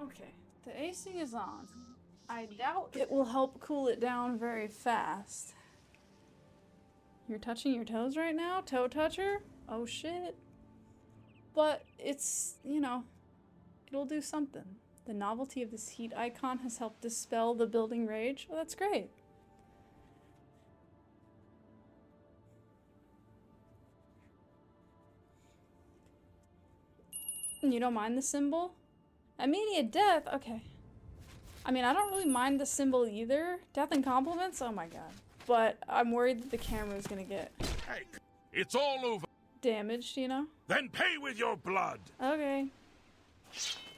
Okay, the AC is on. I doubt it will help cool it down very fast. You're touching your toes right now? Toe toucher? Oh shit. But it's, you know, it'll do something. The novelty of this heat icon has helped dispel the building rage. Oh, that's great. You don't mind the symbol? Immediate death? Okay. I mean, I don't really mind the symbol either. Death and compliments? Oh my god. But I'm worried that the camera is gonna get... Hey, it's all over. damaged, you know? Then pay with your blood! Okay.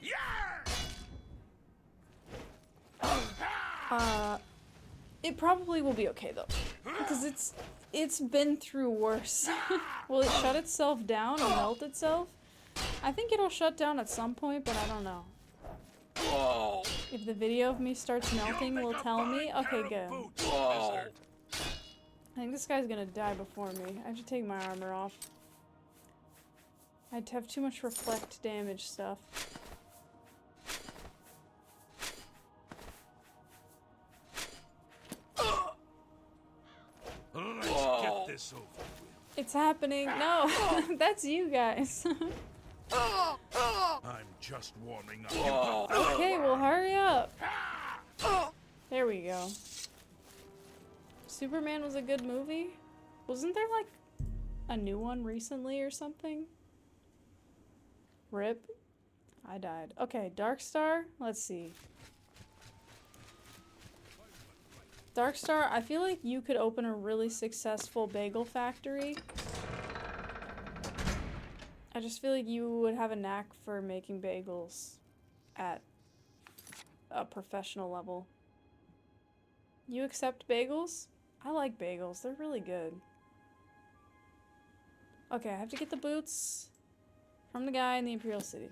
Yeah! It probably will be okay though, because it's been through worse. Will it shut itself down or melt itself? I think it'll shut down at some point, but I don't know. If the video of me starts melting will tell me. Okay, good. I think this guy's gonna die before me. I have to take my armor off. I'd have too much reflect damage stuff. Let's get this over with. It's happening. No, that's you guys. I'm just warming up. Okay, well hurry up. There we go. Superman was a good movie? Wasn't there like a new one recently or something? RIP. I died. Okay, Darkstar. Let's see. Darkstar, I feel like you could open a really successful bagel factory. I just feel like you would have a knack for making bagels at a professional level. You accept bagels? I like bagels. They're really good. Okay, I have to get the boots from the guy in the Imperial City.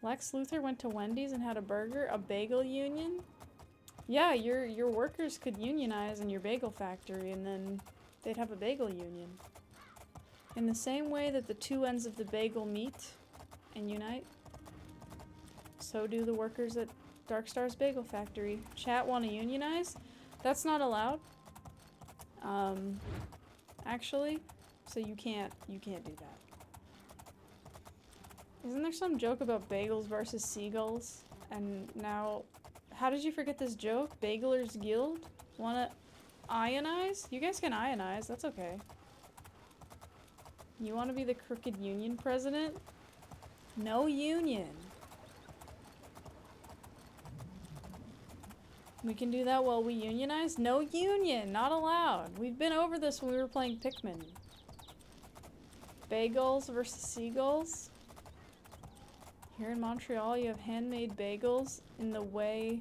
Lex Luthor went to Wendy's and had a burger, a bagel union? Yeah, your workers could unionize in your bagel factory and then they'd have a bagel union. In the same way that the two ends of the bagel meet and unite, so do the workers at Darkstar's Bagel Factory. Chat want to unionize? That's not allowed. Actually, so you can't do that. Isn't there some joke about bagels versus seagulls? And now, how did you forget this joke? Bagelers Guild? Wanna ionize? You guys can ionize, that's okay. You wanna be the crooked union president? No union. We can do that while we unionize? No union, not allowed. We've been over this when we were playing Pikmin. Bagels versus seagulls. Here in Montreal, you have handmade bagels in the way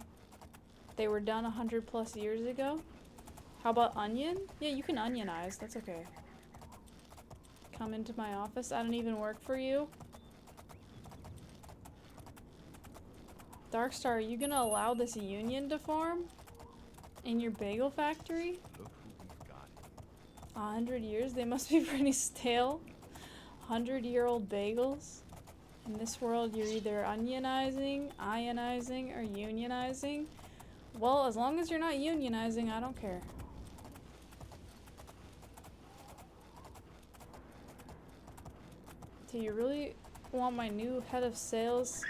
they were done 100+ years ago. How about onion? Yeah, you can onionize, that's okay. Come into my office, I don't even work for you. Darkstar, are you gonna allow this union to form? In your bagel factory? Look who we've got. 100 years? They must be pretty stale. 100-year-old bagels? In this world, you're either onionizing, ionizing, or unionizing. Well, as long as you're not unionizing, I don't care. Do you really want my new head of sales?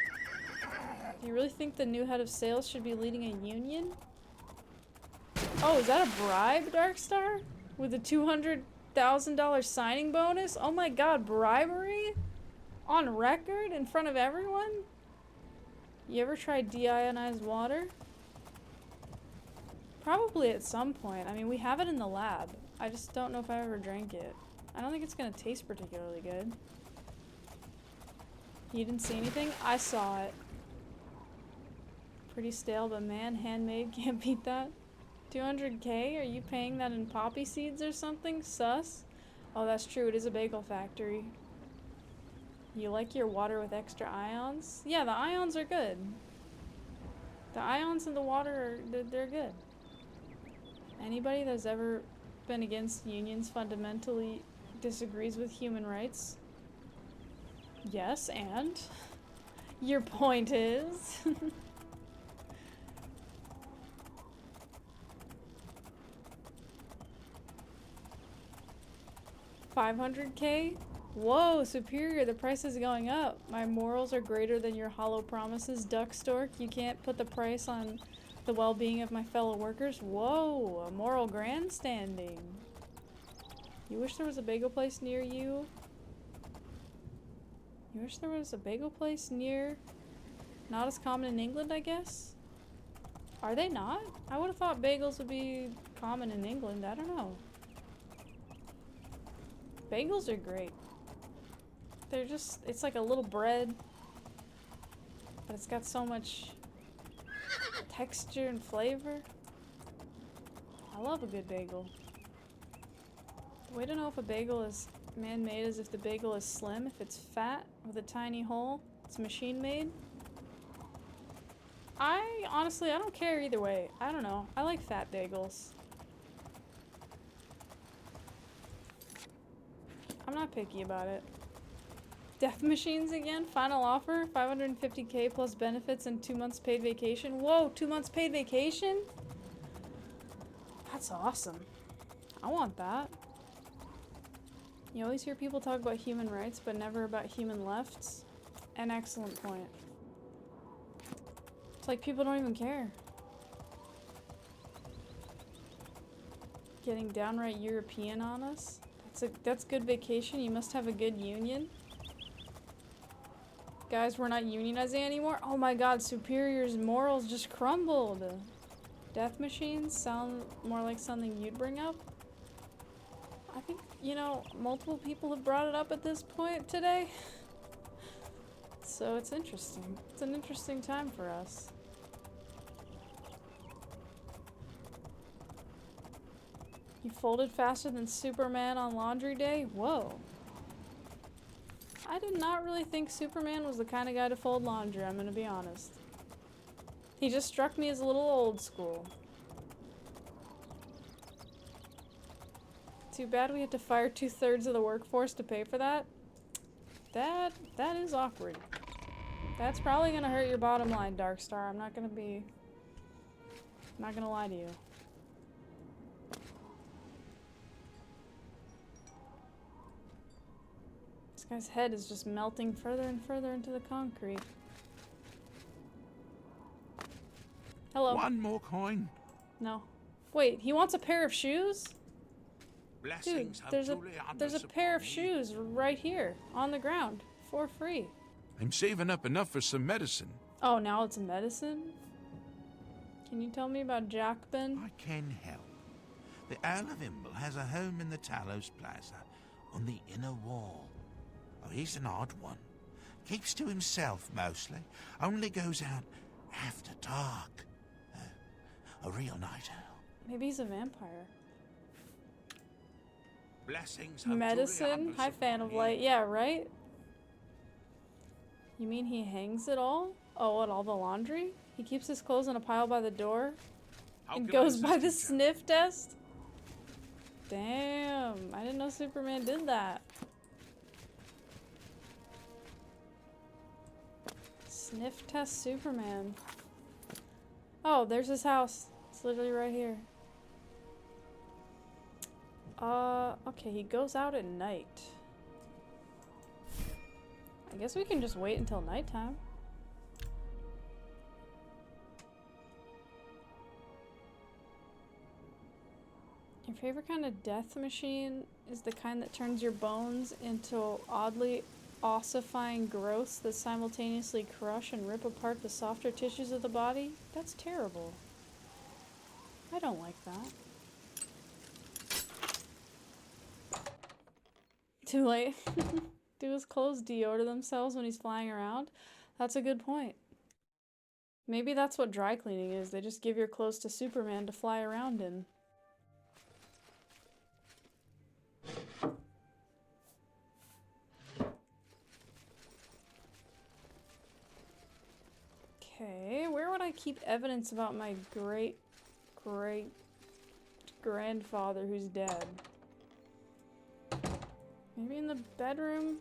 Do you really think the new head of sales should be leading a union? Oh, is that a bribe, Darkstar? With a $200,000 signing bonus? Oh my god, bribery? On record? In front of everyone? You ever tried deionized water? Probably at some point. I mean, we have it in the lab. I just don't know if I ever drank it. I don't think it's gonna taste particularly good. You didn't see anything? I saw it. Pretty stale, but man, handmade, can't beat that. 200K? Are you paying that in poppy seeds or something? Sus? Oh, that's true. It is a bagel factory. You like your water with extra ions? Yeah, the ions are good. The ions in the water, they're good. Anybody that's ever been against unions fundamentally disagrees with human rights? Yes, and? Your point is? $500K? Whoa, Superior, the price is going up. My morals are greater than your hollow promises, Duck Stork. You can't put the price on the well-being of my fellow workers? Whoa, a moral grandstanding. You wish there was a bagel place near you? You wish there was a bagel place near? Not as common in England, I guess? Are they not? I would have thought bagels would be common in England. I don't know. Bagels are great. They're just, it's like a little bread, but it's got so much texture and flavor. I love a good bagel. The way to know if a bagel is man-made is if the bagel is slim. If it's fat with a tiny hole, it's machine-made. Honestly, I don't care either way. I don't know. I like fat bagels. I'm not picky about it. Death machines again? Final offer? 550k plus benefits and 2 months paid vacation? Whoa, 2 months paid vacation? That's awesome. I want that. You always hear people talk about human rights, but never about human lefts. An excellent point. It's like people don't even care. Getting downright European on us? That's good vacation. You must have a good union. Guys, we're not unionizing anymore. Oh my god, Superior's morals just crumbled. Death machines sound more like something you'd bring up. I think, you know, multiple people have brought it up at this point today. So it's interesting. It's an interesting time for us. You folded faster than Superman on laundry day? Whoa. I did not really think Superman was the kind of guy to fold laundry, I'm gonna be honest. He just struck me as a little old school. Too bad we had to fire 2/3 of the workforce to pay for that. That is awkward. That's probably gonna hurt your bottom line, Darkstar. I'm not gonna lie to you. This guy's head is just melting further and further into the concrete. Hello. One more coin. No. Wait, he wants a pair of shoes? Dude, Blessings have there's truly a upon pair of me. shoes right here on the ground for free. I'm saving up enough for some medicine. Oh, now it's medicine? Can you tell me about Jacobin? I can help. The Earl of Imble has a home in the Talos Plaza on the inner wall. Oh, he's an odd one. Keeps to himself mostly. Only goes out after dark. A real night owl. Maybe he's a vampire. Blessings have Medicine? Hi, Fan of Light. Yeah, right? You mean he hangs it all? Oh, what, all the laundry? He keeps his clothes in a pile by the door? And goes by the sniff test? Damn, I didn't know Superman did that. Sniff test Superman. Oh, there's his house. It's literally right here. Okay, he goes out at night. I guess we can just wait until nighttime. Your favorite kind of death machine is the kind that turns your bones into oddly ossifying growths that simultaneously crush and rip apart the softer tissues of the body? That's terrible. I don't like that. Too late. Do his clothes deodor themselves when he's flying around? That's a good point. Maybe that's what dry cleaning is. They just give your clothes to Superman to fly around in. Okay, where would I keep evidence about my great-great-grandfather who's dead? Maybe in the bedroom?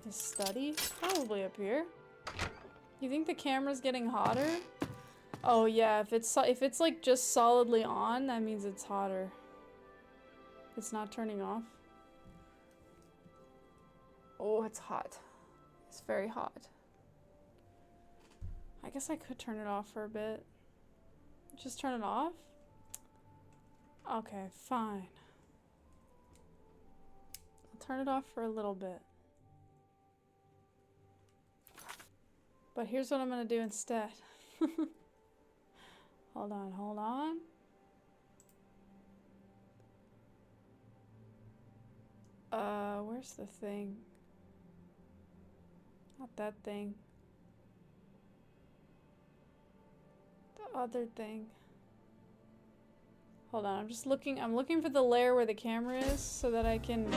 His study? Probably up here. You think the camera's getting hotter? Oh yeah, if it's like just solidly on, that means it's hotter. It's not turning off. Oh, it's hot. It's very hot. I guess I could turn it off for a bit. Just turn it off? Okay, fine. I'll turn it off for a little bit. But here's what I'm gonna do instead. Hold on, hold on. Where's the thing? Not that thing. The other thing. Hold on, I'm looking for the layer where the camera is so that I can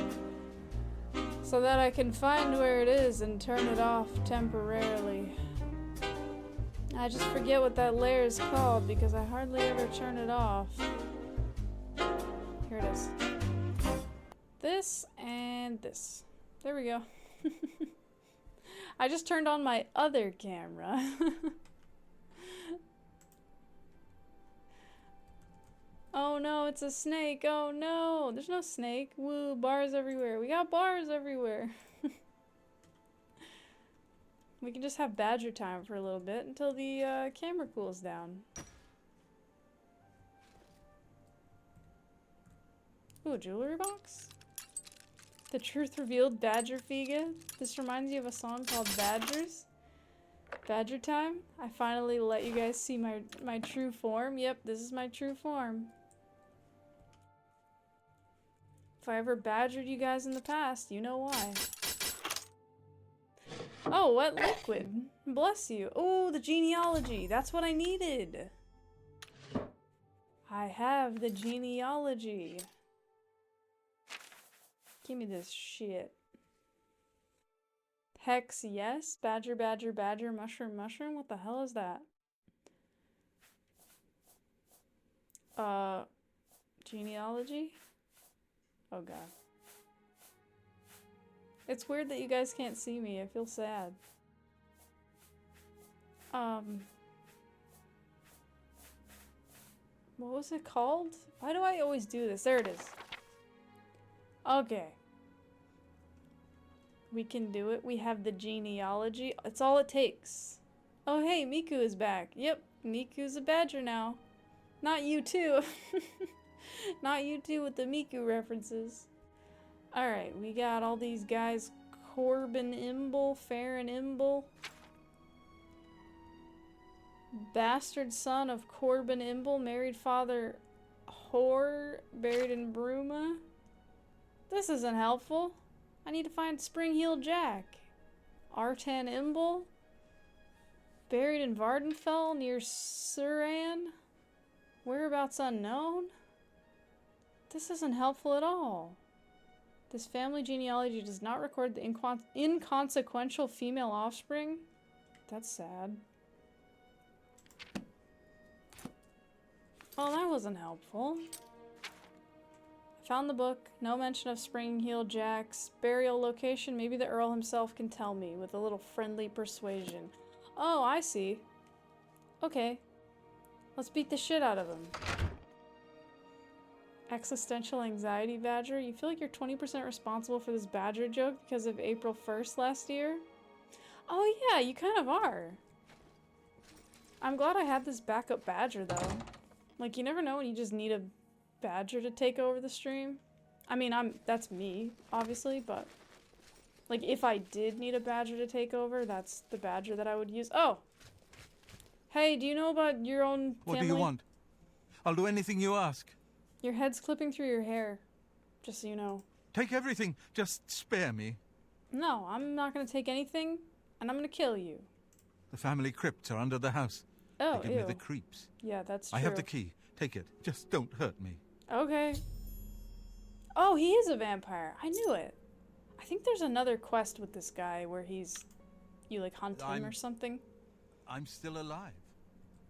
find where it is and turn it off temporarily. I just forget what that layer is called because I hardly ever turn it off. Here it is. This and this. There we go. I just turned on my other camera. Oh no, it's a snake. Oh no, there's no snake. Woo, bars everywhere. We got bars everywhere. We can just have badger time for a little bit until the camera cools down. Ooh, a jewelry box? The truth revealed, Badger Figa. This reminds you of a song called Badgers. Badger time? I finally let you guys see my true form. Yep, this is my true form. If I ever badgered you guys in the past, you know why. Oh, what liquid? Bless you. Oh, the genealogy. That's what I needed. I have the genealogy. Give me this shit. Hex, yes. Badger, badger, badger, mushroom, mushroom. What the hell is that? Genealogy? Oh god. It's weird that you guys can't see me. I feel sad. What was it called? Why do I always do this? There it is. Okay. We can do it. We have the genealogy. It's all it takes. Oh hey, MenuQue is back. Yep, MenuQue's a badger now. Not you too. Not you too with the MenuQue references. Alright, we got all these guys. Corbin Imble, Farron Imble. Bastard son of Corbin Imble, married father H.O.R.S.E, buried in Bruma. This isn't helpful. I need to find Spring-Heeled Jack. Artan Imble, buried in Vardenfell near Suran. Whereabouts unknown? This isn't helpful at all. This family genealogy does not record the inconsequential female offspring. That's sad. Well, that wasn't helpful. I found the book. No mention of Spring-Heeled Jack's burial location. Maybe the Earl himself can tell me with a little friendly persuasion. Oh, I see. Okay. Let's beat the shit out of him. Existential anxiety badger. You feel like you're 20% responsible for this badger joke because of April 1st last year? Oh yeah, you kind of are. I'm glad I had this backup badger though. Like you never know when you just need a badger to take over the stream. I mean, that's me, obviously, but like if I did need a badger to take over, that's the badger that I would use. Oh! Hey, do you know about your own family? What do you want? I'll do anything you ask. Your head's clipping through your hair, just so you know. Take everything, just spare me. No, I'm not gonna take anything, and I'm gonna kill you. The family crypts are under the house. Oh, they give me the creeps. Yeah, that's true. I have the key. Take it. Just don't hurt me. Okay. Oh, he is a vampire. I knew it. I think there's another quest with this guy where you like hunt him or something. I'm still alive.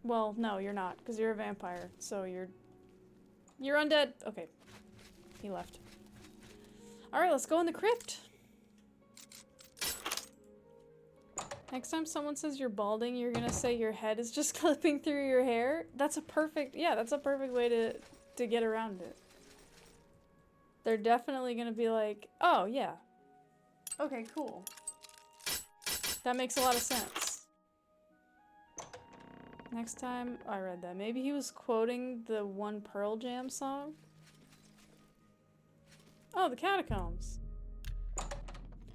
Well, no, you're not, because you're a vampire, so you're undead. Okay. He left. Alright, let's go in the crypt. Next time someone says you're balding, you're gonna say your head is just clipping through your hair. That's a perfect way to get around it. They're definitely gonna be like, oh yeah. Okay, cool. That makes a lot of sense. Next time, I read that. Maybe he was quoting the one Pearl Jam song? Oh, the catacombs.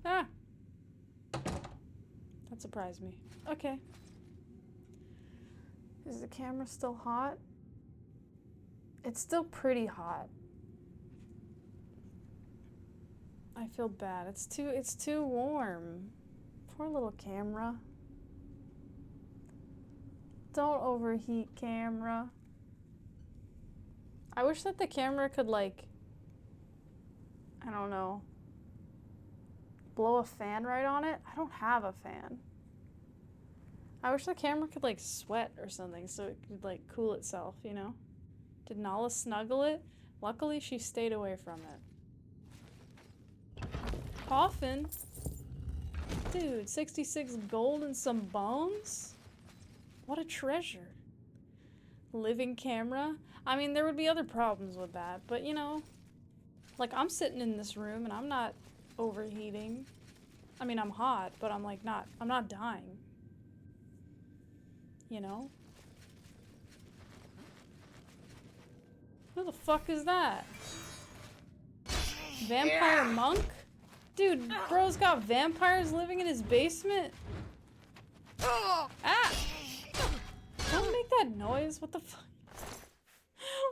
Ah! That surprised me. Okay. Is the camera still hot? It's still pretty hot. I feel bad. It's too warm. Poor little camera. Don't overheat, camera. I wish that the camera could, like, I don't know, blow a fan right on it. I don't have a fan. I wish the camera could, like, sweat or something so it could, like, cool itself, you know? Did Nala snuggle it? Luckily, she stayed away from it. Coffin? Dude, 66 gold and some bones? What a treasure. Living camera? I mean, there would be other problems with that, but you know, like I'm sitting in this room and I'm not overheating. I mean, I'm hot, but I'm like I'm not dying. You know? Who the fuck is that? Vampire monk? Dude, bro's got vampires living in his basement? Ah! Don't make that noise. What the fuck?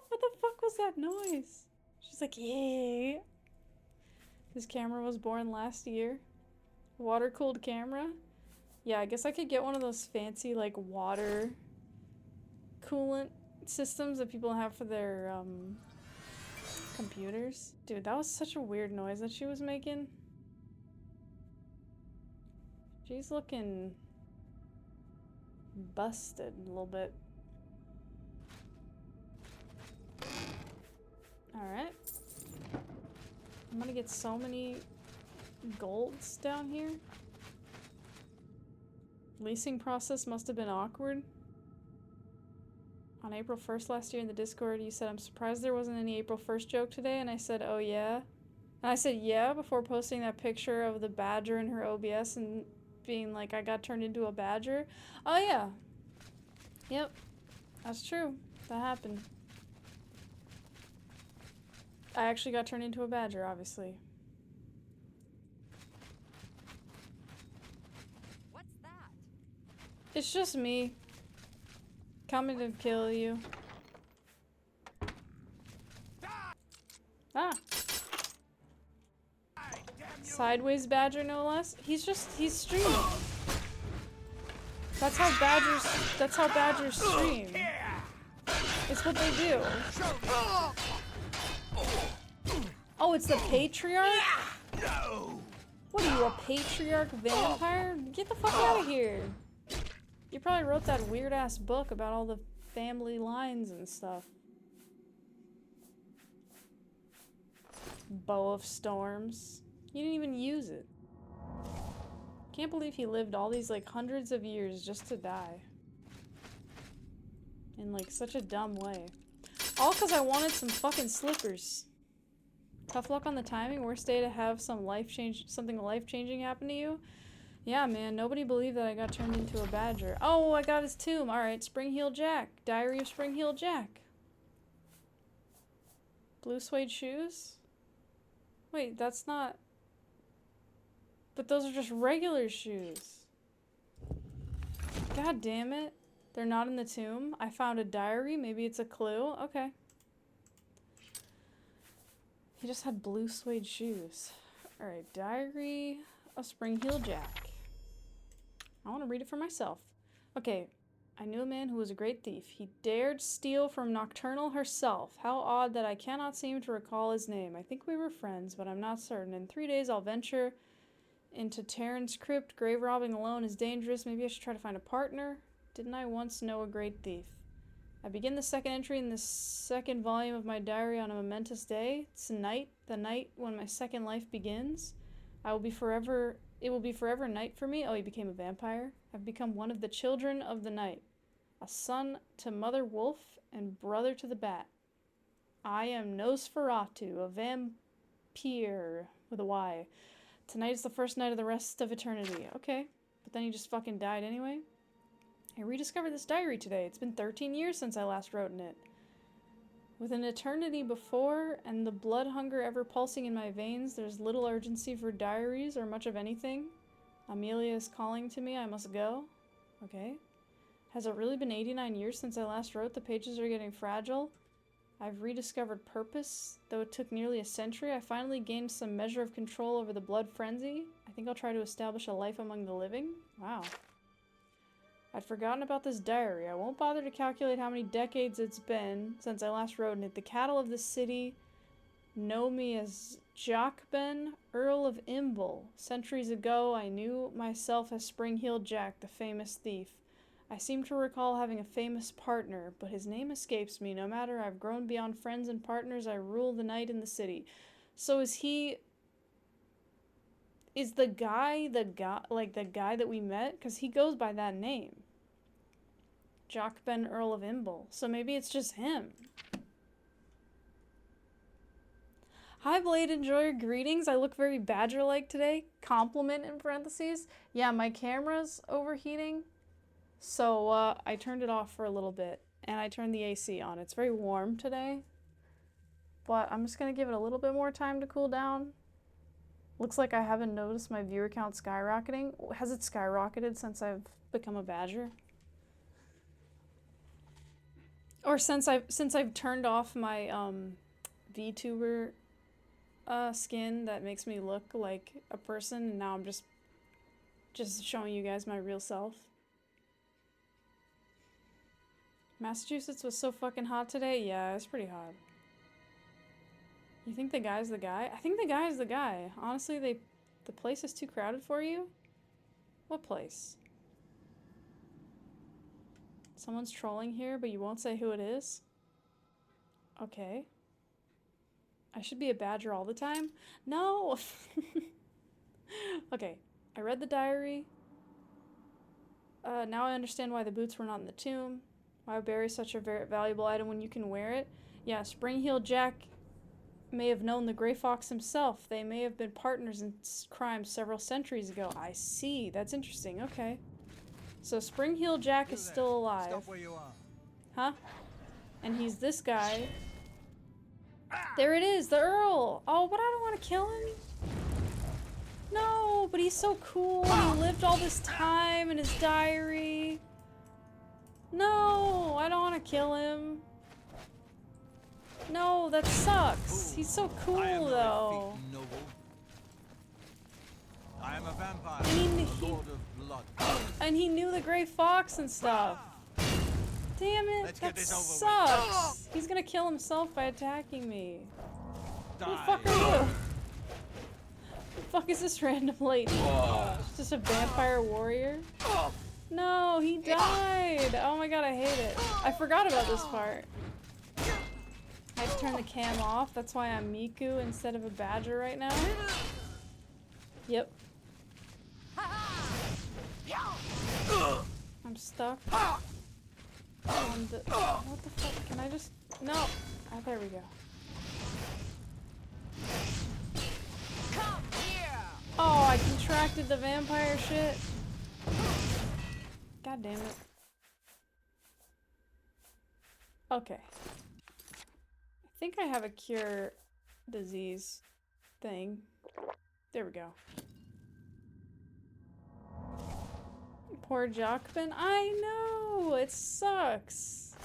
What the fuck was that noise? She's like, yay. This camera was born last year. Water-cooled camera? Yeah, I guess I could get one of those fancy, like, water coolant systems that people have for their, computers. Dude, that was such a weird noise that she was making. She's looking busted a little bit. Alright. I'm gonna get so many golds down here. Leasing process must have been awkward. On April 1st last year in the Discord, you said, I'm surprised there wasn't any April 1st joke today, and I said, oh yeah? And I said, yeah, before posting that picture of the badger in her OBS and being like, I got turned into a badger. Oh yeah. Yep. That's true. That happened. I actually got turned into a badger, obviously. What's that? It's just me. Coming to kill you. Ah. Sideways badger, no less. He's streaming. That's how badgers stream. It's what they do. Oh, it's the patriarch? What are you, a patriarch vampire? Get the fuck out of here. You probably wrote that weird ass book about all the family lines and stuff. Bow of Storms. You didn't even use it. Can't believe he lived all these like hundreds of years just to die. In like such a dumb way. All because I wanted some fucking slippers. Tough luck on the timing. Worst day to have something life-changing happen to you. Yeah, man, nobody believed that I got turned into a badger. Oh, I got his tomb. Alright, Spring-Heeled Jack. Diary of Spring-Heeled Jack. Blue suede shoes? Wait, that's not... But those are just regular shoes. God damn it. They're not in the tomb. I found a diary. Maybe it's a clue. Okay. He just had blue suede shoes. Alright, Diary of Spring-Heeled Jack. I want to read it for myself. Okay. I knew a man who was a great thief. He dared steal from Nocturnal herself. How odd that I cannot seem to recall his name. I think we were friends, but I'm not certain. In 3 days I'll venture into Terran's crypt. Grave robbing alone is dangerous. Maybe I should try to find a partner. Didn't I once know a great thief? I begin the second entry in the second volume of my diary on a momentous day. It's night, the night when my second life begins. It will be forever night for me. Oh, he became a vampire. I've become one of the children of the night. A son to Mother Wolf and brother to the Bat. I am Nosferatu, a vampire with a Y. Tonight is the first night of the rest of eternity. Okay, but then he just fucking died anyway. I rediscovered this diary today. It's been 13 years since I last wrote in it. With an eternity before and the blood hunger ever pulsing in my veins, there's little urgency for diaries or much of anything. Amelia is calling to me. I must go. Okay. Has it really been 89 years since I last wrote? The pages are getting fragile. I've rediscovered purpose. Though it took nearly a century, I finally gained some measure of control over the blood frenzy. I think I'll try to establish a life among the living. Wow. I'd forgotten about this diary. I won't bother to calculate how many decades it's been since I last wrote in it. The cattle of the city know me as Jockben, Earl of Imble. Centuries ago, I knew myself as Spring-Heeled Jack, the famous thief. I seem to recall having a famous partner, but his name escapes me. No matter, I've grown beyond friends and partners. I rule the night in the city. So is he... Is the guy like the guy that we met? Because he goes by that name. Jockben, Earl of Imble. So maybe it's just him. Hi Blade, enjoy your greetings. I look very badger-like today. Compliment in parentheses. Yeah, my camera's overheating. So I turned it off for a little bit. And I turned the AC on. It's very warm today. But I'm just going to give it a little bit more time to cool down. Looks like I haven't noticed my viewer count skyrocketing. Has it skyrocketed since I've become a badger? Or since I've turned off my VTuber skin that makes me look like a person, and now I'm just showing you guys my real self. Massachusetts was so fucking hot today. Yeah, it's pretty hot. You think the guy's the guy? I think the guy's the guy. Honestly, the place is too crowded for you? What place? Someone's trolling here, but you won't say who it is? Okay. I should be a badger all the time? No! Okay, I read the diary. Now I understand why the boots were not in the tomb. Why bury such a very valuable item when you can wear it? Yeah, Spring-Heeled Jack may have known the Grey Fox himself. They may have been partners in crime several centuries ago. I see. That's interesting. Okay. So Spring-Heeled Jack is still alive. Stop where you are. Huh? And he's this guy. There it is, the Earl. Oh, but I don't want to kill him. No, but he's so cool. He lived all this time in his diary. No, I don't want to kill him. No, that sucks. He's so cool, though. I am a vampire, And the Lord of Blood. And he knew the Grey Fox and stuff. Damn it, that sucks. He's gonna kill himself by attacking me. Who the fuck are you? The fuck is this random lady? Just a vampire warrior? No, he died. Oh my god, I hate it. I forgot about this part. I have to turn the cam off. That's why I'm MenuQue instead of a badger right now. Yep. I'm stuck. On the, what the fuck? Can I just... No! Oh, there we go. Oh, I contracted the vampire shit. God damn it. Okay. I think I have a cure disease thing. There we go. Poor Jockben. I know! It sucks!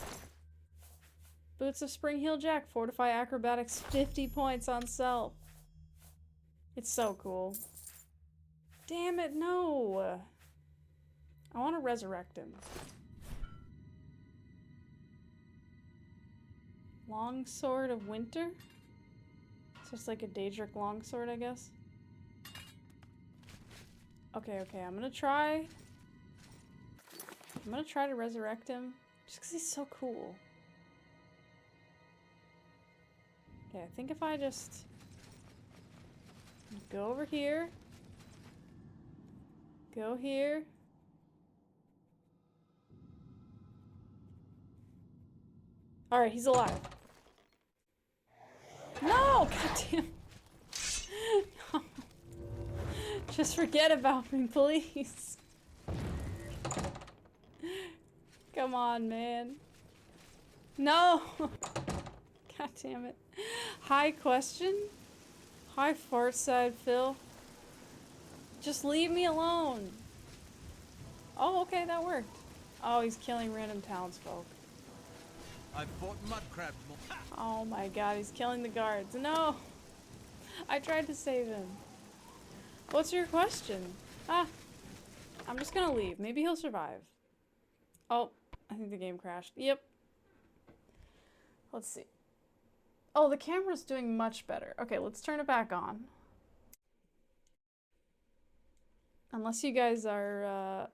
Boots of Spring-Heeled Jack. Fortify Acrobatics 50 points on self. It's so cool. Damn it, no! I want to resurrect him. Longsword of Winter? So it's like a Daedric longsword, I guess. Okay, I'm gonna try. I'm gonna try to resurrect him. Just because he's so cool. Okay, I think if I just go over here. Go here. Alright, he's alive. No! Goddamn. No. Just forget about me, please. Come on, man. No! God damn it. Hi, question? Hi, Fartside Phil. Just leave me alone. Oh, okay, that worked. Oh, he's killing random townsfolk. I've fought mud crabs more. Oh my god, he's killing the guards. No! I tried to save him. What's your question? Ah, I'm just gonna leave. Maybe he'll survive. Oh, I think the game crashed. Yep. Let's see. Oh, the camera's doing much better. Okay, let's turn it back on. Unless you guys are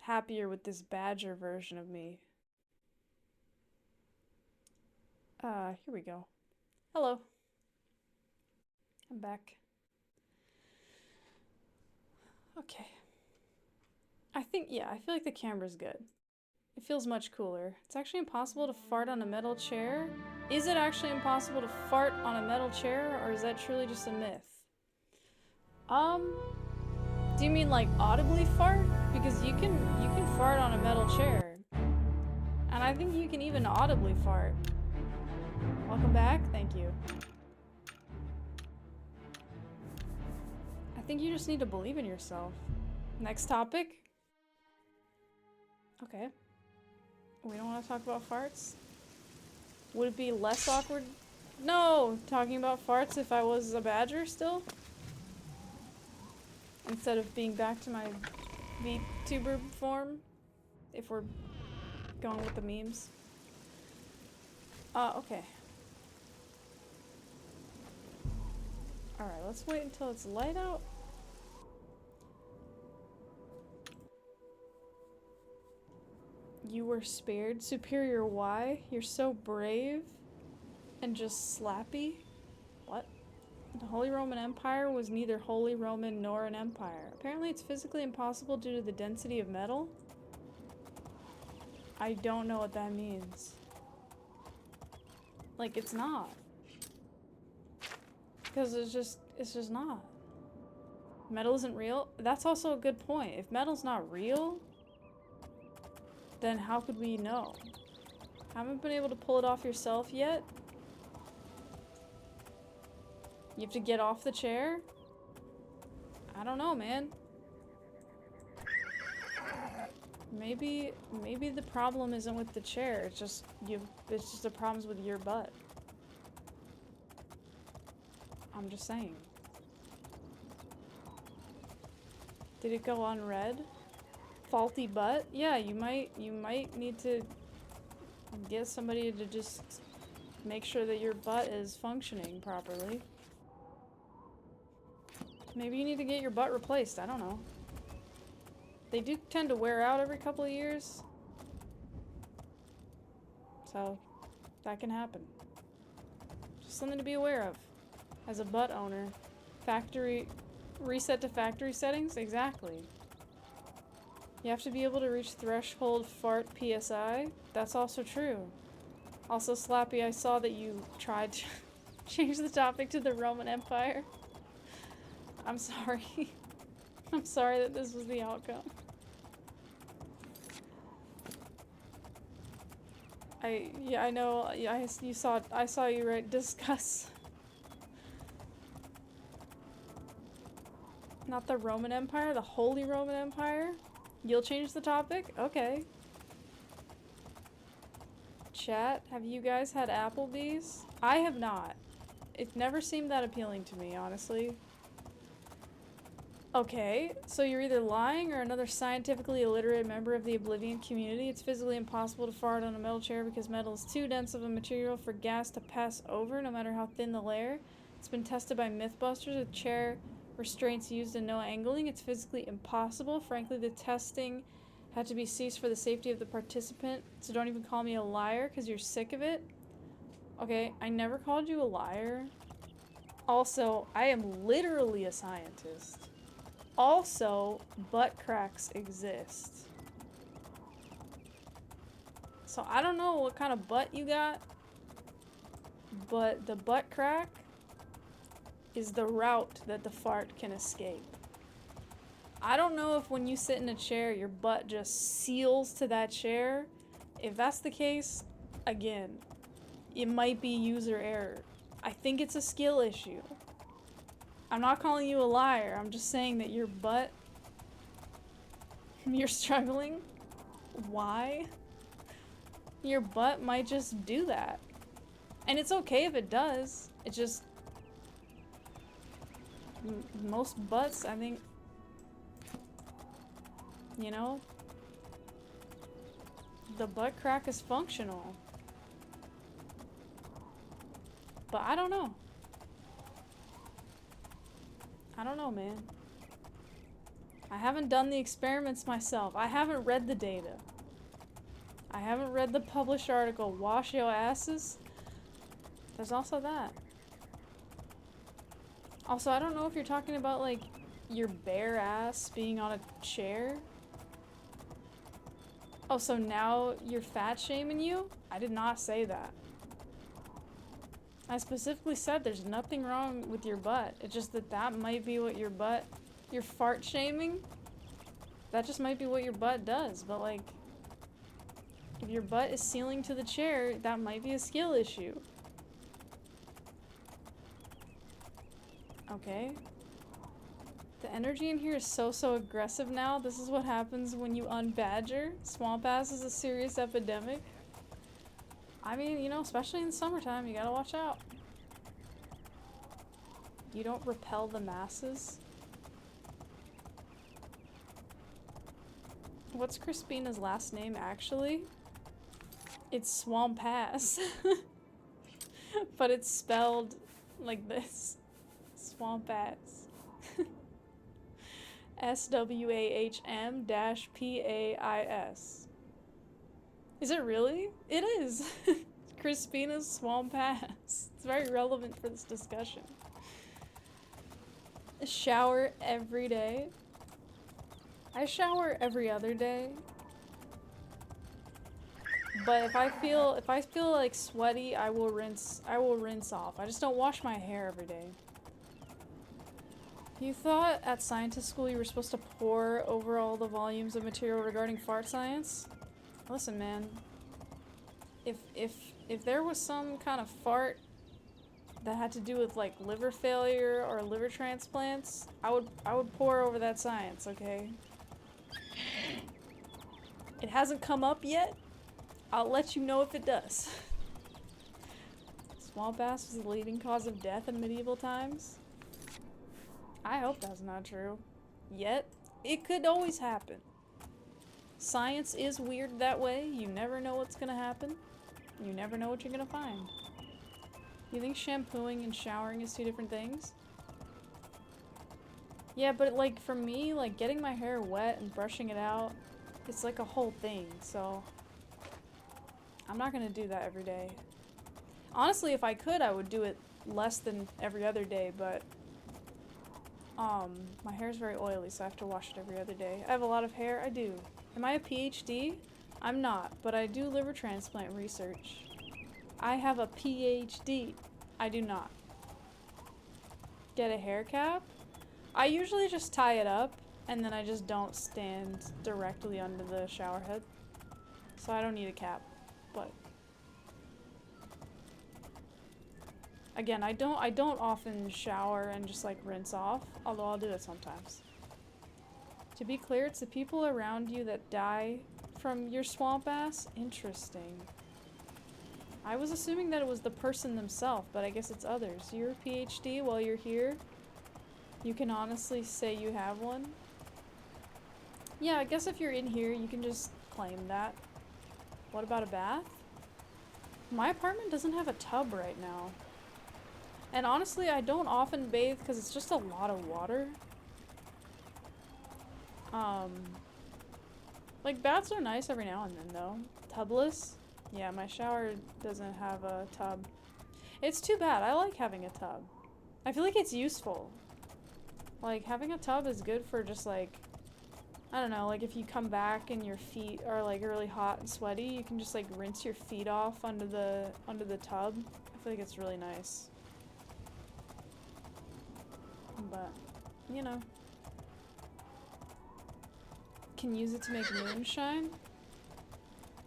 happier with this badger version of me. Here we go. Hello. I'm back. Okay. I feel like the camera's good. It feels much cooler. It's actually impossible to fart on a metal chair? Is it actually impossible to fart on a metal chair, or is that truly just a myth? Do you mean like audibly fart? Because you can fart on a metal chair. And I think you can even audibly fart. Welcome back, thank you. I think you just need to believe in yourself. Next topic? Okay. We don't want to talk about farts? Would it be less awkward? No! Talking about farts if I was a badger still? Instead of being back to my VTuber form? If we're going with the memes. Okay. Alright, let's wait until it's light out. You were spared. Superior why? You're so brave and just slappy? What? The Holy Roman Empire was neither Holy Roman nor an empire. Apparently it's physically impossible due to the density of metal. I don't know what that means. Like, it's not. Because it's just not. Metal isn't real? That's also a good point. If metal's not real, then how could we know? Haven't been able to pull it off yourself yet? You have to get off the chair? I don't know, man. Maybe the problem isn't with the chair. It's just the problems with your butt. I'm just saying. Did it go on red? Faulty butt? Yeah, you might need to get somebody to just make sure that your butt is functioning properly. Maybe you need to get your butt replaced, I don't know. They do tend to wear out every couple of years. So, that can happen. Just something to be aware of. As a butt owner. Reset to factory settings? Exactly. You have to be able to reach threshold fart PSI. That's also true. Also, Slappy, I saw that you tried to change the topic to the Roman Empire. I'm sorry. I'm sorry that this was the outcome. I know. Yeah, I saw you right. Discuss. Not the Roman Empire, the Holy Roman Empire? You'll change the topic? Okay. Chat, have you guys had Applebee's? I have not. It never seemed that appealing to me, honestly. Okay, so you're either lying or another scientifically illiterate member of the Oblivion community. It's physically impossible to fart on a metal chair because metal is too dense of a material for gas to pass over, no matter how thin the layer. It's been tested by Mythbusters with chair restraints used and no angling. It's physically impossible. Frankly, the testing had to be ceased for the safety of the participant, so don't even call me a liar because you're sick of it. Okay, I never called you a liar. Also, I am literally a scientist. Also, butt cracks exist. So I don't know what kind of butt you got, but the butt crack is the route that the fart can escape. I don't know if when you sit in a chair, your butt just seals to that chair. If that's the case, again, it might be user error. I think it's a skill issue. I'm not calling you a liar. I'm just saying that your butt... You're struggling? Why? Your butt might just do that. And it's okay if it does. It just... Most butts, I think... You know? The butt crack is functional. But I don't know. I don't know, man. I haven't done the experiments myself. I haven't read the data. I haven't read the published article. Wash your asses. There's also that. Also, I don't know if you're talking about, like, your bare ass being on a chair. Oh, so now you're fat shaming you? I did not say that. I specifically said there's nothing wrong with your butt. It's just that that might be what your butt... You're fart shaming? That just might be what your butt does, but like... If your butt is sealing to the chair, that might be a skill issue. Okay. The energy in here is so aggressive now. This is what happens when you unbadger. Swamp ass is a serious epidemic. I mean, you know, especially in summertime, you gotta watch out. You don't repel the masses. What's Crispina's last name, actually? It's Swamp Ass. But it's spelled like this. Swamp Ass. SWAHM-PAIS. Is it really? It is! Crispina's Swamp Ass. It's very relevant for this discussion. Shower every day. I shower every other day. But if I feel like sweaty, I will rinse off. I just don't wash my hair every day. You thought at scientist school you were supposed to pore over all the volumes of material regarding fart science? Listen, man. If there was some kind of fart that had to do with like liver failure or liver transplants, I would pore over that science, okay? It hasn't come up yet. I'll let you know if it does. Swamp ass was the leading cause of death in medieval times? I hope that's not true. Yet, it could always happen. Science is weird that way. You never know what's gonna happen. You never know what you're gonna find. You think shampooing and showering is two different things? Yeah, but like for me, like getting my hair wet and brushing it out, it's like a whole thing, so I'm not gonna do that every day. Honestly, if I could, I would do it less than every other day, but my hair's very oily, so I have to wash it every other day. I have a lot of hair, I do. Am I a PhD? I'm not, but I do liver transplant research. I have a PhD. I do not. Get a hair cap? I usually just tie it up, and then I just don't stand directly under the shower head. So I don't need a cap, but... Again, I don't often shower and just like rinse off, although I'll do it sometimes. To be clear, it's the people around you that die from your swamp ass? Interesting. I was assuming that it was the person themselves, but I guess it's others. You're a PhD while you're here? You can honestly say you have one? Yeah, I guess if you're in here, you can just claim that. What about a bath? My apartment doesn't have a tub right now. And honestly, I don't often bathe because it's just a lot of water. Like baths are nice every now and then though. Tubless? Yeah, my shower doesn't have a tub. It's too bad. I like having a tub. I feel like it's useful. Like having a tub is good for just like, I don't know, like if you come back and your feet are like really hot and sweaty, you can just like rinse your feet off under the tub. I feel like it's really nice. But, you know. Can use it to make moonshine?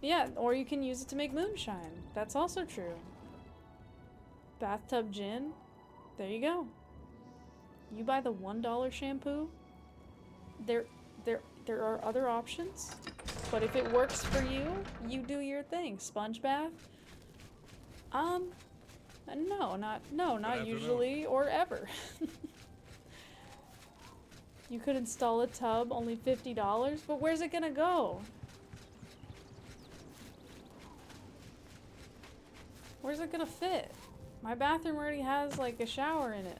Yeah, or you can use it to make moonshine. That's also true. Bathtub gin? There you go. You buy the $1 shampoo. There are other options. But if it works for you, you do your thing. Sponge bath? No, not usually or ever. You could install a tub, only $50, but where's it gonna go? Where's it gonna fit? My bathroom already has like a shower in it.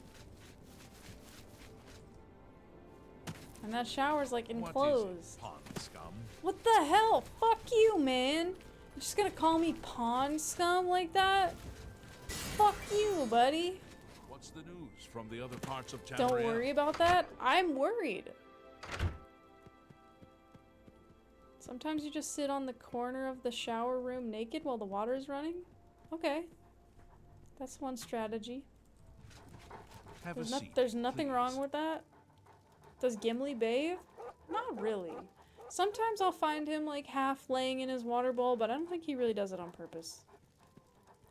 And that shower's like enclosed. Pond scum? What the hell? Fuck you, man. You're just gonna call me pond scum like that? Fuck you, buddy. What's the news from the other parts of town? Don't worry about that. I'm worried. Sometimes you just sit on the corner of the shower room naked while the water is running? Okay. That's one strategy. Have a seat, There's nothing please. wrong with that. Does Gimli bathe? Not really. Sometimes I'll find him like half laying in his water bowl, but I don't think he really does it on purpose.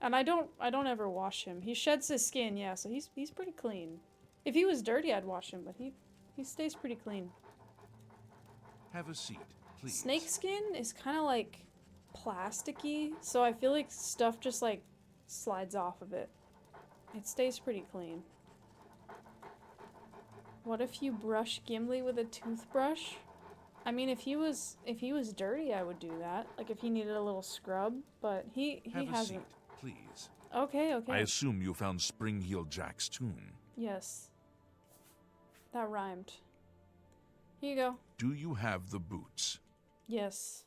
And I don't ever wash him. He sheds his skin, yeah, so he's pretty clean. If he was dirty, I'd wash him, but he stays pretty clean. Have a seat, please. Snake skin is kind of like plasticky, so I feel like stuff just like slides off of it. It stays pretty clean. What if you brush Gimli with a toothbrush? I mean, if he was dirty, I would do that. Like if he needed a little scrub, but he Have a hasn't. seat, please. Okay, okay. I assume you found Spring-Heeled Jack's tomb. Yes. That rhymed. Here you go. Do you have the boots? Yes.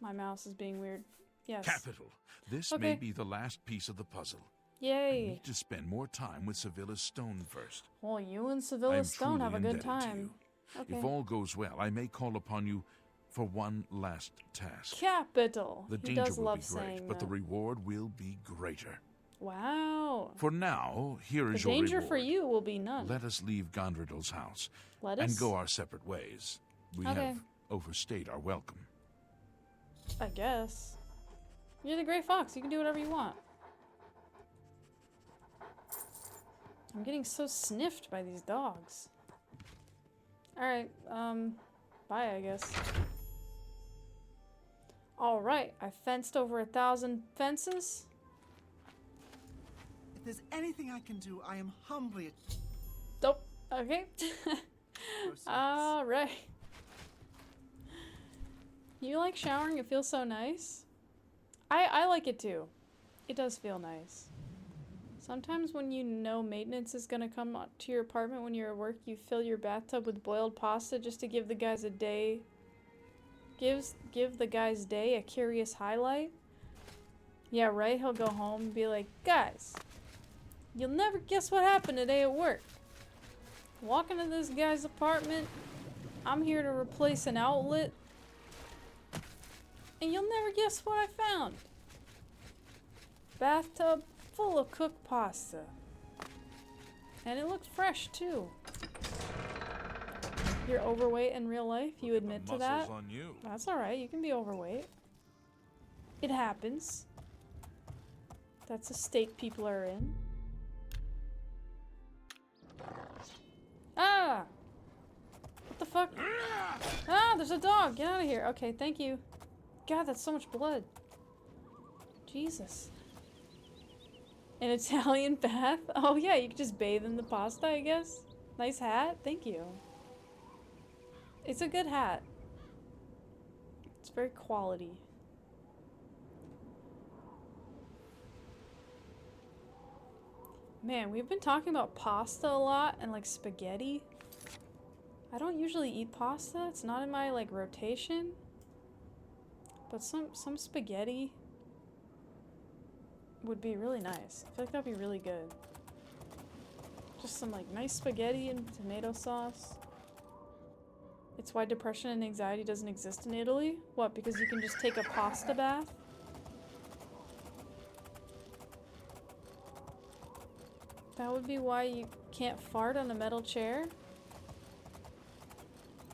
My mouse is being weird. Yes. Capital. This Okay. may be the last piece of the puzzle. I Yay. need to spend more time with Sevilla Stone first. Well, you and I Sevilla am Stone have a truly good indebted to time. you. Okay. If all goes well, I may call upon you for one last task. Capital. The He danger does will love be great, saying but the that. reward will be greater. Wow. For now, here The is your danger reward. for you will be none. Let us leave Gondredal's house Let and us? go our separate ways. We Okay. have overstayed our welcome. I guess. You're the Gray Fox. You can do whatever you want. I'm getting so sniffed by these dogs. Alright, bye, I guess. Alright, I fenced over 1,000 fences. If there's anything I can do, I am humbly Nope. Okay. Alright. You like showering? It feels so nice. I like it too. It does feel nice. Sometimes when you know maintenance is gonna come to your apartment when you're at work, you fill your bathtub with boiled pasta just to give the guys a day. Give the guy's day a curious highlight. Yeah, right? He'll go home and be like, guys, you'll never guess what happened today at work. Walk into this guy's apartment. I'm here to replace an outlet. And you'll never guess what I found. Bathtub full of cooked pasta. And it looked fresh too. You're overweight in real life, you admit to that? Muscles on you. That's alright, you can be overweight. It happens. That's a state people are in. Ah! What the fuck? Ah, there's a dog! Get out of here. Okay, thank you. God, that's so much blood. Jesus. An Italian bath? Oh yeah, you could just bathe in the pasta, I guess. Nice hat, thank you. It's a good hat. It's very quality. Man, we've been talking about pasta a lot and like spaghetti. I don't usually eat pasta, it's not in my like rotation. But some spaghetti would be really nice. I feel like that'd be really good. Just some like nice spaghetti and tomato sauce. It's why depression and anxiety doesn't exist in Italy? What, because you can just take a pasta bath? That would be why you can't fart on a metal chair?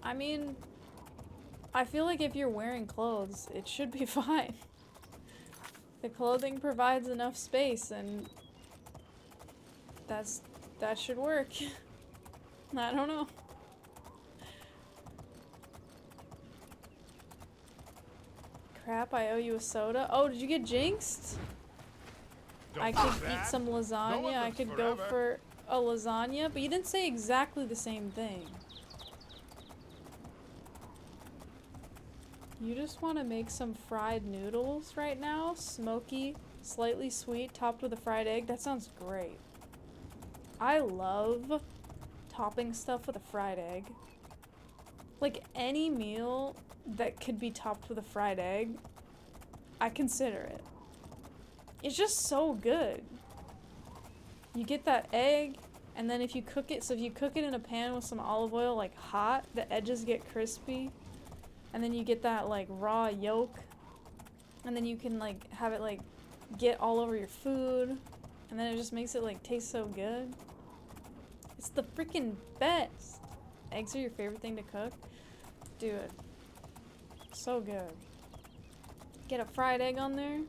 I mean, I feel like if you're wearing clothes, it should be fine. The clothing provides enough space, and that's that should work. I don't know. Crap, I owe you a soda. Oh, did you get jinxed? I could eat some lasagna. I could go for a lasagna, but you didn't say exactly the same thing. You just want to make some fried noodles right now? Smoky, slightly sweet, topped with a fried egg? That sounds great. I love topping stuff with a fried egg. Like, any meal that could be topped with a fried egg, I consider it. It's just so good. You get that egg, and then if you cook it, so if you cook it in a pan with some olive oil, like hot, the edges get crispy. And then you get that like raw yolk. And then you can like have it like get all over your food. And then it just makes it like taste so good. It's the freaking best. Eggs are your favorite thing to cook? Dude. So good. Get a fried egg on there.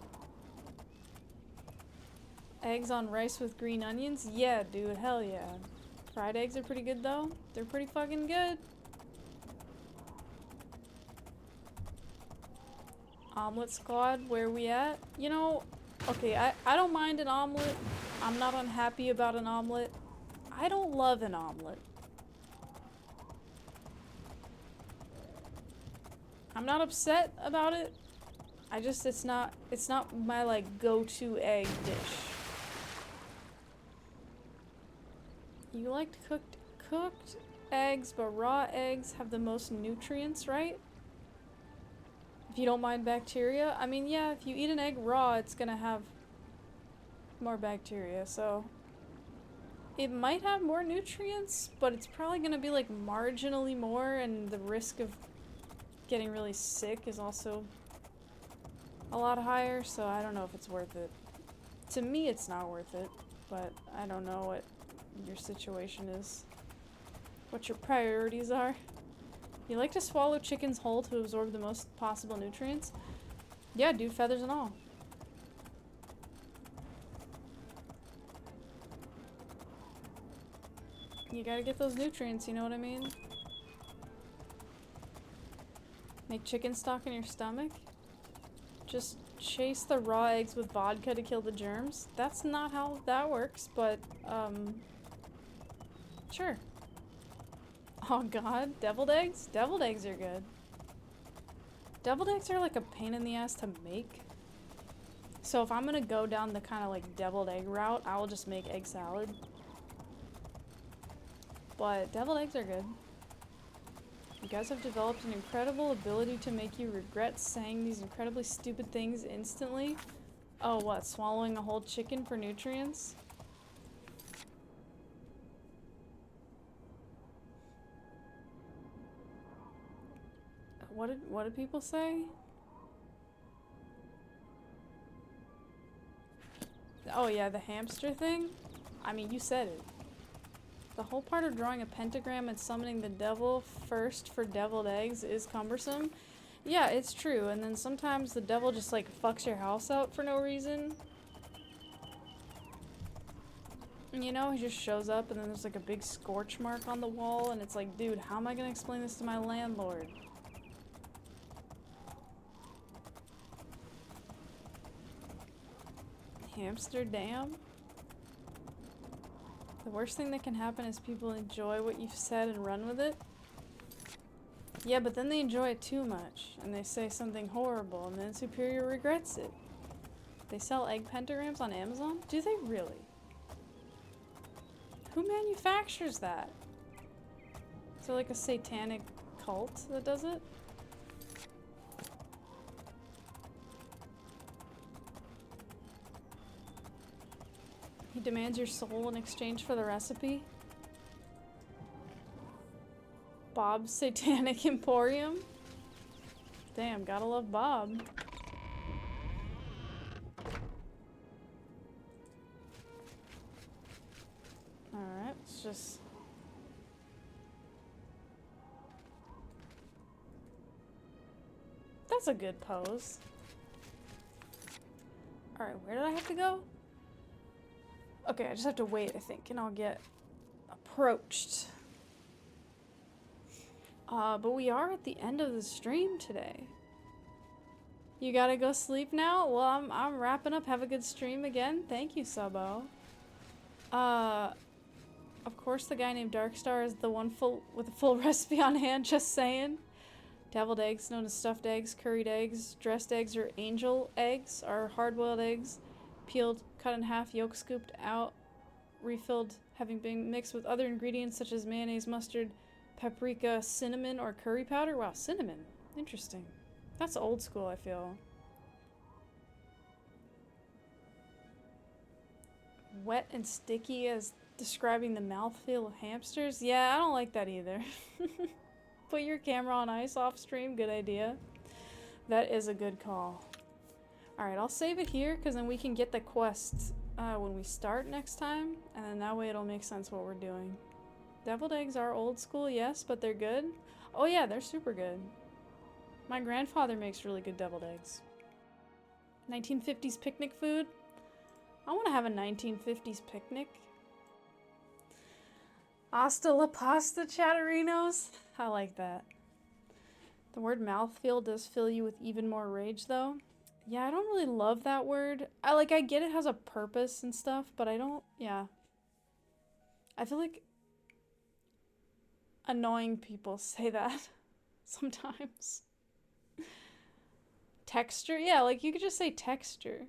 Eggs on rice with green onions? Yeah, dude, hell yeah. Fried eggs are pretty good though. They're pretty fucking good. Omelet squad, where we at? You know, okay, I don't mind an omelet. I'm not unhappy about an omelet. I don't love an omelet. I'm not upset about it. I just, it's not my like go-to egg dish. You liked cooked eggs, but raw eggs have the most nutrients, right? If you don't mind bacteria. I mean, yeah, if you eat an egg raw, it's gonna have more bacteria, so it might have more nutrients, but it's probably gonna be like marginally more, and the risk of getting really sick is also a lot higher, so I don't know if it's worth it. To me, it's not worth it, but I don't know what your situation is, what your priorities are. You like to swallow chickens whole to absorb the most possible nutrients? Yeah, dude, feathers and all. You gotta get those nutrients, you know what I mean? Make chicken stock in your stomach? Just chase the raw eggs with vodka to kill the germs? That's not how that works, but, sure. Oh god, deviled eggs? Deviled eggs are good. Deviled eggs are like a pain in the ass to make. So if I'm gonna go down the kind of like deviled egg route, I will just make egg salad. But deviled eggs are good. You guys have developed an incredible ability to make you regret saying these incredibly stupid things instantly. Oh, what? Swallowing a whole chicken for nutrients? What did people say? Oh yeah, the hamster thing? I mean, you said it. The whole part of drawing a pentagram and summoning the devil first for deviled eggs is cumbersome. Yeah, it's true, and then sometimes the devil just like fucks your house up for no reason. You know, he just shows up and then there's like a big scorch mark on the wall and it's like, dude, how am I gonna explain this to my landlord? Amsterdam? The worst thing that can happen is people enjoy what you've said and run with it. Yeah, but then they enjoy it too much, and they say something horrible, and then Superior regrets it. They sell egg pentagrams on Amazon? Do they really? Who manufactures that? Is there like a satanic cult that does it? He demands your soul in exchange for the recipe. Bob's Satanic Emporium? Damn, gotta love Bob. Alright, let's just... That's a good pose. Alright, where did I have to go? Okay, I just have to wait, I think, and I'll get approached. But we are at the end of the stream today. You gotta go sleep now? Well, I'm wrapping up. Have a good stream again. Thank you, Subbo. Of course the guy named Darkstar is the one with a full recipe on hand, just saying. Deviled eggs, known as stuffed eggs, curried eggs, dressed eggs, or angel eggs, are hard-boiled eggs, peeled, cut in half, yolk scooped out, refilled, having been mixed with other ingredients such as mayonnaise, mustard, paprika, cinnamon, or curry powder. Wow, cinnamon. Interesting. That's old school, I feel. Wet and sticky as describing the mouthfeel of hamsters? Yeah, I don't like that either. Put your camera on ice off stream. Good idea. That is a good call. Alright, I'll save it here because then we can get the quests when we start next time. And then that way it'll make sense what we're doing. Deviled eggs are old school, yes, but they're good. Oh yeah, they're super good. My grandfather makes really good deviled eggs. 1950s picnic food? I want to have a 1950s picnic. Hasta la pasta, chatterinos. I like that. The word mouthfeel does fill you with even more rage, though. Yeah, I don't really love that word. I get it has a purpose and stuff, but I don't, yeah. I feel like annoying people say that sometimes. Texture? Yeah, like you could just say texture.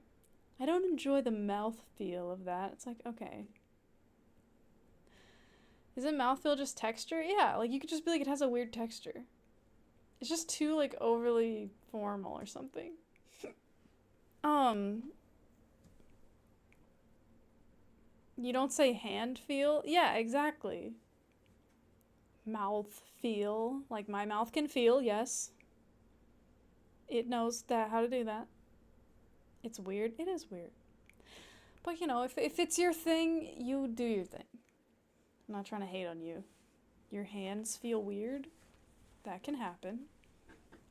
I don't enjoy the mouthfeel of that. It's like, okay. Isn't mouthfeel just texture? Yeah, like you could just be like, it has a weird texture. It's just too, like, overly formal or something. You don't say hand feel? Yeah, exactly. Mouth feel. Like my mouth can feel, yes. It knows that how to do that. It's weird. It is weird. But, you know, if it's your thing, you do your thing. I'm not trying to hate on you. Your hands feel weird? That can happen.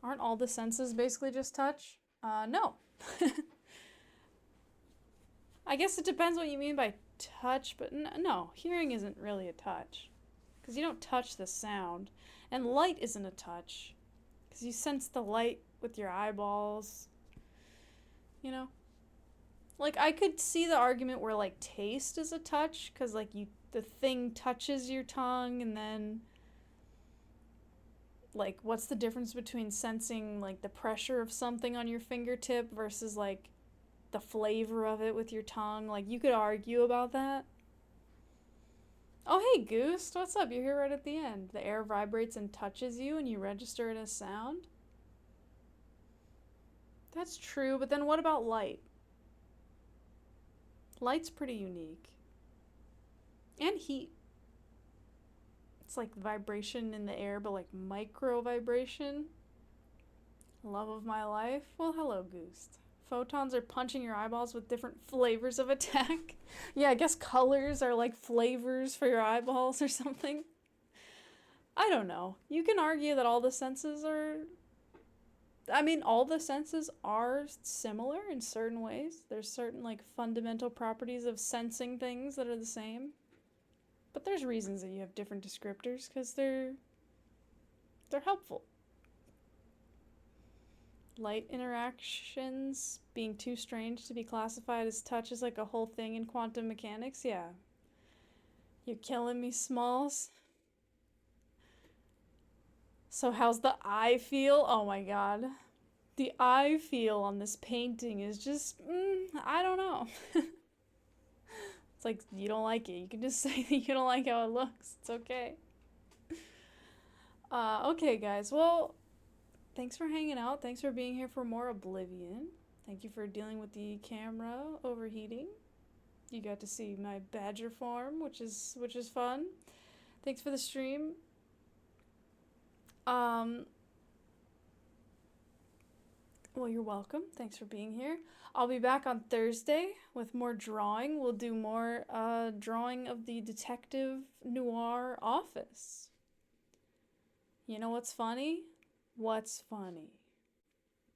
Aren't all the senses basically just touch? No. I guess it depends what you mean by touch, but no, hearing isn't really a touch. Because you don't touch the sound. And light isn't a touch. Because you sense the light with your eyeballs. You know? Like, I could see the argument where, like, taste is a touch. Because, like, the thing touches your tongue and then... Like, what's the difference between sensing, like, the pressure of something on your fingertip versus, like, the flavor of it with your tongue? Like, you could argue about that. Oh, hey, Goose. What's up? You're here right at the end. The air vibrates and touches you, and you register it as sound? That's true, but then what about light? Light's pretty unique. And heat. It's like vibration in the air, but like micro vibration. Love of my life. Well, hello, Goose. Photons are punching your eyeballs with different flavors of attack. Yeah, I guess colors are like flavors for your eyeballs or something. I don't know. You can argue that all the senses are... I mean, all the senses are similar in certain ways. There's certain like fundamental properties of sensing things that are the same. But there's reasons that you have different descriptors because they're helpful. Light interactions being too strange to be classified as touch is like a whole thing in quantum mechanics. Yeah. You're killing me, Smalls. So how's the eye feel? Oh my god. The eye feel on this painting is just, I don't know. It's like, you don't like it. You can just say that you don't like how it looks. It's okay. Okay, guys. Well, thanks for hanging out. Thanks for being here for more Oblivion. Thank you for dealing with the camera overheating. You got to see my badger form, which is fun. Thanks for the stream. Well, you're welcome. Thanks for being here. I'll be back on Thursday with more drawing. We'll do more drawing of the detective noir office. You know what's funny? What's funny?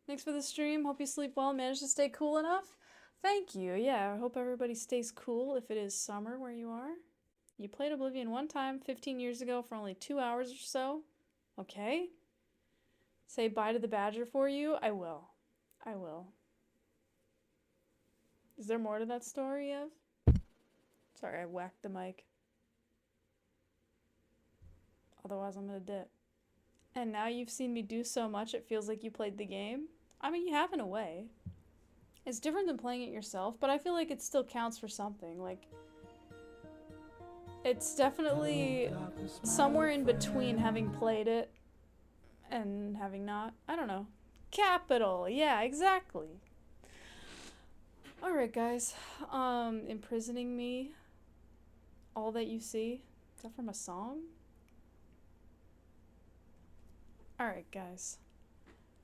Thanks for the stream. Hope you sleep well and manage to stay cool enough. Thank you. Yeah, I hope everybody stays cool if it is summer where you are. You played Oblivion one time 15 years ago for only 2 hours or so. Okay. Say bye to the badger for you? I will. I will. Is there more to that story, Ev? Sorry, I whacked the mic. Otherwise, I'm gonna dip. And now you've seen me do so much, it feels like you played the game. I mean, you have in a way. It's different than playing it yourself, but I feel like it still counts for something. Like, it's definitely somewhere in between having played it and having not. I don't know. Capital. Yeah, exactly. Alright, guys. Imprisoning me. All that you see. Is that from a song? Alright, guys.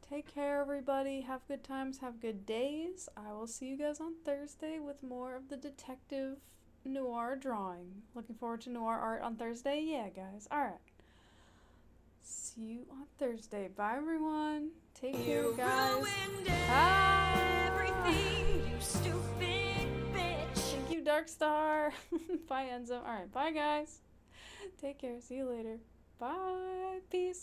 Take care, everybody. Have good times. Have good days. I will see you guys on Thursday with more of the detective noir drawing. Looking forward to noir art on Thursday. Yeah, guys. Alright. See you on Thursday. Bye, everyone. Take care, guys. Everything, you stupid bitch. Thank you, Darkstar. Bye, Enzo. Alright, bye, guys. Take care. See you later. Bye. Peace.